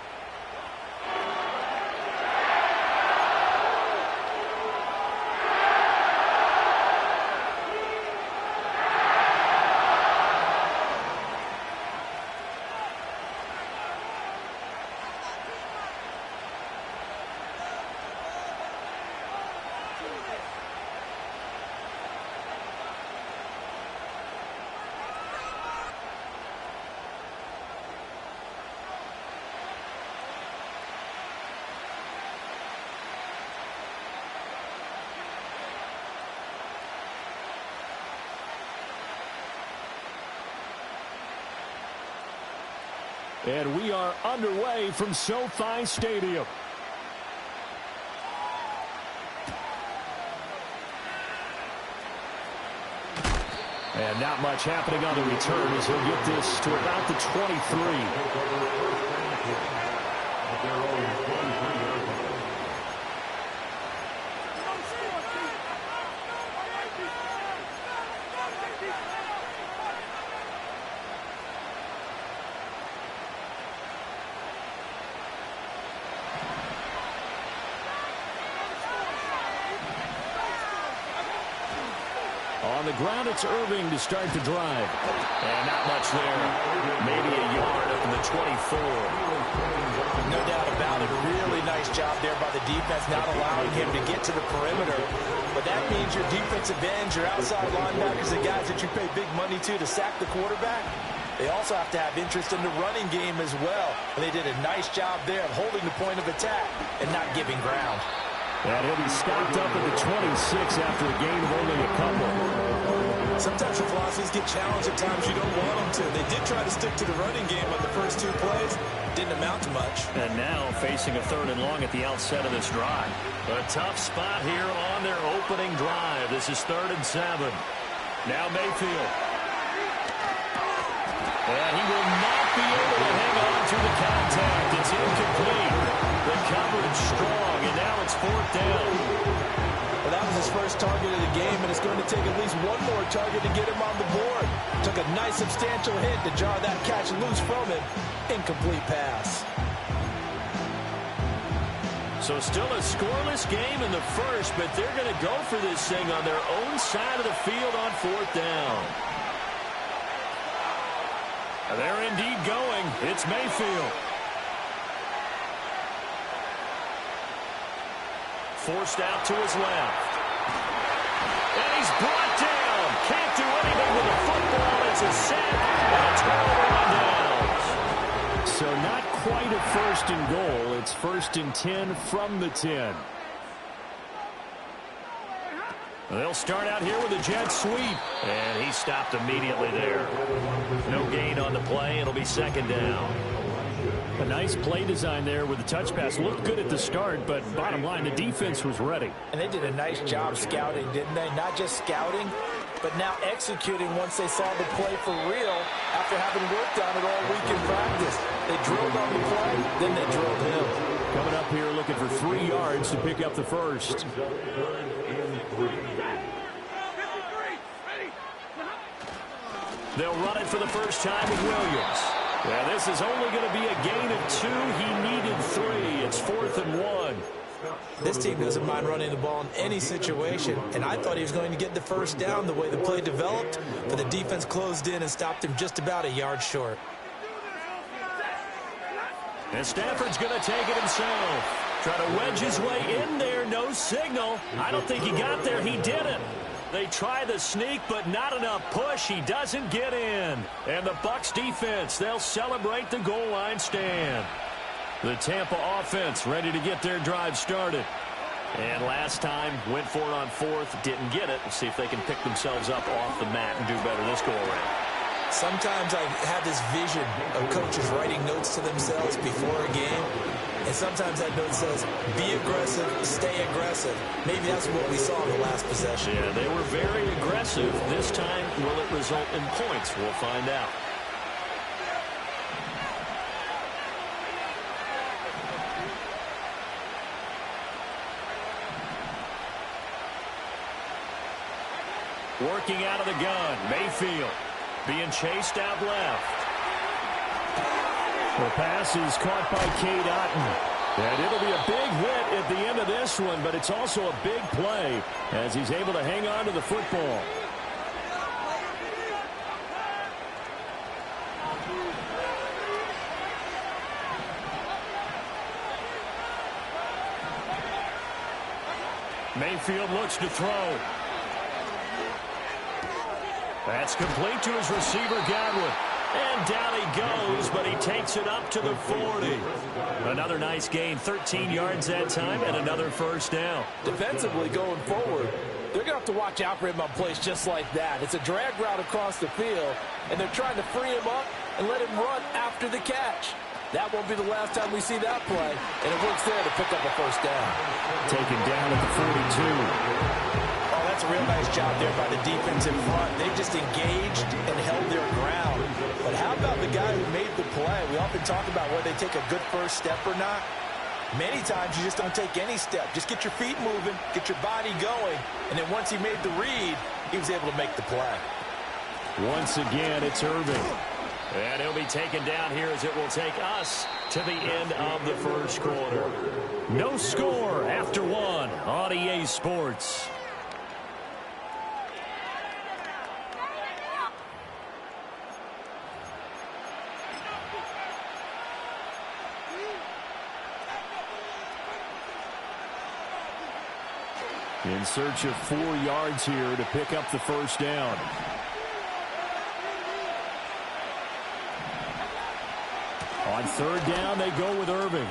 Speaker 3: And we are underway from SoFi Stadium. And not much happening on the return as he'll get this to about the 23. On the ground, it's Irving to start the drive. And not much there. Maybe a yard up in the 24.
Speaker 2: No doubt about it. Really nice job there by the defense, not allowing him to get to the perimeter. But that means your defensive ends, your outside linebackers, the guys that you pay big money to sack the quarterback, they also have to have interest in the running game as well. And they did a nice job there of holding the point of attack and not giving ground.
Speaker 3: And he'll be stopped up at the 26 after a gain of only a couple.
Speaker 2: Sometimes your philosophies get challenged at times you don't want them to. They did try to stick to the running game on the first 2 plays. Didn't amount to much.
Speaker 3: And now facing a 3rd and long at the outset of this drive. A tough spot here on their opening drive. This is 3rd and 7. Now Mayfield. And he will not be able to hang on to the contact. It's incomplete. The coverage strong, and now it's 4th down.
Speaker 2: Well, that was his first target of the game, and it's going to take at least one more target to get him on the board. Took a nice substantial hit to jar that catch loose from him. Incomplete pass.
Speaker 3: So still a scoreless game in the first, but they're going to go for this thing on their own side of the field on 4th down. They're indeed going. It's Mayfield. Forced out to his left. And he's brought down. Can't do anything with the football. It's a sack and a turnover on downs. So not quite a 1st and goal. It's 1st and 10 from the 10. They'll start out here with a jet sweep. And he stopped immediately there. No gain on the play. It'll be 2nd down. A nice play design there with the touch pass. Looked good at the start, but bottom line, the defense was ready.
Speaker 2: And they did a nice job scouting, didn't they? Not just scouting, but now executing once they saw the play for real after having worked on it all week in practice. They drilled on the play, then they drilled him.
Speaker 3: Coming up here looking for 3 yards to pick up the first. They'll run it for the first time with Williams. Yeah, this is only going to be a gain of 2. He needed 3. It's 4th and 1.
Speaker 2: This team doesn't mind running the ball in any situation, and I thought he was going to get the first down the way the play developed, but the defense closed in and stopped him just about a yard short.
Speaker 3: And Stafford's going to take it himself. Try to wedge his way in there. No signal. I don't think he got there. He didn't. They try the sneak, but not enough push. He doesn't get in. And the Bucs defense, they'll celebrate the goal line stand. The Tampa offense ready to get their drive started. And last time, went for it on 4th, didn't get it. We'll see if they can pick themselves up off the mat and do better this go-around.
Speaker 2: Sometimes I have this vision of coaches writing notes to themselves before a game. And sometimes that note says, be aggressive, stay aggressive. Maybe that's what we saw in the last possession.
Speaker 3: Yeah, they were very aggressive. This time, will it result in points? We'll find out.
Speaker 1: Working out of the gun, Mayfield being chased out left.
Speaker 3: The pass is caught by Cade Otton. And it'll be a big hit at the end of this one, but it's also a big play as he's able to hang on to the football. Mayfield looks to throw. That's complete to his receiver, Godwin. And down he goes, but he takes it up to the 40. Another nice gain, 13 yards that time, and another first down.
Speaker 2: Defensively going forward, they're going to have to watch out for him on plays just like that. It's a drag route across the field, and they're trying to free him up and let him run after the catch. That won't be the last time we see that play, and it works there to pick up a first down.
Speaker 3: Taken down at the 42.
Speaker 2: Oh, that's a real nice job there by the defense in front. They just engaged and held their ground. But how about the guy who made the play? We often talk about whether they take a good first step or not. Many times you just don't take any step. Just get your feet moving, get your body going, and then once he made the read, he was able to make the play.
Speaker 3: Once again, it's Irving.
Speaker 1: And he'll be taken down here as it will take us to the end of the first quarter.
Speaker 3: No score after one on EA Sports. In search of 4 yards here to pick up the first down. On third down, they go with Irving.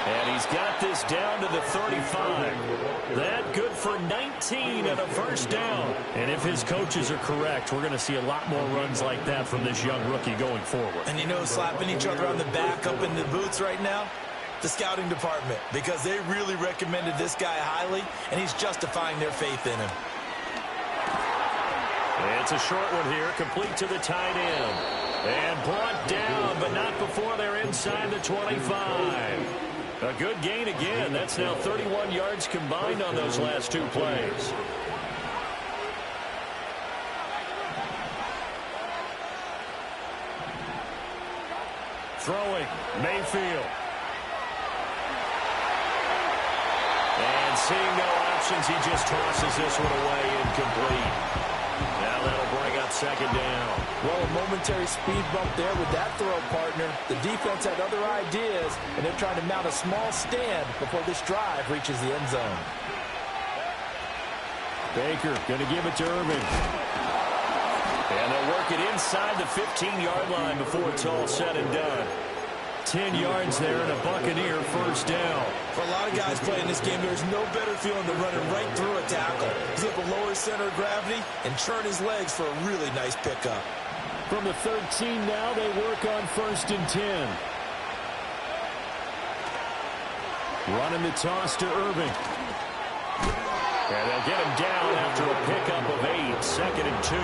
Speaker 1: And he's got this down to the 35. That good for 19 and a first down.
Speaker 3: And if his coaches are correct, we're going to see a lot more runs like that from this young rookie going forward.
Speaker 2: And you know, slapping each other on the back up in the booths right now? The scouting department, because they really recommended this guy highly, and he's justifying their faith in him.
Speaker 1: It's a short one here, complete to the tight end. And brought down, but not before they're inside the 25. A good gain again. That's now 31 yards combined on those last two plays. Throwing, Mayfield. And seeing no options, he just tosses this one away incomplete. Now that'll bring up second down.
Speaker 2: Well, a momentary speed bump there with that throw, partner. The defense had other ideas, and they're trying to mount a small stand before this drive reaches the end zone.
Speaker 3: Baker going to give it to Irving.
Speaker 1: And they'll work it inside the 15-yard line before it's all said and done.
Speaker 3: 10 yards there and a Buccaneer first down.
Speaker 2: For a lot of guys playing this game, there's no better feeling than running right through a tackle. He's able to lower his center of gravity and churn his legs for a really nice pickup.
Speaker 3: From the 13 now, they work on first and 10. Running the toss to Irving.
Speaker 1: And they'll get him down after a pickup of 8, second and 2.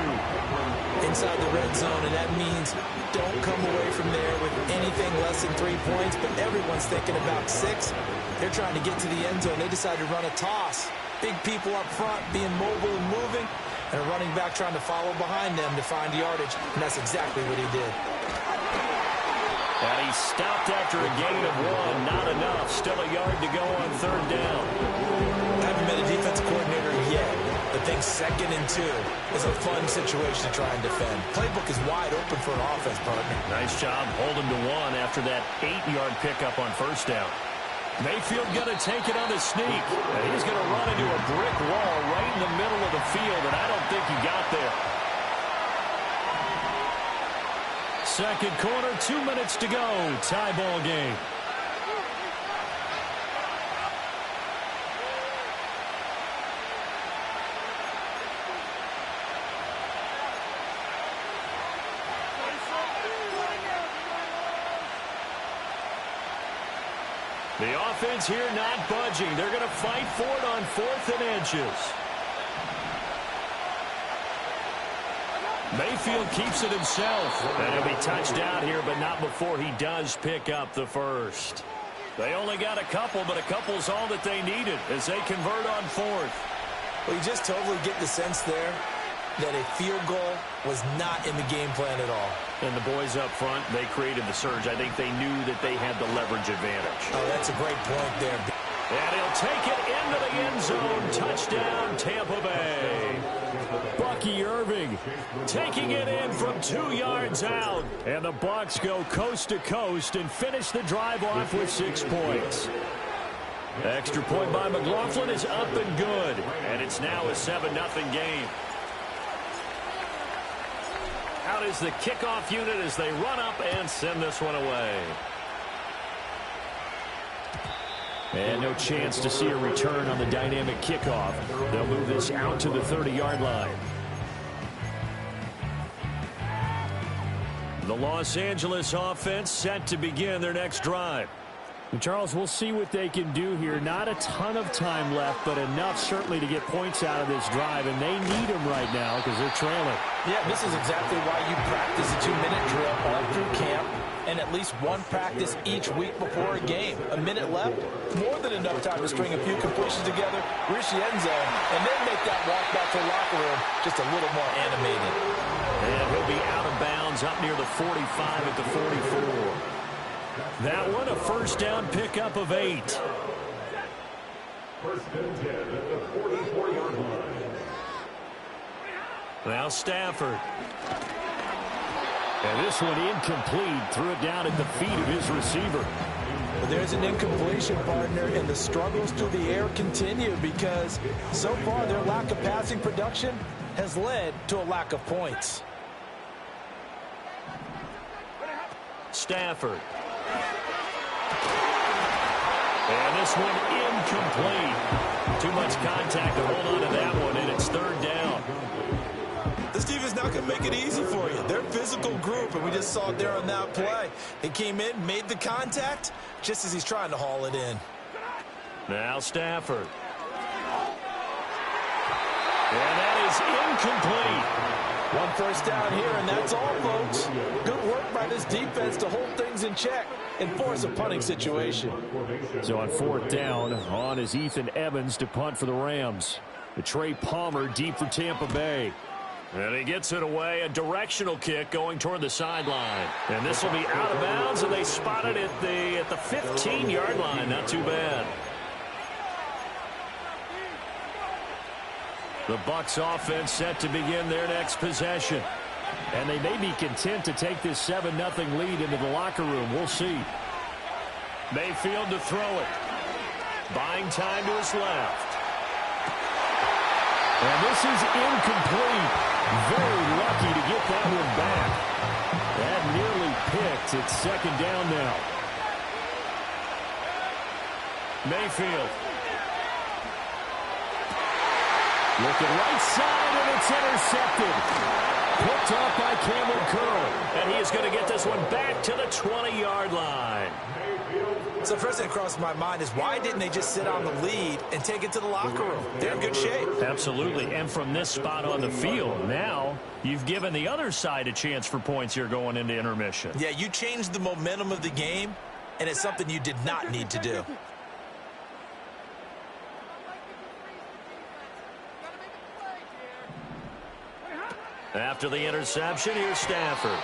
Speaker 2: Inside the red zone, and that means don't come away from there with anything less than 3 points, but everyone's thinking about 6. They're trying to get to the end zone. They decided to run a toss. Big people up front being mobile and moving, and a running back trying to follow behind them to find yardage, and that's exactly what he did.
Speaker 1: And he stopped after a gain of 1. Not enough. Still a yard to go on third down.
Speaker 2: I haven't been a defensive coordinator yet, but think second and 2 is a fun situation to try and defend. Playbook is wide open for an offense, partner.
Speaker 1: Nice job holding to 1 after that 8-yard pickup on first down. Mayfield going to take it on the sneak. And he's going to run into a brick wall right in the middle of the field, and I don't think he got there.
Speaker 3: Second quarter, 2 minutes to go. Tie ball game.
Speaker 1: The offense here not budging. They're going to fight for it on 4th and inches. Mayfield keeps it himself. And he'll be touched out here, but not before he does pick up the first. They only got a couple, but a couple's all that they needed as they convert on 4th.
Speaker 2: Well, you just totally get the sense there that a field goal was not in the game plan at all.
Speaker 3: And the boys up front, they created the surge. I think they knew that they had the leverage advantage.
Speaker 2: Oh, that's a great point there.
Speaker 3: And he'll take it into the end zone. Touchdown, Tampa Bay. Bucky Irving taking it in from 2 yards out. And the Bucs go coast to coast and finish the drive off with 6 points. Extra point by McLaughlin is up and good. And it's now a 7-0 game. Out is the kickoff unit as they run up and send this one away. And no chance to see a return on the dynamic kickoff. They'll move this out to the 30-yard line. The Los Angeles offense set to begin their next drive.
Speaker 1: And Charles, we'll see what they can do here. Not a ton of time left, but enough certainly to get points out of this drive. And they need them right now because they're trailing.
Speaker 2: Yeah, this is exactly why you practice a 2-minute drill all through camp and at least one practice each week before a game. A minute left, more than enough time to string a few completions together, reach the end zone, and then make that walk back to the locker room just a little more animated.
Speaker 3: And he'll be out of bounds up near the 45 at the 44. That one a first down pickup of 8.
Speaker 6: First and 10 at the 44-yard line.
Speaker 3: Now Stafford.
Speaker 1: And this one incomplete. Threw it down at the feet of his receiver.
Speaker 2: But there's an incompletion, partner, and the struggles through the air continue because so far their lack of passing production has led to a lack of points.
Speaker 3: Stafford. And this one incomplete. Too much contact to hold on to that one, and it's third down.
Speaker 2: This defense not going to make it easy for you. They're a physical group, and we just saw it there on that play. He came in, made the contact, just as he's trying to haul it in.
Speaker 3: Now Stafford. And that is incomplete.
Speaker 2: One first down here, and that's all, folks. Good work by this defense to hold things in check and force a punting situation.
Speaker 1: So on fourth down, on is Ethan Evans to punt for the Rams. The Trey Palmer deep for Tampa Bay.
Speaker 3: And he gets it away, a directional kick going toward the sideline. And this will be out of bounds, and they spot it at the 15-yard line. Not too bad.
Speaker 1: The Bucs offense set to begin their next possession. And they may be content to take this 7-0 lead into the locker room. We'll see.
Speaker 3: Mayfield to throw it. Buying time to his left.
Speaker 1: And this is incomplete. Very lucky to get that one back. That nearly picked. It's second down now.
Speaker 3: Mayfield.
Speaker 1: Looking right side, and it's intercepted. Picked up by Cameron Curl.
Speaker 3: And he is going to get this one back to the 20-yard line.
Speaker 2: So first thing that crossed my mind is why didn't they just sit on the lead and take it to the locker room? They're in good shape.
Speaker 3: Absolutely. And from this spot on the field, now you've given the other side a chance for points here going into intermission.
Speaker 2: Yeah, you changed the momentum of the game, and it's something you did not need to do.
Speaker 3: After the interception, here's Stafford.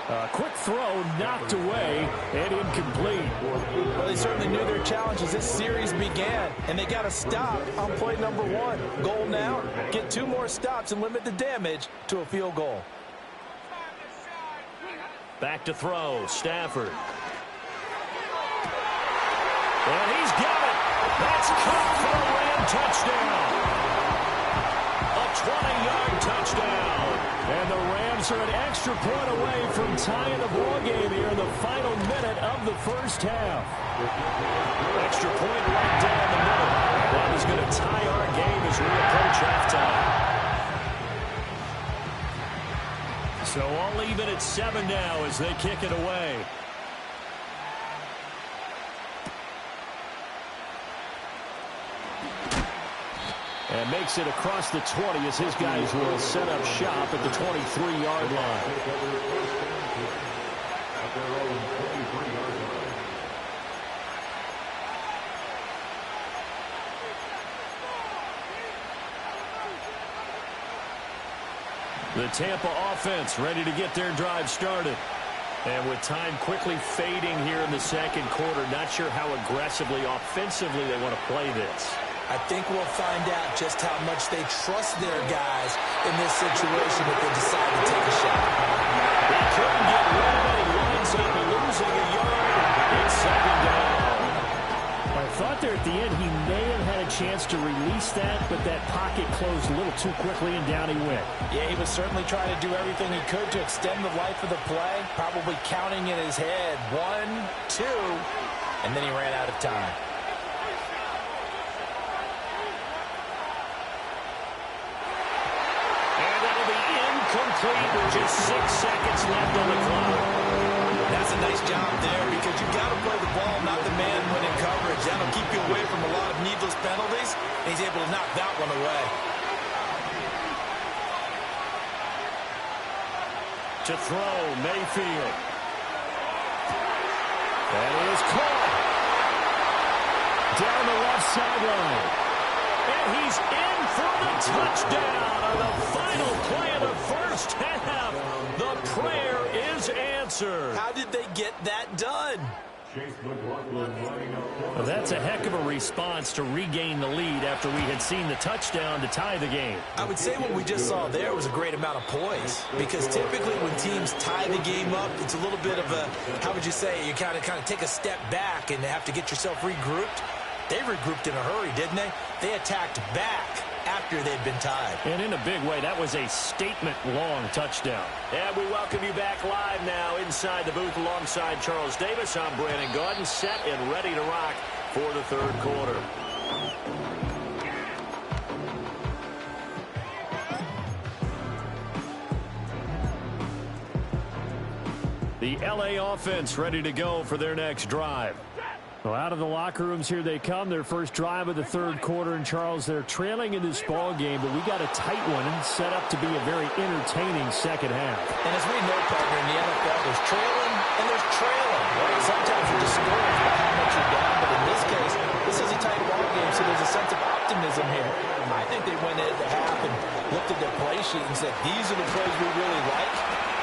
Speaker 1: A quick throw knocked away and incomplete.
Speaker 2: Well, they certainly knew their challenge as this series began, and they got a stop on play number 1. Goal now, get 2 more stops and limit the damage to a field goal.
Speaker 3: Back to throw, Stafford. And he's got it. That's caught for a Ram touchdown. A 20-yard touchdown.
Speaker 1: And the Rams are an extra point away from tying the ball game here in the final minute of the first half.
Speaker 3: Extra point right down the middle. That is going to tie our game as we approach halftime. So all even at 7 now as they kick it away.
Speaker 1: And makes it across the 20 as his guys will set up shop at the 23-yard line. The Tampa offense ready to get their drive started. And with time quickly fading here in the second quarter, not sure how aggressively, offensively they want to play this.
Speaker 2: I think we'll find out just how much they trust their guys in this situation if they decide to take a shot.
Speaker 1: He couldn't get rid of it. He winds up losing a yard. It's second down.
Speaker 3: I thought there at the end he may have had a chance to release that, but that pocket closed a little too quickly, and down he went.
Speaker 2: Yeah, he was certainly trying to do everything he could to extend the life of the play, probably counting in his head 1, 2, and then he ran out of time.
Speaker 1: And that'll be incomplete with just 6 seconds left on the clock.
Speaker 2: That's a nice job there because you've got to play the ball, not the man when in coverage. That'll keep you away from a lot of needless penalties, and he's able to knock that one away.
Speaker 1: To throw, Mayfield. That is caught. Down the left sideline. And he's in for the touchdown on the final play of the first half. The prayer is answered.
Speaker 2: How did they get that done?
Speaker 1: Well, that's a heck of a response to regain the lead after we had seen the touchdown to tie the game.
Speaker 2: I would say what we just saw there was a great amount of poise, because typically when teams tie the game up, it's a little bit of a, how would you say, you kind of take a step back and have to get yourself regrouped. They regrouped in a hurry, didn't they? They attacked back after they'd been tied.
Speaker 1: And in a big way, that was a statement-long touchdown. And we welcome you back live now inside the booth alongside Charles Davis. I'm Brandon Gaudin, set and ready to rock for the third quarter. The LA offense ready to go for their next drive.
Speaker 3: Well, out of the locker rooms here they come. Their first drive of the third quarter. And, Charles, they're trailing in this ball game, but we got a tight one set up to be a very entertaining second half.
Speaker 2: And as we know, partner, in the NFL, there's trailing and there's trailing. Right? Sometimes you're discouraged by how much you're down, but in this case, this is a tight ball game, so there's a sense of optimism here. I think they went into the half and looked at their play sheet and said, these are the plays we really like.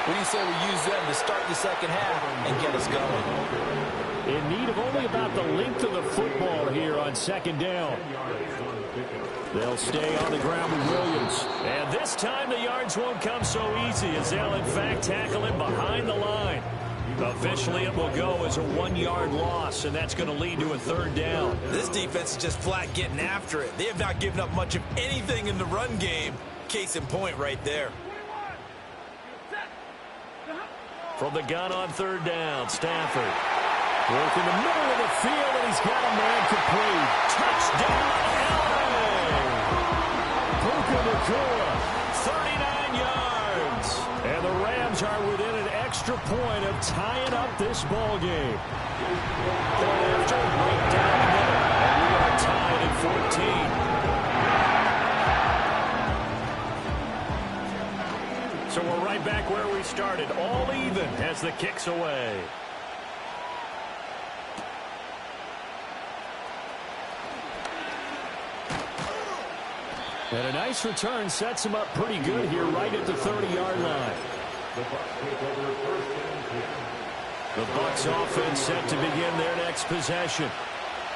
Speaker 2: What do you say we use them to start the second half and get us going?
Speaker 3: In need of only about the length of the football here on second down.
Speaker 1: They'll stay on the ground with Williams. And this time the yards won't come so easy as they'll, in fact, tackle him behind the line. Officially, it will go as a 1-yard loss, and that's going to lead to a third down.
Speaker 2: This defense is just flat getting after it. They have not given up much of anything in the run game. Case in point right there.
Speaker 1: From the gun on third down, Stafford. Work in the middle of the field, and he's got a man complete. Touchdown, LA! Puka Nacua, 39 yards. And the Rams are within an extra point of tying up this ball game. Point after, right down the middle. And we are tied at 14. So we're right back where we started, all even as the kick's away.
Speaker 3: And a nice return sets him up pretty good here right at the 30-yard line.
Speaker 1: The Bucs offense set to begin their next possession.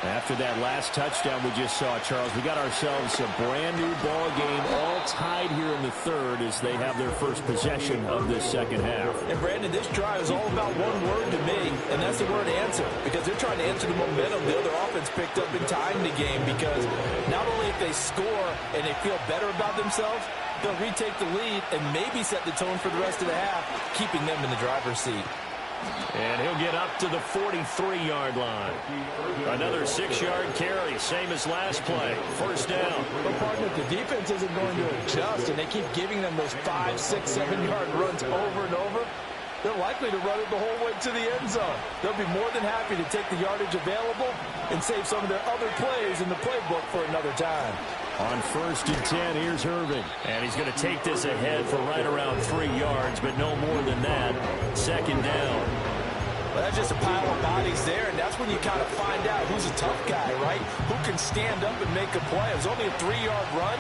Speaker 3: After that last touchdown we just saw, Charles, we got ourselves a brand-new ball game, all tied here in the third as they have their first possession of this second half.
Speaker 2: And, Brandon, this drive is all about one word to me, and that's the word answer, because they're trying to answer the momentum the other offense picked up in tying the game, because not only if they score and they feel better about themselves, they'll retake the lead and maybe set the tone for the rest of the half, keeping them in the driver's seat.
Speaker 1: And he'll get up to the 43-yard line. Another 6-yard carry, same as last play. First down.
Speaker 2: But, partner, if the defense isn't going to adjust and they keep giving them those 5, 6, 7-yard runs over and over, they're likely to run it the whole way to the end zone. They'll be more than happy to take the yardage available and save some of their other plays in the playbook for another time.
Speaker 3: On 1st and 10, here's Irving.
Speaker 1: And he's going to take this ahead for right around 3 yards, but no more than that. Second down.
Speaker 2: Well, that's just a pile of bodies there, and that's when you kind of find out who's a tough guy, right? Who can stand up and make a play. It was only a 3-yard run,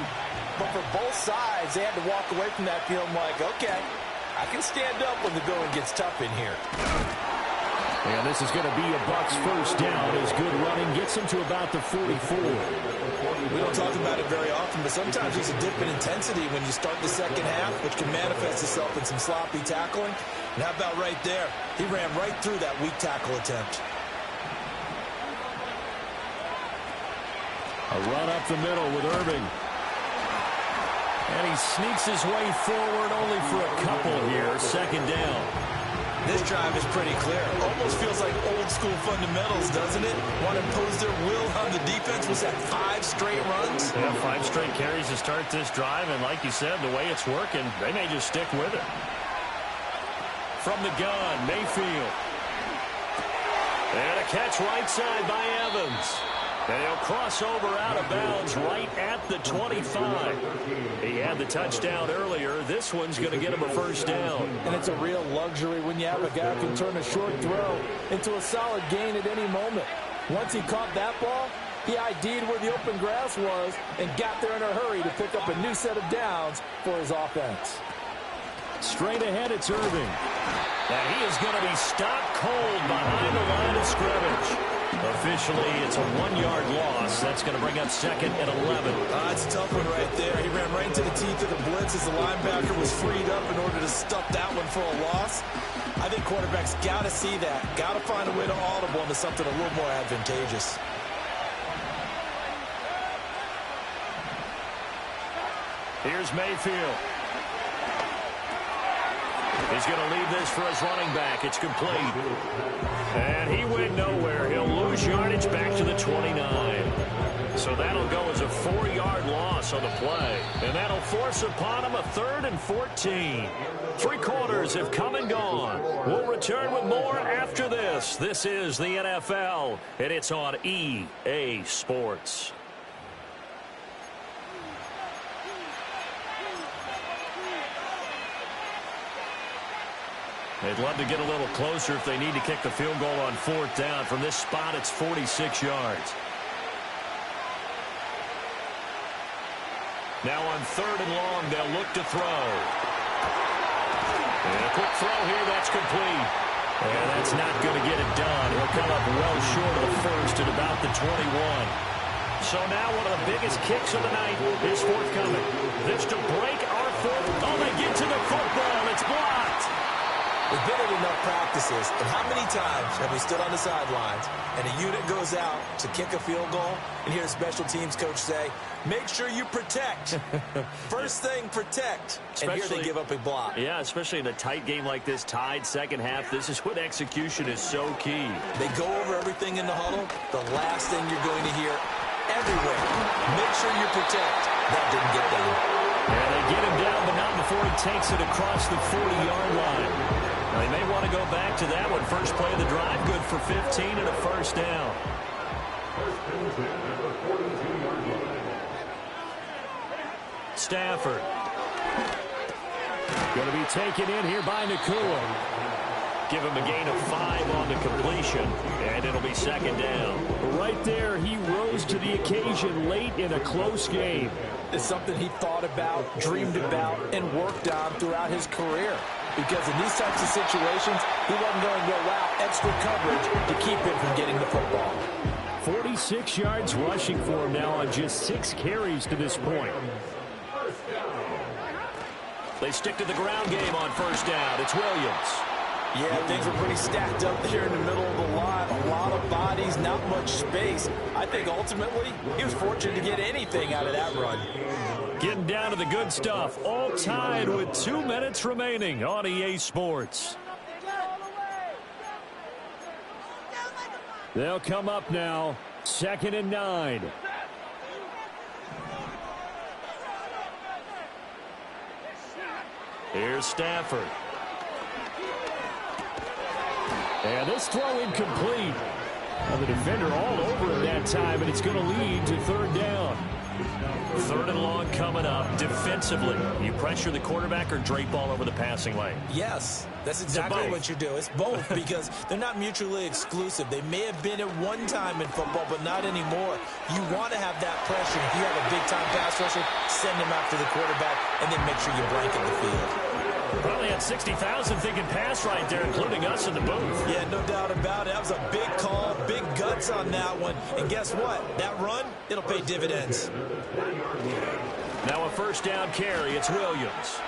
Speaker 2: But for both sides, they had to walk away from that feeling like, okay, I can stand up when the going gets tough in here.
Speaker 3: And this is going to be a Bucs first down as good running gets them to about the 44.
Speaker 2: We don't talk about it very often, but sometimes there's a dip in intensity when you start the second half, which can manifest itself in some sloppy tackling. And how about right there? He ran right through that weak tackle attempt.
Speaker 3: A run up the middle with Irving. And he sneaks his way forward only for a couple here. Second down.
Speaker 2: This drive is pretty clear. Almost feels like old school fundamentals, doesn't it? Want to impose their will on the defense. Was that 5 straight runs?
Speaker 1: Yeah, 5 straight carries to start this drive, and like you said, the way it's working, they may just stick with it.
Speaker 3: From the gun, Mayfield. And a catch right side by Evans. And he'll cross over out of bounds right at the 25. He had the touchdown earlier. This one's going to get him a first down.
Speaker 2: And it's a real luxury when you have a guy who can turn a short throw into a solid gain at any moment. Once he caught that ball, he ID'd where the open grass was and got there in a hurry to pick up a new set of downs for his offense.
Speaker 3: Straight ahead, it's Irving. And he is going to be stopped cold behind the line of scrimmage. Officially, it's a 1-yard loss. That's going to bring up second and 11.
Speaker 2: It's a tough one right there. He ran right into the teeth of the blitz as the linebacker was freed up in order to stuff that one for a loss. I think quarterbacks got to see that. Got to find a way to audible into something a little more advantageous.
Speaker 3: Here's Mayfield. He's going to leave this for his running back. It's complete. And he went nowhere. He'll lose yardage back to the 29. So that'll go as a 4-yard loss on the play. And that'll force upon him a 3rd and 14. 3 quarters have come and gone. We'll return with more after this. This is the NFL, and it's on EA Sports. They'd love to get a little closer if they need to kick the field goal on 4th down. From this spot, it's 46 yards. Now on 3rd and long, they'll look to throw. And a quick throw here, that's complete. And that's not going to get it done. He'll come up well short of the first at about the 21. So now one of the biggest kicks of the night is forthcoming. This to break our fourth. Oh, they get to the football. It's blocked.
Speaker 2: We've been at enough practices, and how many times have we stood on the sidelines and a unit goes out to kick a field goal and hear a special teams coach say, make sure you protect. First thing, protect. And here they give up a block.
Speaker 3: Yeah, especially in a tight game like this, tied second half. This is when execution is so key.
Speaker 2: They go over everything in the huddle. The last thing you're going to hear everywhere, make sure you protect. That didn't get done.
Speaker 3: And they get him down, but not before he takes it across the 40-yard line. Now, they may want to go back to that one. First play of the drive, good for 15 and a first down. Stafford. Going to be taken in here by Nakua. Give him a gain of 5 on the completion, and it'll be second down. Right there, he rose to the occasion late in a close game.
Speaker 2: It's something he thought about, dreamed about, and worked on throughout his career. Because in these types of situations, he wasn't going to go out extra coverage to keep him from getting the football.
Speaker 3: 46 yards rushing for him now on just 6 carries to this point. They stick to the ground game on first down. It's Williams.
Speaker 2: Yeah, things were pretty stacked up there in the middle of the line. A lot of bodies, not much space. I think ultimately he was fortunate to get anything out of that run.
Speaker 3: Getting down to the good stuff. All tied with 2 minutes remaining on EA Sports. They'll come up now. 2nd and 9. Here's Stafford. And this throw incomplete. Well, the defender all over him that time, and it's going to lead to 3rd down.
Speaker 1: Third and long coming up. Defensively, you pressure the quarterback or drape all over the passing lane?
Speaker 2: Yes, that's exactly what you do. It's both because they're not mutually exclusive. They may have been at one time in football, but not anymore. You want to have that pressure. If you have a big-time pass rusher, send him after the quarterback, and then make sure you blanket the field.
Speaker 1: Probably had 60,000 thinking pass right there, including us in the booth.
Speaker 2: Yeah, no doubt about it. That was a big call, big guts on that one. And guess what? That run, it'll pay dividends.
Speaker 1: Now a first down carry. It's Williams.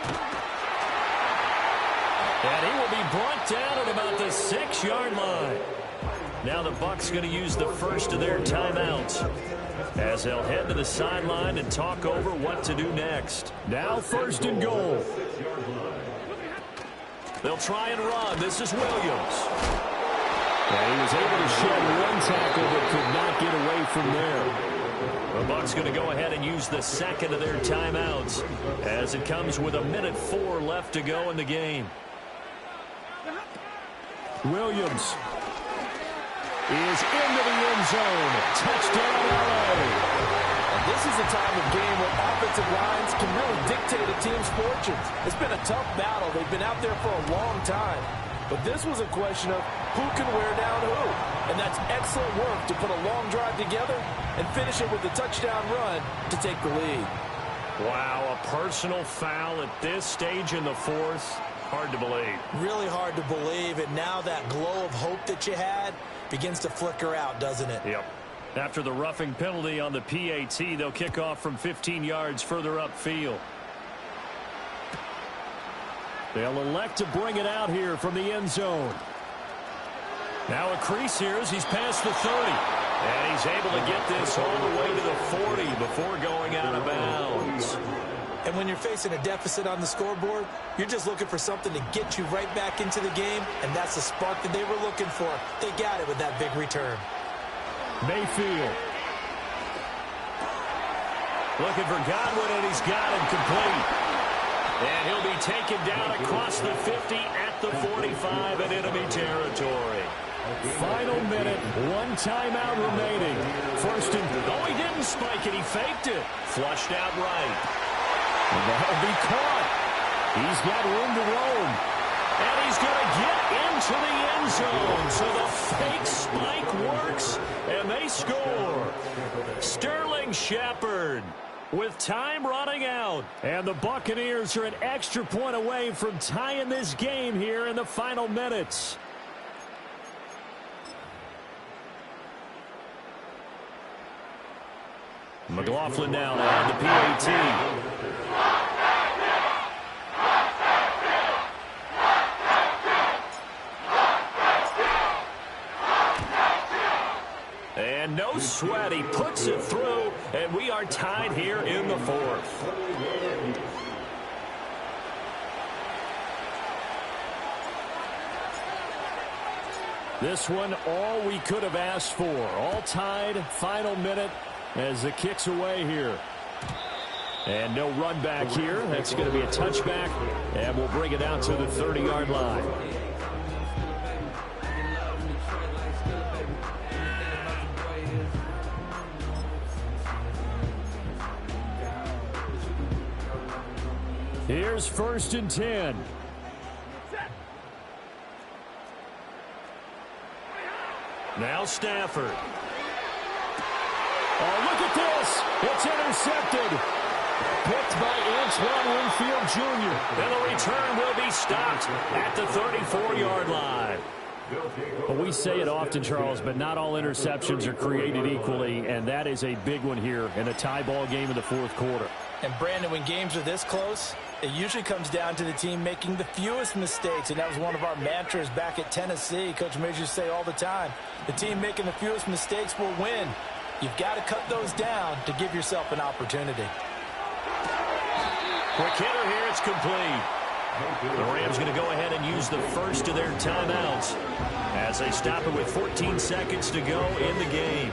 Speaker 1: And he will be brought down at about the 6-yard line. Now the Bucs going to use the first of their timeouts as they'll head to the sideline and talk over what to do next. Now first and goal. They'll try and run. This is Williams.
Speaker 3: And he was able to shed one tackle but could not get away from there.
Speaker 1: The Bucs going to go ahead and use the second of their timeouts as it comes with 1:04 left to go in the game.
Speaker 3: Williams is into the end zone. Touchdown, LA.
Speaker 2: This is a time of game where offensive lines can really dictate a team's fortunes. It's been a tough battle. They've been out there for a long time. But this was a question of who can wear down who. And that's excellent work to put a long drive together and finish it with a touchdown run to take the lead.
Speaker 1: Wow, a personal foul at this stage in the fourth. Hard to believe.
Speaker 2: Really hard to believe. And now that glow of hope that you had begins to flicker out, doesn't it?
Speaker 1: Yep. After the roughing penalty on the PAT, they'll kick off from 15 yards further upfield.
Speaker 3: They'll elect to bring it out here from the end zone.
Speaker 1: Now a crease here as he's past the 30. And he's able to get this all the way to the 40 before going out of bounds.
Speaker 2: And when you're facing a deficit on the scoreboard, you're just looking for something to get you right back into the game, and that's the spark that they were looking for. They got it with that big return.
Speaker 3: Mayfield.
Speaker 1: Looking for Godwin, and he's got him complete. And he'll be taken down across the 50 at the 45 in enemy territory.
Speaker 3: Final minute, one timeout remaining. First and...
Speaker 1: Oh, he didn't spike it. He faked it. Flushed out right.
Speaker 3: And that'll be caught. He's got room to roam.
Speaker 1: And he's going to get into the end zone. So the fake spike works, and they score. Sterling Shepard with time running out.
Speaker 3: And the Buccaneers are an extra point away from tying this game here in the final minutes.
Speaker 1: McLaughlin now to add the PAT. And no sweat, he puts it through, and we are tied here in the fourth.
Speaker 3: This one, all we could have asked for. All tied, final minute as the kick's away here. And no run back here. That's going to be a touchback, and we'll bring it out to the 30-yard line. Here's first and 10.
Speaker 1: Now Stafford.
Speaker 3: Oh, look at this. It's intercepted. Picked by Antoine Winfield Jr.
Speaker 1: And the return will be stopped at the 34-yard line.
Speaker 3: Well, we say it often, Charles, but not all interceptions are created equally, and that is a big one here in a tie ball game in the fourth quarter.
Speaker 2: And, Brandon, when games are this close, it usually comes down to the team making the fewest mistakes, and that was one of our mantras back at Tennessee. Coach Mears used to say all the time, the team making the fewest mistakes will win. You've got to cut those down to give yourself an opportunity.
Speaker 1: Quick hitter here, it's complete. The Rams going to go ahead and use the first of their timeouts as they stop it with 14 seconds to go in the game.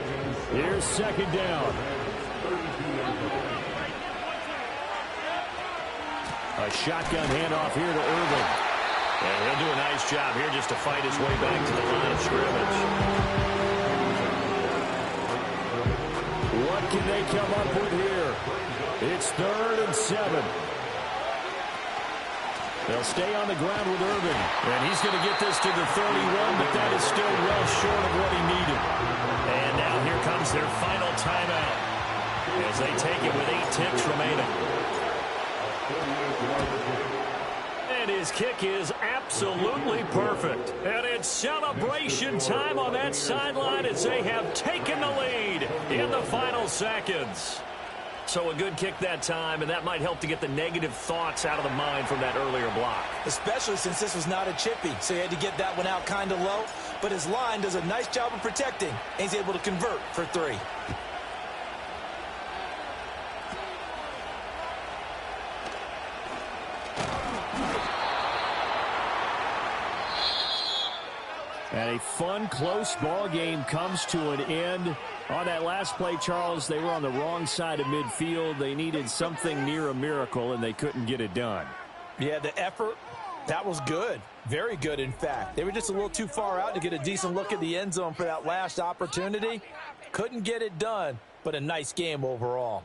Speaker 3: Here's second down. A shotgun handoff here to Irvin.
Speaker 1: And he'll do a nice job here just to fight his way back to the line of scrimmage.
Speaker 3: What What can they come up with here? It's 3rd and 7. They'll stay on the ground with Irvin.
Speaker 1: And he's going to get this to the 31, but that is still well short of what he needed. And now here comes their final timeout as they take it with 8 ticks remaining. And his kick is absolutely perfect. And it's celebration time on that sideline as they have taken the lead in the final seconds. So a good kick that time, and that might help to get the negative thoughts out of the mind from that earlier block.
Speaker 2: Especially since this was not a chippy, so he had to get that one out kind of low. But his line does a nice job of protecting, and he's able to convert for 3.
Speaker 3: And a fun, close ball game comes to an end. On that last play, Charles, they were on the wrong side of midfield. They needed something near a miracle, and they couldn't get it done.
Speaker 2: Yeah, the effort, that was good. Very good, in fact. They were just a little too far out to get a decent look at the end zone for that last opportunity. Couldn't get it done, but a nice game overall.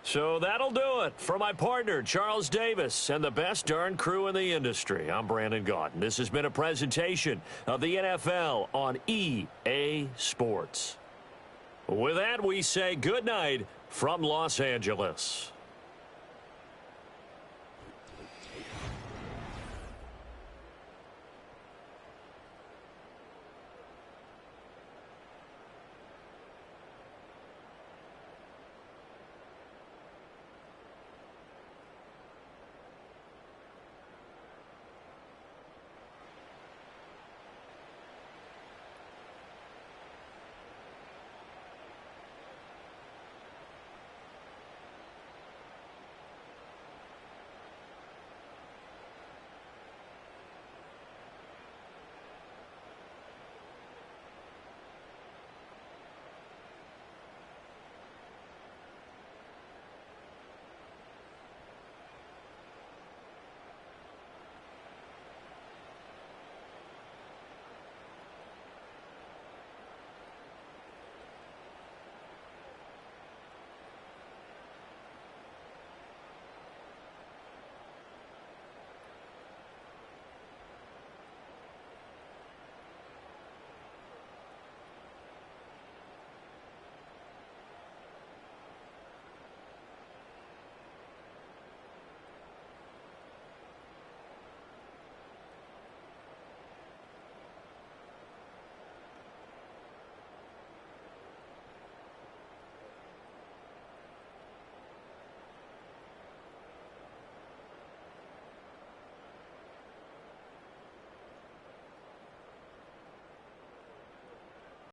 Speaker 1: So that'll do it for my partner, Charles Davis, and the best darn crew in the industry. I'm Brandon Gaudin. This has been a presentation of the NFL on EA Sports. With that, we say good night from Los Angeles.